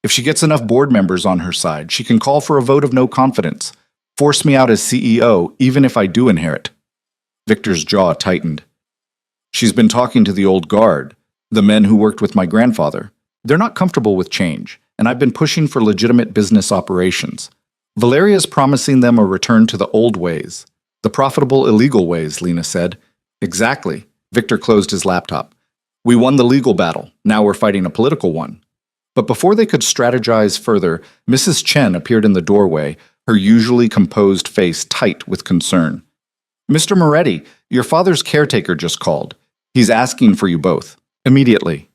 If she gets enough board members on her side, she can call for a vote of no confidence. Force me out as CEO, even if I do inherit. Victor's jaw tightened. She's been talking to the old guard, the men who worked with my grandfather. They're not comfortable with change, and I've been pushing for legitimate business operations. Valeria's promising them a return to the old ways. The profitable, illegal ways, Lena said. Exactly. Victor closed his laptop. We won the legal battle. Now we're fighting a political one. But before they could strategize further, Mrs. Chen appeared in the doorway, her usually composed face tight with concern. Mr. Moretti, your father's caretaker just called. He's asking for you both. Immediately.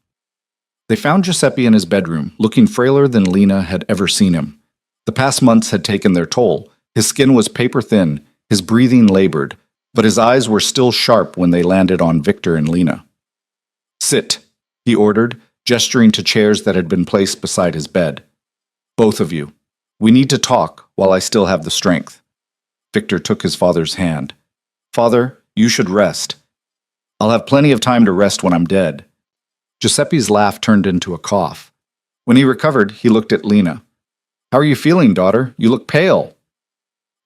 They found Giuseppe in his bedroom, looking frailer than Lena had ever seen him. The past months had taken their toll. His skin was paper thin, his breathing labored, but his eyes were still sharp when they landed on Victor and Lena. Sit, he ordered, gesturing to chairs that had been placed beside his bed. Both of you. We need to talk while I still have the strength. Victor took his father's hand. Father, you should rest. I'll have plenty of time to rest when I'm dead. Giuseppe's laugh turned into a cough. When he recovered, he looked at Lena. How are you feeling, daughter? You look pale.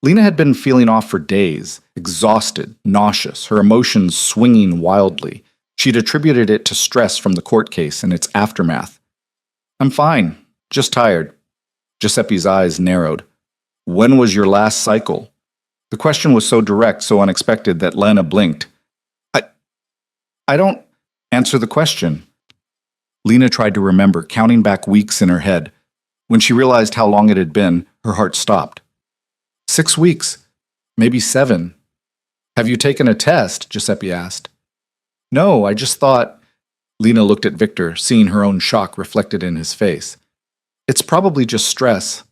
Lena had been feeling off for days, exhausted, nauseous, her emotions swinging wildly. She'd attributed it to stress from the court case and its aftermath. I'm fine, just tired. Giuseppe's eyes narrowed. When was your last cycle? The question was so direct, so unexpected that Lena blinked. I don't answer the question. Lena tried to remember, counting back weeks in her head. When she realized how long it had been, her heart stopped. 6 weeks, maybe 7. Have you taken a test? Giuseppe asked. No, I just thought. Lena looked at Victor, seeing her own shock reflected in his face. It's probably just stress.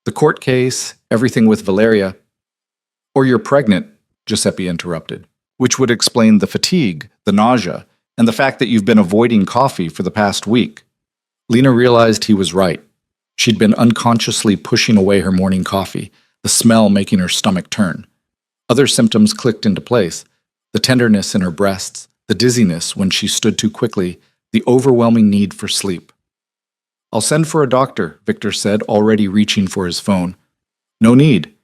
The court case, everything with Valeria. Or you're pregnant, Giuseppe interrupted, which would explain the fatigue, the nausea, and the fact that you've been avoiding coffee for the past week. Lena realized he was right. She'd been unconsciously pushing away her morning coffee, the smell making her stomach turn. Other symptoms clicked into place, the tenderness in her breasts, the dizziness when she stood too quickly, the overwhelming need for sleep. I'll send for a doctor, Victor said, already reaching for his phone. No need.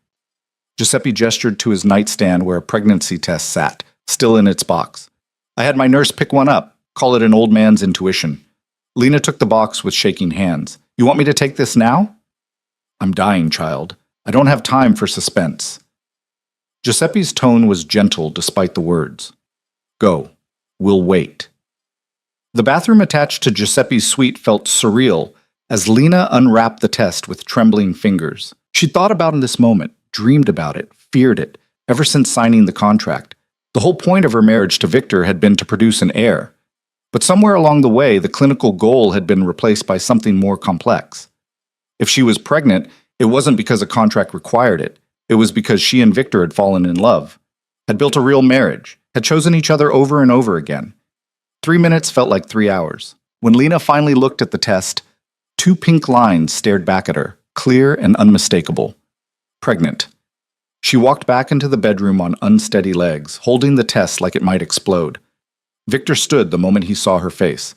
Giuseppe gestured to his nightstand where a pregnancy test sat, still in its box. I had my nurse pick one up, call it an old man's intuition. Lena took the box with shaking hands. You want me to take this now? I'm dying, child. I don't have time for suspense. Giuseppe's tone was gentle despite the words. Go. We'll wait. The bathroom attached to Giuseppe's suite felt surreal as Lena unwrapped the test with trembling fingers. She'd thought about this moment, dreamed about it, feared it, ever since signing the contract. The whole point of her marriage to Victor had been to produce an heir. But somewhere along the way, the clinical goal had been replaced by something more complex. If she was pregnant, it wasn't because a contract required it. It was because she and Victor had fallen in love, had built a real marriage, had chosen each other over and over again. 3 minutes felt like 3 hours. When Lena finally looked at the test, 2 pink lines stared back at her, clear and unmistakable. Pregnant. She walked back into the bedroom on unsteady legs, holding the test like it might explode. Victor stood the moment he saw her face.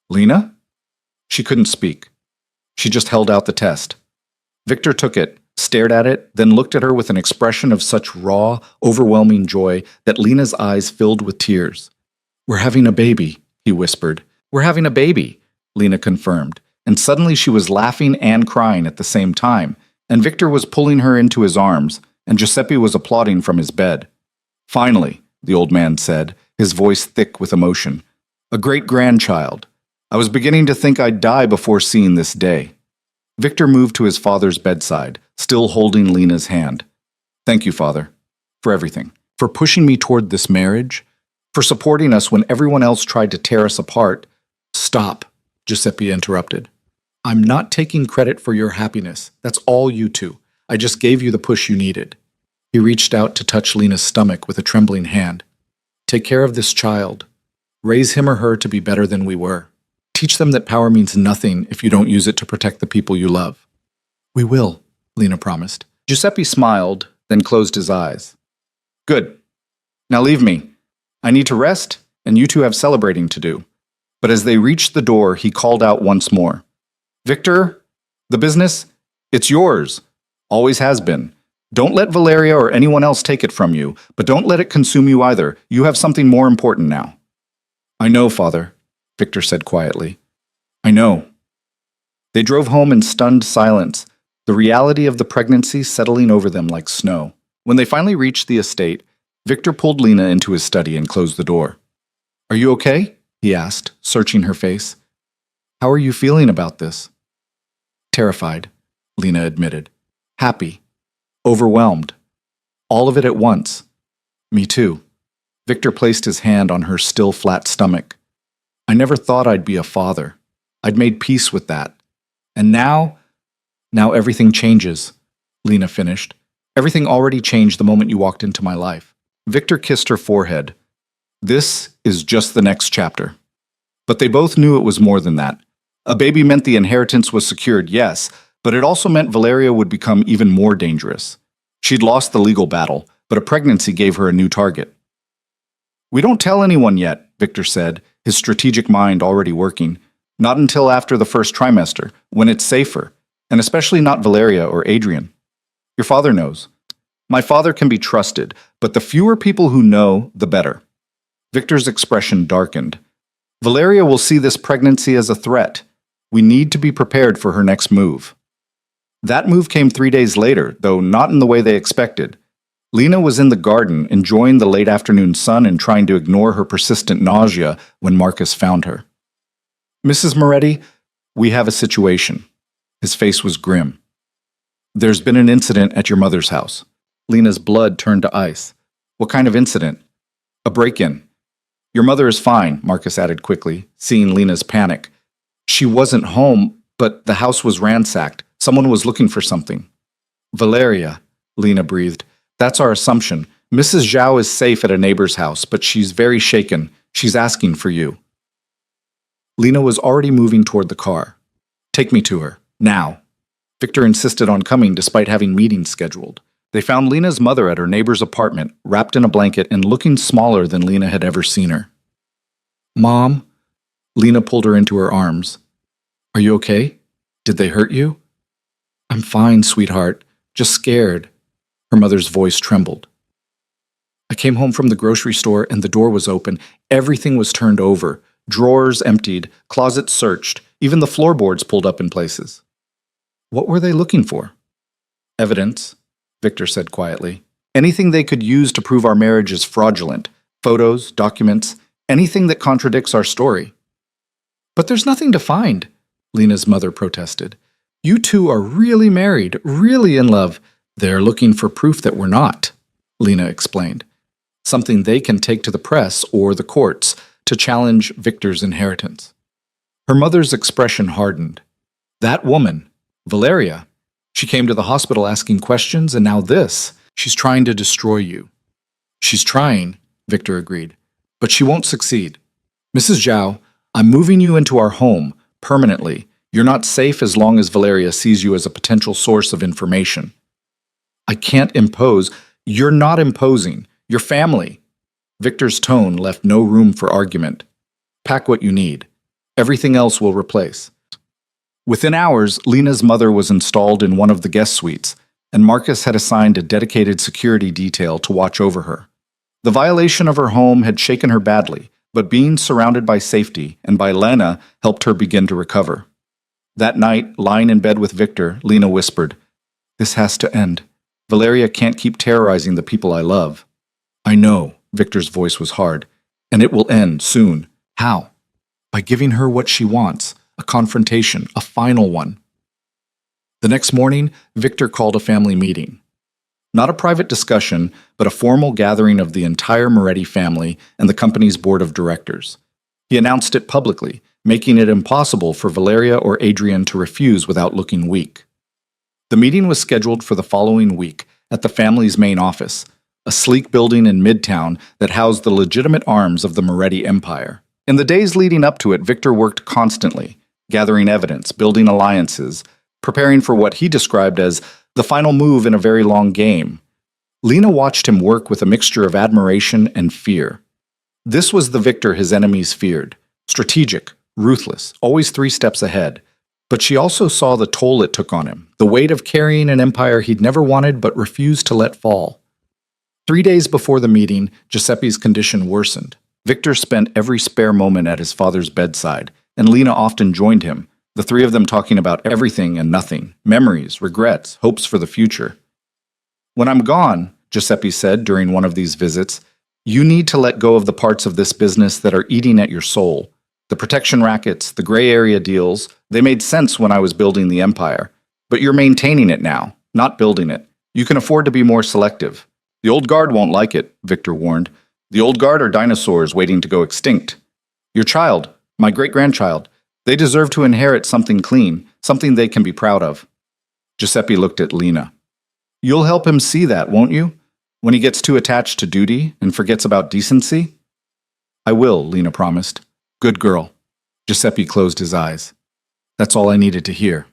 Lena? She couldn't speak. She just held out the test. Victor took it, stared at it, then looked at her with an expression of such raw, overwhelming joy that Lena's eyes filled with tears. We're having a baby, he whispered. We're having a baby, Lena confirmed, and suddenly she was laughing and crying at the same time, and Victor was pulling her into his arms, and Giuseppe was applauding from his bed. Finally, the old man said, his voice thick with emotion. A great-grandchild. I was beginning to think I'd die before seeing this day. Victor moved to his father's bedside, still holding Lena's hand. Thank you, Father, for everything. For pushing me toward this marriage. For supporting us when everyone else tried to tear us apart. Stop, Giuseppe interrupted. I'm not taking credit for your happiness. That's all you two. I just gave you the push you needed. He reached out to touch Lena's stomach with a trembling hand. Take care of this child. Raise him or her to be better than we were. Teach them that power means nothing if you don't use it to protect the people you love. We will, Lena promised. Giuseppe smiled, then closed his eyes. Good. Now leave me. I need to rest, and you two have celebrating to do." But as they reached the door, he called out once more. "Victor, the business, it's yours. Always has been. Don't let Valeria or anyone else take it from you, but don't let it consume you either. You have something more important now." "I know, Father," Victor said quietly. "I know." They drove home in stunned silence, the reality of the pregnancy settling over them like snow. When they finally reached the estate, Victor pulled Lena into his study and closed the door. "Are you okay?" he asked, searching her face. "How are you feeling about this?" "Terrified," Lena admitted. "Happy. Overwhelmed. All of it at once." "Me too." Victor placed his hand on her still flat stomach. "I never thought I'd be a father. I'd made peace with that. And now everything changes," Lena finished. "Everything already changed the moment you walked into my life." Victor kissed her forehead. "This is just the next chapter." But they both knew it was more than that. A baby meant the inheritance was secured, yes, but it also meant Valeria would become even more dangerous. She'd lost the legal battle, but a pregnancy gave her a new target. "We don't tell anyone yet," Victor said, his strategic mind already working. "Not until after the first trimester, when it's safer, and especially not Valeria or Adrian. Your father knows. My father can be trusted, but the fewer people who know, the better." Victor's expression darkened. "Valeria will see this pregnancy as a threat. We need to be prepared for her next move." That move came 3 days later, though not in the way they expected. Lena was in the garden, enjoying the late afternoon sun and trying to ignore her persistent nausea when Marcus found her. "Mrs. Moretti, we have a situation." His face was grim. "There's been an incident at your mother's house." Lena's blood turned to ice. "What kind of incident?" "A break-in." "Your mother is fine," Marcus added quickly, seeing Lena's panic. "She wasn't home, but the house was ransacked. Someone was looking for something." "Valeria," Lena breathed. "That's our assumption. Mrs. Zhao is safe at a neighbor's house, but she's very shaken. She's asking for you." Lena was already moving toward the car. "Take me to her, now." Victor insisted on coming despite having meetings scheduled. They found Lena's mother at her neighbor's apartment, wrapped in a blanket and looking smaller than Lena had ever seen her. "Mom?" Lena pulled her into her arms. "Are you okay? Did they hurt you?" "I'm fine, sweetheart. Just scared." Her mother's voice trembled. "I came home from the grocery store and the door was open. Everything was turned over. Drawers emptied, closets searched, even the floorboards pulled up in places." "What were they looking for?" "Evidence," Victor said quietly. "Anything they could use to prove our marriage is fraudulent. Photos, documents, anything that contradicts our story." "But there's nothing to find," Lena's mother protested. "You two are really married, really in love." "They're looking for proof that we're not," Lena explained. "Something they can take to the press or the courts to challenge Victor's inheritance." Her mother's expression hardened. "That woman, Valeria, she came to the hospital asking questions, and now this. She's trying to destroy you." "She's trying," Victor agreed, "but she won't succeed. Mrs. Zhao, I'm moving you into our home, permanently. You're not safe as long as Valeria sees you as a potential source of information." "I can't impose." "You're not imposing. Your family." Victor's tone left no room for argument. "Pack what you need. Everything else will replace." Within hours, Lena's mother was installed in one of the guest suites, and Marcus had assigned a dedicated security detail to watch over her. The violation of her home had shaken her badly, but being surrounded by safety and by Lena helped her begin to recover. That night, lying in bed with Victor, Lena whispered, "This has to end. Valeria can't keep terrorizing the people I love." "I know," Victor's voice was hard, "and it will end soon." "How?" "By giving her what she wants, a confrontation, a final one." The next morning, Victor called a family meeting. Not a private discussion, but a formal gathering of the entire Moretti family and the company's board of directors. He announced it publicly, making it impossible for Valeria or Adrian to refuse without looking weak. The meeting was scheduled for the following week at the family's main office, a sleek building in Midtown that housed the legitimate arms of the Moretti Empire. In the days leading up to it, Victor worked constantly, gathering evidence, building alliances, preparing for what he described as the final move in a very long game. Lena watched him work with a mixture of admiration and fear. This was the Victor his enemies feared. Strategic, ruthless, always 3 steps ahead. But she also saw the toll it took on him, the weight of carrying an empire he'd never wanted but refused to let fall. 3 days before the meeting, Giuseppe's condition worsened. Victor spent every spare moment at his father's bedside, and Lena often joined him, the 3 of them talking about everything and nothing, memories, regrets, hopes for the future. "When I'm gone," Giuseppe said during one of these visits, "you need to let go of the parts of this business that are eating at your soul. The protection rackets, the gray area deals, they made sense when I was building the empire. But you're maintaining it now, not building it. You can afford to be more selective. The old guard won't like it," Victor warned. "The old guard are dinosaurs waiting to go extinct. Your child, my great-grandchild, they deserve to inherit something clean, something they can be proud of." Giuseppe looked at Lena. "You'll help him see that, won't you? When he gets too attached to duty and forgets about decency?" "I will," Lena promised. "Good girl." Giuseppe closed his eyes. That's all I needed to hear.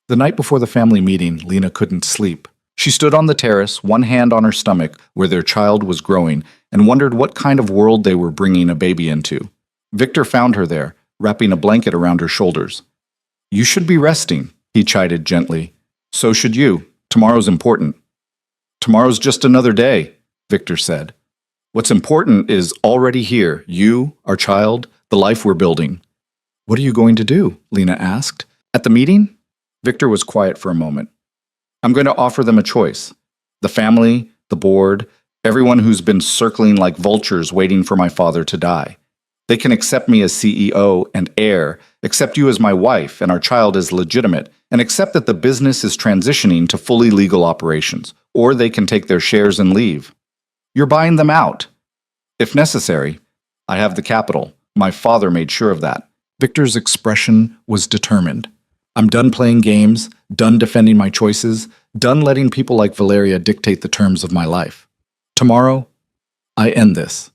The night before the family meeting, Lena couldn't sleep. She stood on the terrace, one hand on her stomach, where their child was growing, and wondered what kind of world they were bringing a baby into. Victor found her there, wrapping a blanket around her shoulders. "You should be resting," he chided gently. "So should you. Tomorrow's important." "Tomorrow's just another day," Victor said. "What's important is already here, you, our child, the life we're building." "What are you going to do?" Lena asked. "At the meeting?" Victor was quiet for a moment. "I'm going to offer them a choice. The family, the board, everyone who's been circling like vultures waiting for my father to die. They can accept me as CEO and heir, accept you as my wife and our child as legitimate, and accept that the business is transitioning to fully legal operations, or they can take their shares and leave. You're buying them out. If necessary, I have the capital. My father made sure of that." Victor's expression was determined. "I'm done playing games, done defending my choices, done letting people like Valeria dictate the terms of my life. Tomorrow, I end this."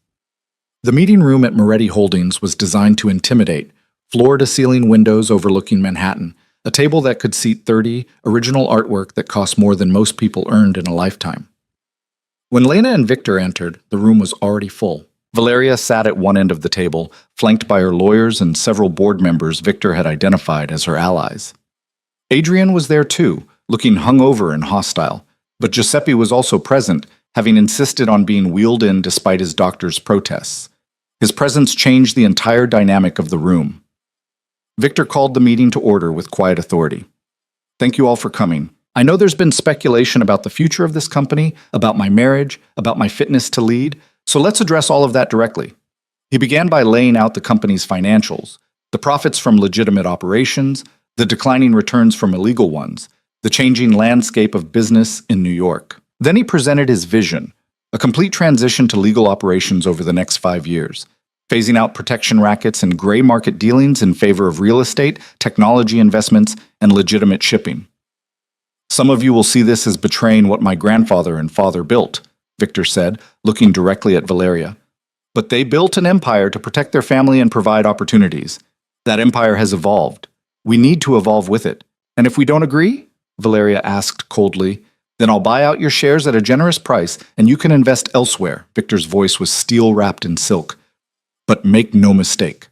The meeting room at Moretti Holdings was designed to intimidate, floor-to-ceiling windows overlooking Manhattan, a table that could seat 30, original artwork that cost more than most people earned in a lifetime. When Lena and Victor entered, the room was already full. Valeria sat at one end of the table, flanked by her lawyers and several board members Victor had identified as her allies. Adrian was there too, looking hungover and hostile, but Giuseppe was also present, having insisted on being wheeled in despite his doctor's protests. His presence changed the entire dynamic of the room. Victor called the meeting to order with quiet authority. "Thank you all for coming. I know there's been speculation about the future of this company, about my marriage, about my fitness to lead, so let's address all of that directly." He began by laying out the company's financials, the profits from legitimate operations, the declining returns from illegal ones, the changing landscape of business in New York. Then he presented his vision, a complete transition to legal operations over the next 5 years, phasing out protection rackets and gray market dealings in favor of real estate, technology investments, and legitimate shipping. "Some of you will see this as betraying what my grandfather and father built," Victor said, looking directly at Valeria. "But they built an empire to protect their family and provide opportunities. That empire has evolved. We need to evolve with it. And if we don't agree," Valeria asked coldly, "then I'll buy out your shares at a generous price and you can invest elsewhere." Victor's voice was steel-wrapped in silk. "But make no mistake.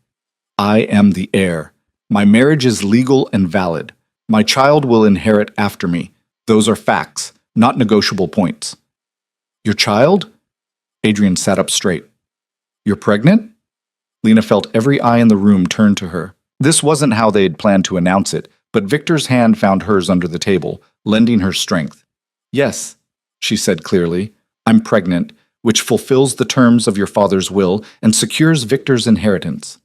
I am the heir. My marriage is legal and valid. My child will inherit after me. Those are facts, not negotiable points." "Your child?" Adrian sat up straight. "You're pregnant?" Lena felt every eye in the room turn to her. This wasn't how they had planned to announce it, but Victor's hand found hers under the table, lending her strength. "Yes," she said clearly, "I'm pregnant, which fulfills the terms of your father's will and secures Victor's inheritance."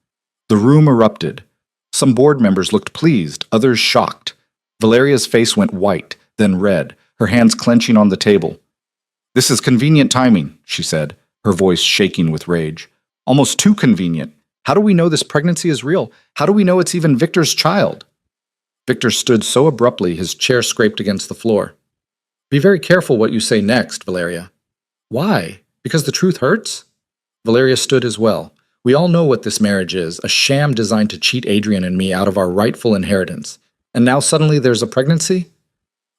The room erupted. Some board members looked pleased, others shocked. Valeria's face went white, then red, her hands clenching on the table. "This is convenient timing," she said, her voice shaking with rage. "Almost too convenient. How do we know this pregnancy is real? How do we know it's even Victor's child?" Victor stood so abruptly his chair scraped against the floor. "Be very careful what you say next, Valeria." "Why? Because the truth hurts?" Valeria stood as well. "We all know what this marriage is, a sham designed to cheat Adrian and me out of our rightful inheritance. And now suddenly there's a pregnancy?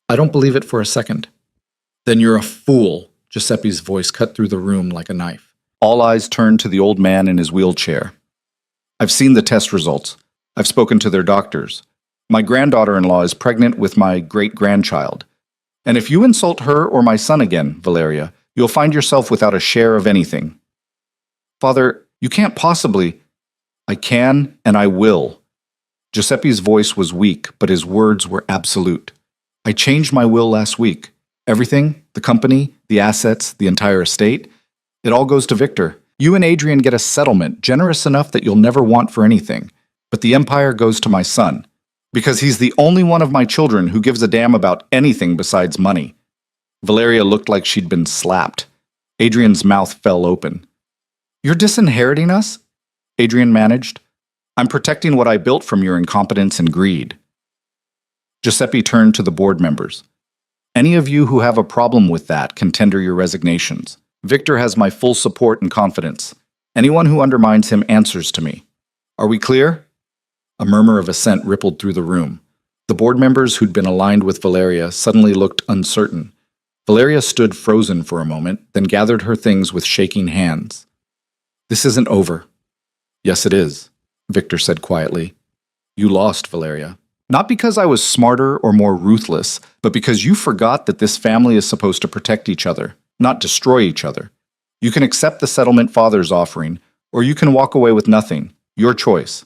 I don't believe it for a second." "Then you're a fool," Giuseppe's voice cut through the room like a knife. All eyes turned to the old man in his wheelchair. I've seen the test results. I've spoken to their doctors. My granddaughter-in-law is pregnant with my great-grandchild. And if you insult her or my son again, Valeria, you'll find yourself without a share of anything. Father, you can't possibly. I can and I will. Giuseppe's voice was weak, but his words were absolute. I changed my will last week. Everything, the company, the assets, the entire estate, it all goes to Victor. You and Adrian get a settlement generous enough that you'll never want for anything. But the empire goes to my son, because he's the only one of my children who gives a damn about anything besides money. Valeria looked like she'd been slapped. Adrian's mouth fell open. You're disinheriting us? Adrian managed. I'm protecting what I built from your incompetence and greed. Giuseppe turned to the board members. Any of you who have a problem with that can tender your resignations. Victor has my full support and confidence. Anyone who undermines him answers to me. Are we clear? A murmur of assent rippled through the room. The board members who'd been aligned with Valeria suddenly looked uncertain. Valeria stood frozen for a moment, then gathered her things with shaking hands. This isn't over. Yes, it is, Victor said quietly. You lost, Valeria. Not because I was smarter or more ruthless, but because you forgot that this family is supposed to protect each other, not destroy each other. You can accept the settlement Father's offering, or you can walk away with nothing. Your choice.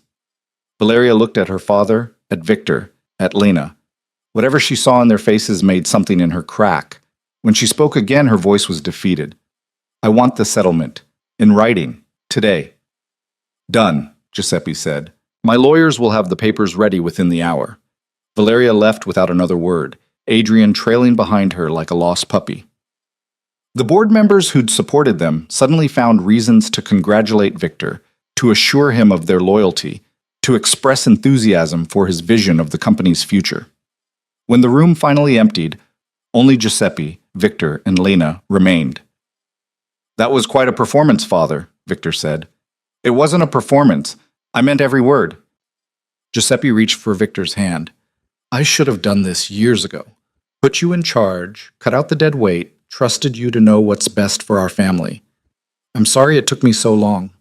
Valeria looked at her father, at Victor, at Lena. Whatever she saw in their faces made something in her crack. When she spoke again, her voice was defeated. I want the settlement. In writing. Today. Done, Giuseppe said. My lawyers will have the papers ready within the hour. Valeria left without another word, Adrian trailing behind her like a lost puppy. The board members who'd supported them suddenly found reasons to congratulate Victor, to assure him of their loyalty, to express enthusiasm for his vision of the company's future. When the room finally emptied, only Giuseppe, Victor, and Lena remained. That was quite a performance, Father, Victor said. It wasn't a performance. I meant every word. Giuseppe reached for Victor's hand. I should have done this years ago. Put you in charge, cut out the dead weight, trusted you to know what's best for our family. I'm sorry it took me so long.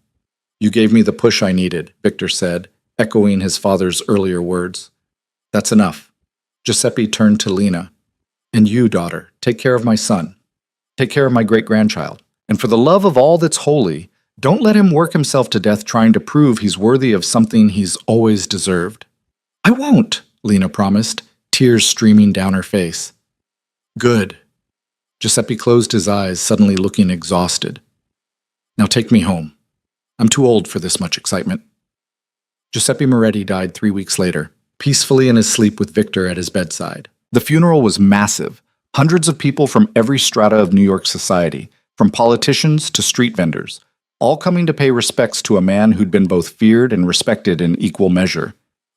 You gave me the push I needed, Victor said, echoing his father's earlier words. That's enough. Giuseppe turned to Lena. And you, daughter, take care of my son. Take care of my great-grandchild. And for the love of all that's holy, don't let him work himself to death trying to prove he's worthy of something he's always deserved. I won't, Lena promised, tears streaming down her face. Good. Giuseppe closed his eyes, suddenly looking exhausted. Now take me home. I'm too old for this much excitement. Giuseppe Moretti died 3 weeks later, peacefully in his sleep with Victor at his bedside. The funeral was massive. Hundreds of people from every strata of New York society, from politicians to street vendors, all coming to pay respects to a man who'd been both feared and respected in equal measure.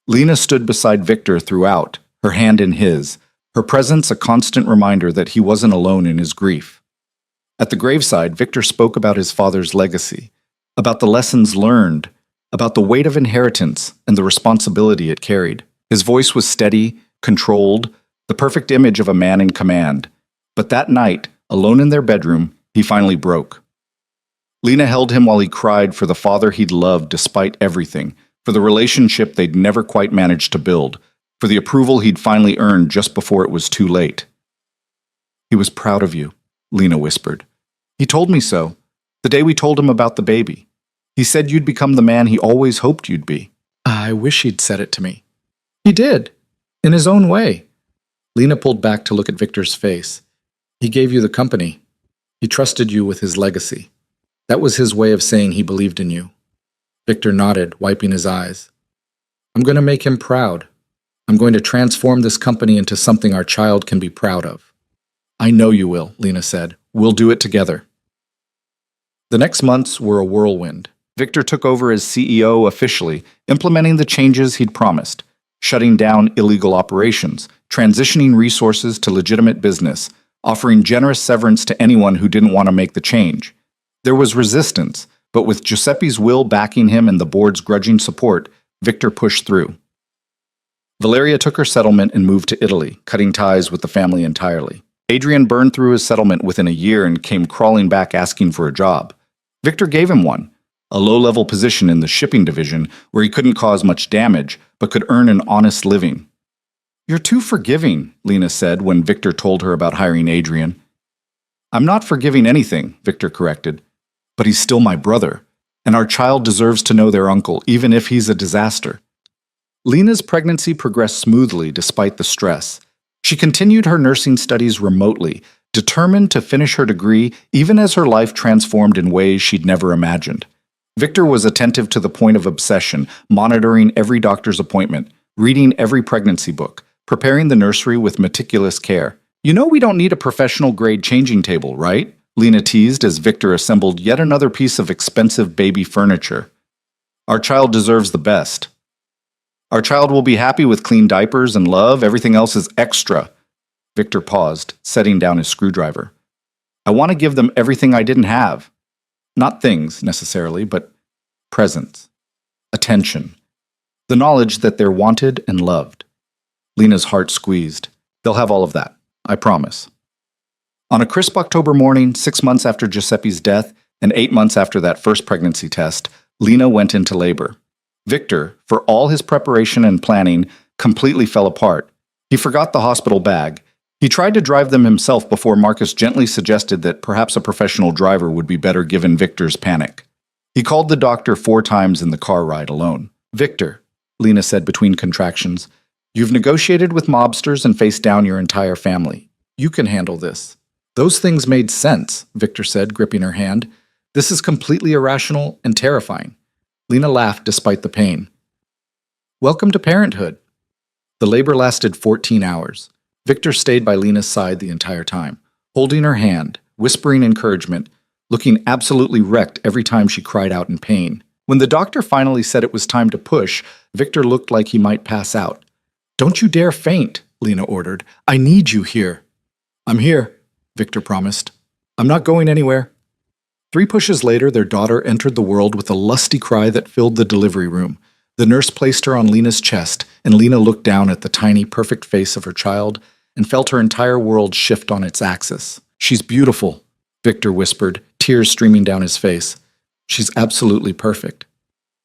Lena stood beside Victor throughout, her hand in his, her presence a constant reminder that he wasn't alone in his grief. At the graveside, Victor spoke about his father's legacy, about the lessons learned, about the weight of inheritance and the responsibility it carried. His voice was steady, controlled, the perfect image of a man in command. But that night, alone in their bedroom, he finally broke. Lena held him while he cried for the father he'd loved despite everything, for the relationship they'd never quite managed to build, for the approval he'd finally earned just before it was too late. He was proud of you, Lena whispered. He told me so, the day we told him about the baby. He said you'd become the man he always hoped you'd be. I wish he'd said it to me. He did, in his own way. Lena pulled back to look at Victor's face. He gave you the company. He trusted you with his legacy. That was his way of saying he believed in you. Victor nodded, wiping his eyes. I'm going to make him proud. I'm going to transform this company into something our child can be proud of. I know you will, Lena said. We'll do it together. The next months were a whirlwind. Victor took over as CEO officially, implementing the changes he'd promised, shutting down illegal operations, transitioning resources to legitimate business, offering generous severance to anyone who didn't want to make the change. There was resistance, but with Giuseppe's will backing him and the board's grudging support, Victor pushed through. Valeria took her settlement and moved to Italy, cutting ties with the family entirely. Adrian burned through his settlement within a year and came crawling back asking for a job. Victor gave him one, a low-level position in the shipping division where he couldn't cause much damage but could earn an honest living. "You're too forgiving," Lena said when Victor told her about hiring Adrian. "I'm not forgiving anything," Victor corrected. "But he's still my brother, and our child deserves to know their uncle, even if he's a disaster." Lena's pregnancy progressed smoothly despite the stress. She continued her nursing studies remotely, determined to finish her degree even as her life transformed in ways she'd never imagined. Victor was attentive to the point of obsession, monitoring every doctor's appointment, reading every pregnancy book, preparing the nursery with meticulous care. "You know we don't need a professional-grade changing table, right?" Lena teased as Victor assembled yet another piece of expensive baby furniture. "Our child deserves the best. Our child will be happy with clean diapers and love. Everything else is extra." Victor paused, setting down his screwdriver. "I want to give them everything I didn't have. Not things, necessarily, but presence, attention, the knowledge that they're wanted and loved." Lena's heart squeezed. "They'll have all of that, I promise." On a crisp October morning, 6 months after Giuseppe's death and 8 months after that first pregnancy test, Lena went into labor. Victor, for all his preparation and planning, completely fell apart. He forgot the hospital bag. He tried to drive them himself before Marcus gently suggested that perhaps a professional driver would be better given Victor's panic. He called the doctor 4 times in the car ride alone. "Victor," Lena said between contractions, "you've negotiated with mobsters and faced down your entire family. You can handle this." "Those things made sense," Victor said, gripping her hand. "This is completely irrational and terrifying." Lena laughed despite the pain. "Welcome to parenthood." The labor lasted 14 hours. Victor stayed by Lena's side the entire time, holding her hand, whispering encouragement, looking absolutely wrecked every time she cried out in pain. When the doctor finally said it was time to push, Victor looked like he might pass out. "Don't you dare faint," Lena ordered. "I need you here." "I'm here," Victor promised. "I'm not going anywhere." 3 pushes later, their daughter entered the world with a lusty cry that filled the delivery room. The nurse placed her on Lena's chest, and Lena looked down at the tiny, perfect face of her child and felt her entire world shift on its axis. "She's beautiful," Victor whispered, tears streaming down his face. "She's absolutely perfect."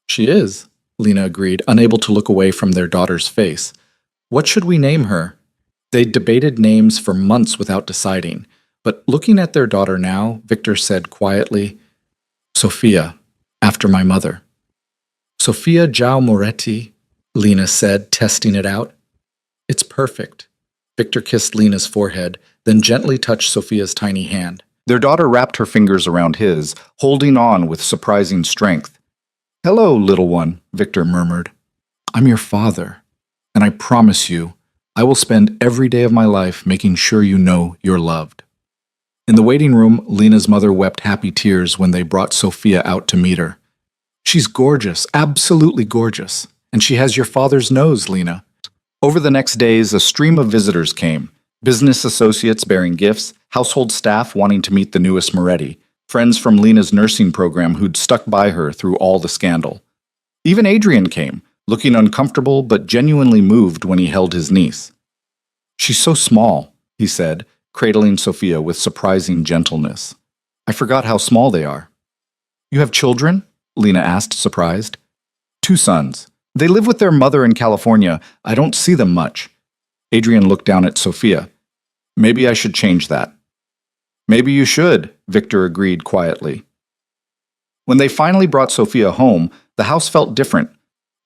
"She is," Lena agreed, unable to look away from their daughter's face. "What should we name her?" They'd debated names for months without deciding. But looking at their daughter now, Victor said quietly, "Sophia, after my mother." "Sophia Giao Moretti," Lena said, testing it out. "It's perfect." Victor kissed Lena's forehead, then gently touched Sophia's tiny hand. Their daughter wrapped her fingers around his, holding on with surprising strength. "Hello, little one," Victor murmured. "I'm your father, and I promise you, I will spend every day of my life making sure you know you're loved." In the waiting room, Lena's mother wept happy tears when they brought Sophia out to meet her. "She's gorgeous, absolutely gorgeous, and she has your father's nose, Lena." Over the next days, a stream of visitors came. Business associates bearing gifts, household staff wanting to meet the newest Moretti, friends from Lena's nursing program who'd stuck by her through all the scandal. Even Adrian came, looking uncomfortable but genuinely moved when he held his niece. "She's so small," he said, cradling Sophia with surprising gentleness. "I forgot how small they are." "You have children?" Lena asked, surprised. "2 sons. They live with their mother in California. I don't see them much." Adrian looked down at Sophia. "Maybe I should change that." "Maybe you should," Victor agreed quietly. When they finally brought Sophia home, the house felt different.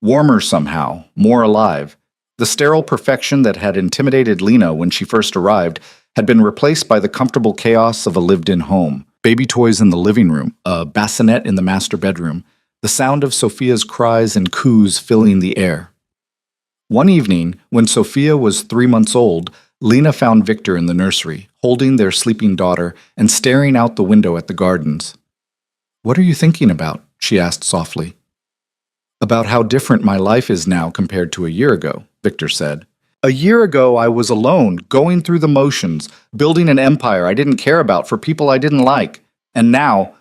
Warmer somehow, more alive. The sterile perfection that had intimidated Lena when she first arrived had been replaced by the comfortable chaos of a lived-in home. Baby toys in the living room, a bassinet in the master bedroom, the sound of Sophia's cries and coos filling the air. One evening, when Sophia was 3 months old, Lena found Victor in the nursery, holding their sleeping daughter and staring out the window at the gardens. "What are you thinking about?" she asked softly. "About how different my life is now compared to a year ago," Victor said. "A year ago, I was alone, going through the motions, building an empire I didn't care about for people I didn't like. And now—"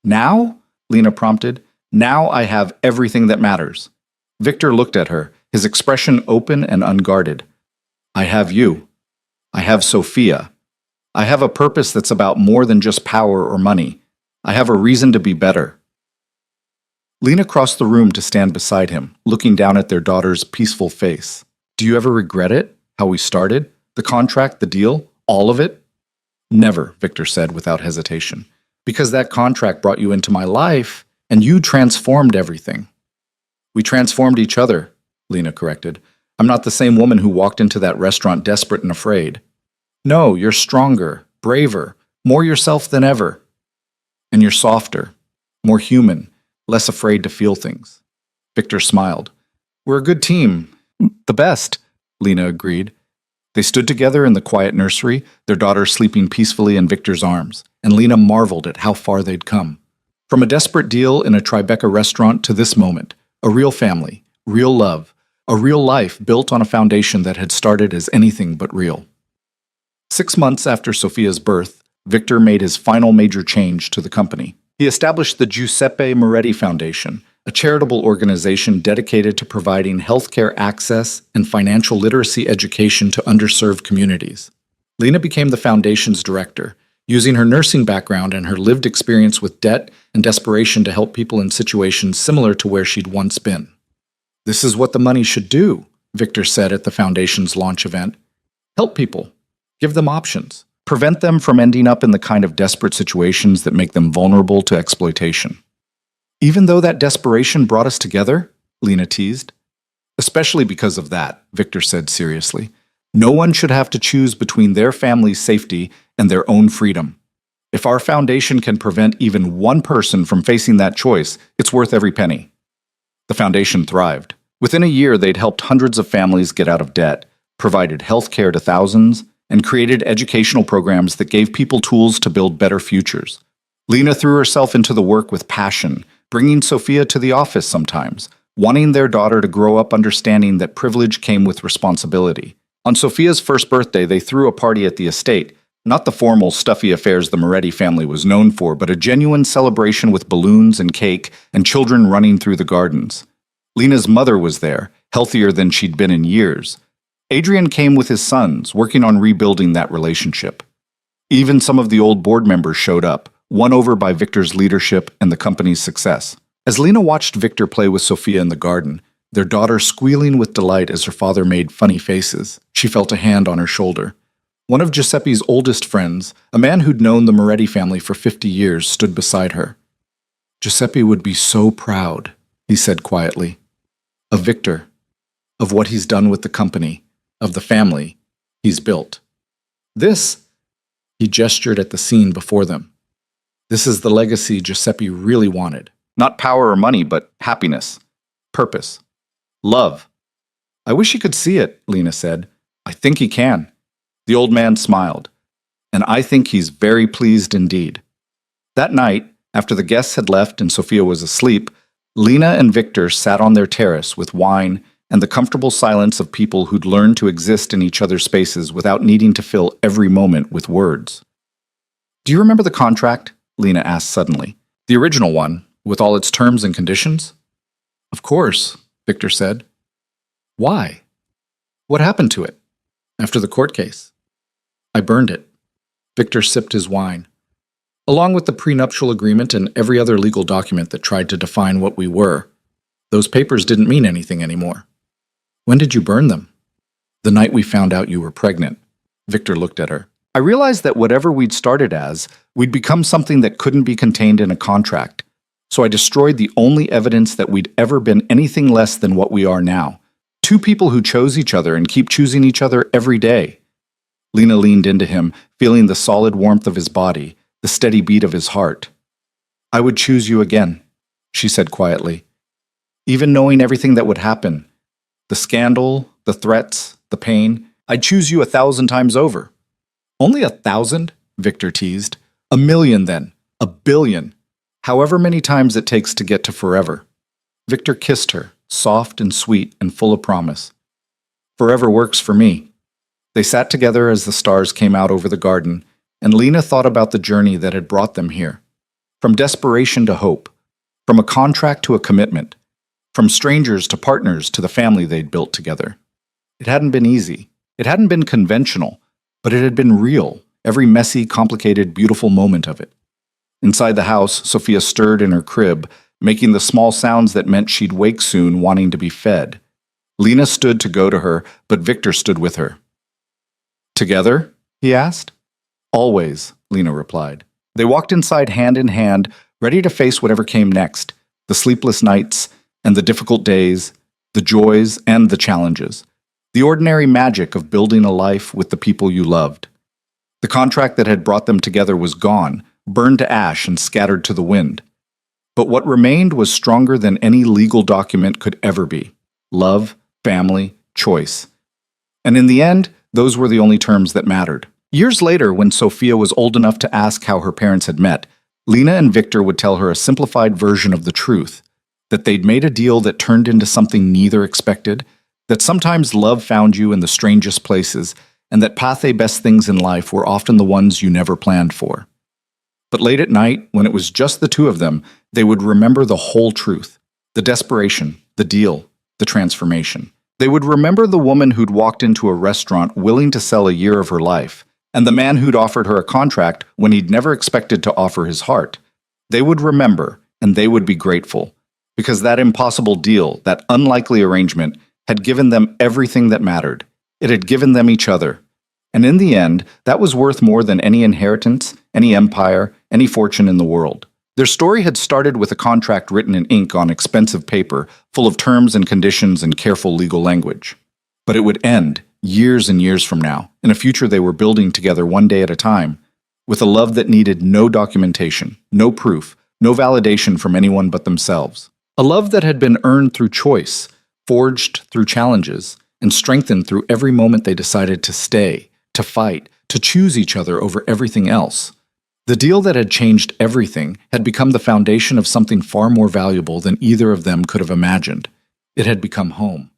"Now?" Lena prompted. "Now I have everything that matters." Victor looked at her, his expression open and unguarded. "I have you. I have Sophia. I have a purpose that's about more than just power or money. I have a reason to be better. Lena crossed the room to stand beside him, looking down at their daughter's peaceful face. Do you ever regret it? How we started? The contract, the deal? All of it? Never, Victor said without hesitation. Because that contract brought you into my life, and you transformed everything. We transformed each other, Lena corrected. I'm not the same woman who walked into that restaurant desperate and afraid. No, you're stronger, braver, more yourself than ever. And you're softer, more human, less afraid to feel things. Victor smiled. We're a good team. The best, Lena agreed. They stood together in the quiet nursery, their daughter sleeping peacefully in Victor's arms, and Lena marveled at how far they'd come. From a desperate deal in a Tribeca restaurant to this moment, a real family, real love, a real life built on a foundation that had started as anything but real. 6 months after Sophia's birth, Victor made his final major change to the company. He established the Giuseppe Moretti Foundation, a charitable organization dedicated to providing healthcare access and financial literacy education to underserved communities. Lena became the foundation's director, using her nursing background and her lived experience with debt and desperation to help people in situations similar to where she'd once been. This is what the money should do, Victor said at the foundation's launch event. Help people. Give them options. Prevent them from ending up in the kind of desperate situations that make them vulnerable to exploitation. Even though that desperation brought us together, Lena teased. Especially because of that, Victor said seriously. No one should have to choose between their family's safety and their own freedom. If our foundation can prevent even one person from facing that choice, it's worth every penny. The foundation thrived. Within a year, they'd helped hundreds of families get out of debt, provided health care to thousands, and created educational programs that gave people tools to build better futures. Lena threw herself into the work with passion, bringing Sophia to the office sometimes, wanting their daughter to grow up understanding that privilege came with responsibility. On Sophia's first birthday, they threw a party at the estate, not the formal, stuffy affairs the Moretti family was known for, but a genuine celebration with balloons and cake and children running through the gardens. Lena's mother was there, healthier than she'd been in years. Adrian came with his sons, working on rebuilding that relationship. Even some of the old board members showed up, won over by Victor's leadership and the company's success. As Lena watched Victor play with Sophia in the garden, their daughter squealing with delight as her father made funny faces, she felt a hand on her shoulder. One of Giuseppe's oldest friends, a man who'd known the Moretti family for 50 years, stood beside her. Giuseppe would be so proud, he said quietly, of Victor, of what he's done with the company, of the family he's built. This, he gestured at the scene before them. This is the legacy Giuseppe really wanted. Not power or money, but happiness, purpose, love. I wish he could see it, Lena said. I think he can. The old man smiled. And I think he's very pleased indeed. That night, after the guests had left and Sophia was asleep, Lena and Victor sat on their terrace with wine and the comfortable silence of people who'd learned to exist in each other's spaces without needing to fill every moment with words. Do you remember the contract? Lena asked suddenly. The original one, with all its terms and conditions? Of course, Victor said. Why? What happened to it? After the court case? I burned it. Victor sipped his wine. Along with the prenuptial agreement and every other legal document that tried to define what we were, those papers didn't mean anything anymore. When did you burn them? The night we found out you were pregnant. Victor looked at her. I realized that whatever we'd started as, we'd become something that couldn't be contained in a contract. So I destroyed the only evidence that we'd ever been anything less than what we are now. Two people who chose each other and keep choosing each other every day. Lena leaned into him, feeling the solid warmth of his body, the steady beat of his heart. I would choose you again, she said quietly. Even knowing everything that would happen, the scandal, the threats, the pain, I'd choose you 1,000 times over. Only 1,000? Victor teased. 1,000,000 then. 1,000,000,000. However many times it takes to get to forever. Victor kissed her, soft and sweet and full of promise. Forever works for me. They sat together as the stars came out over the garden, and Lena thought about the journey that had brought them here. From desperation to hope, from a contract to a commitment, from strangers to partners to the family they'd built together. It hadn't been easy. It hadn't been conventional, but it had been real. every messy, complicated, beautiful moment of it. Inside the house, Sophia stirred in her crib, making the small sounds that meant she'd wake soon, wanting to be fed. Lena stood to go to her, but Victor stood with her. "Together?" he asked. "Always," Lena replied. They walked inside hand in hand, ready to face whatever came next, the sleepless nights and the difficult days, the joys and the challenges, the ordinary magic of building a life with the people you loved. The contract that had brought them together was gone, burned to ash and scattered to the wind. But what remained was stronger than any legal document could ever be: love, family, choice. And in the end, those were the only terms that mattered. Years later, when Sophia was old enough to ask how her parents had met, Lena and Victor would tell her a simplified version of the truth: that they'd made a deal that turned into something neither expected, that sometimes love found you in the strangest places, and that pathé best things in life were often the ones you never planned for. But late at night, when it was just the two of them, they would remember the whole truth: the desperation, the deal, the transformation. They would remember the woman who'd walked into a restaurant willing to sell a year of her life, and the man who'd offered her a contract when he'd never expected to offer his heart. They would remember, and they would be grateful, because that impossible deal, that unlikely arrangement, had given them everything that mattered. It had given them each other. And in the end, that was worth more than any inheritance, any empire, any fortune in the world. Their story had started with a contract written in ink on expensive paper, full of terms and conditions and careful legal language. But it would end, years and years from now, in a future they were building together one day at a time, with a love that needed no documentation, no proof, no validation from anyone but themselves. A love that had been earned through choice, forged through challenges, and strengthened through every moment they decided to stay, to fight, to choose each other over everything else. The deal that had changed everything had become the foundation of something far more valuable than either of them could have imagined. It had become home.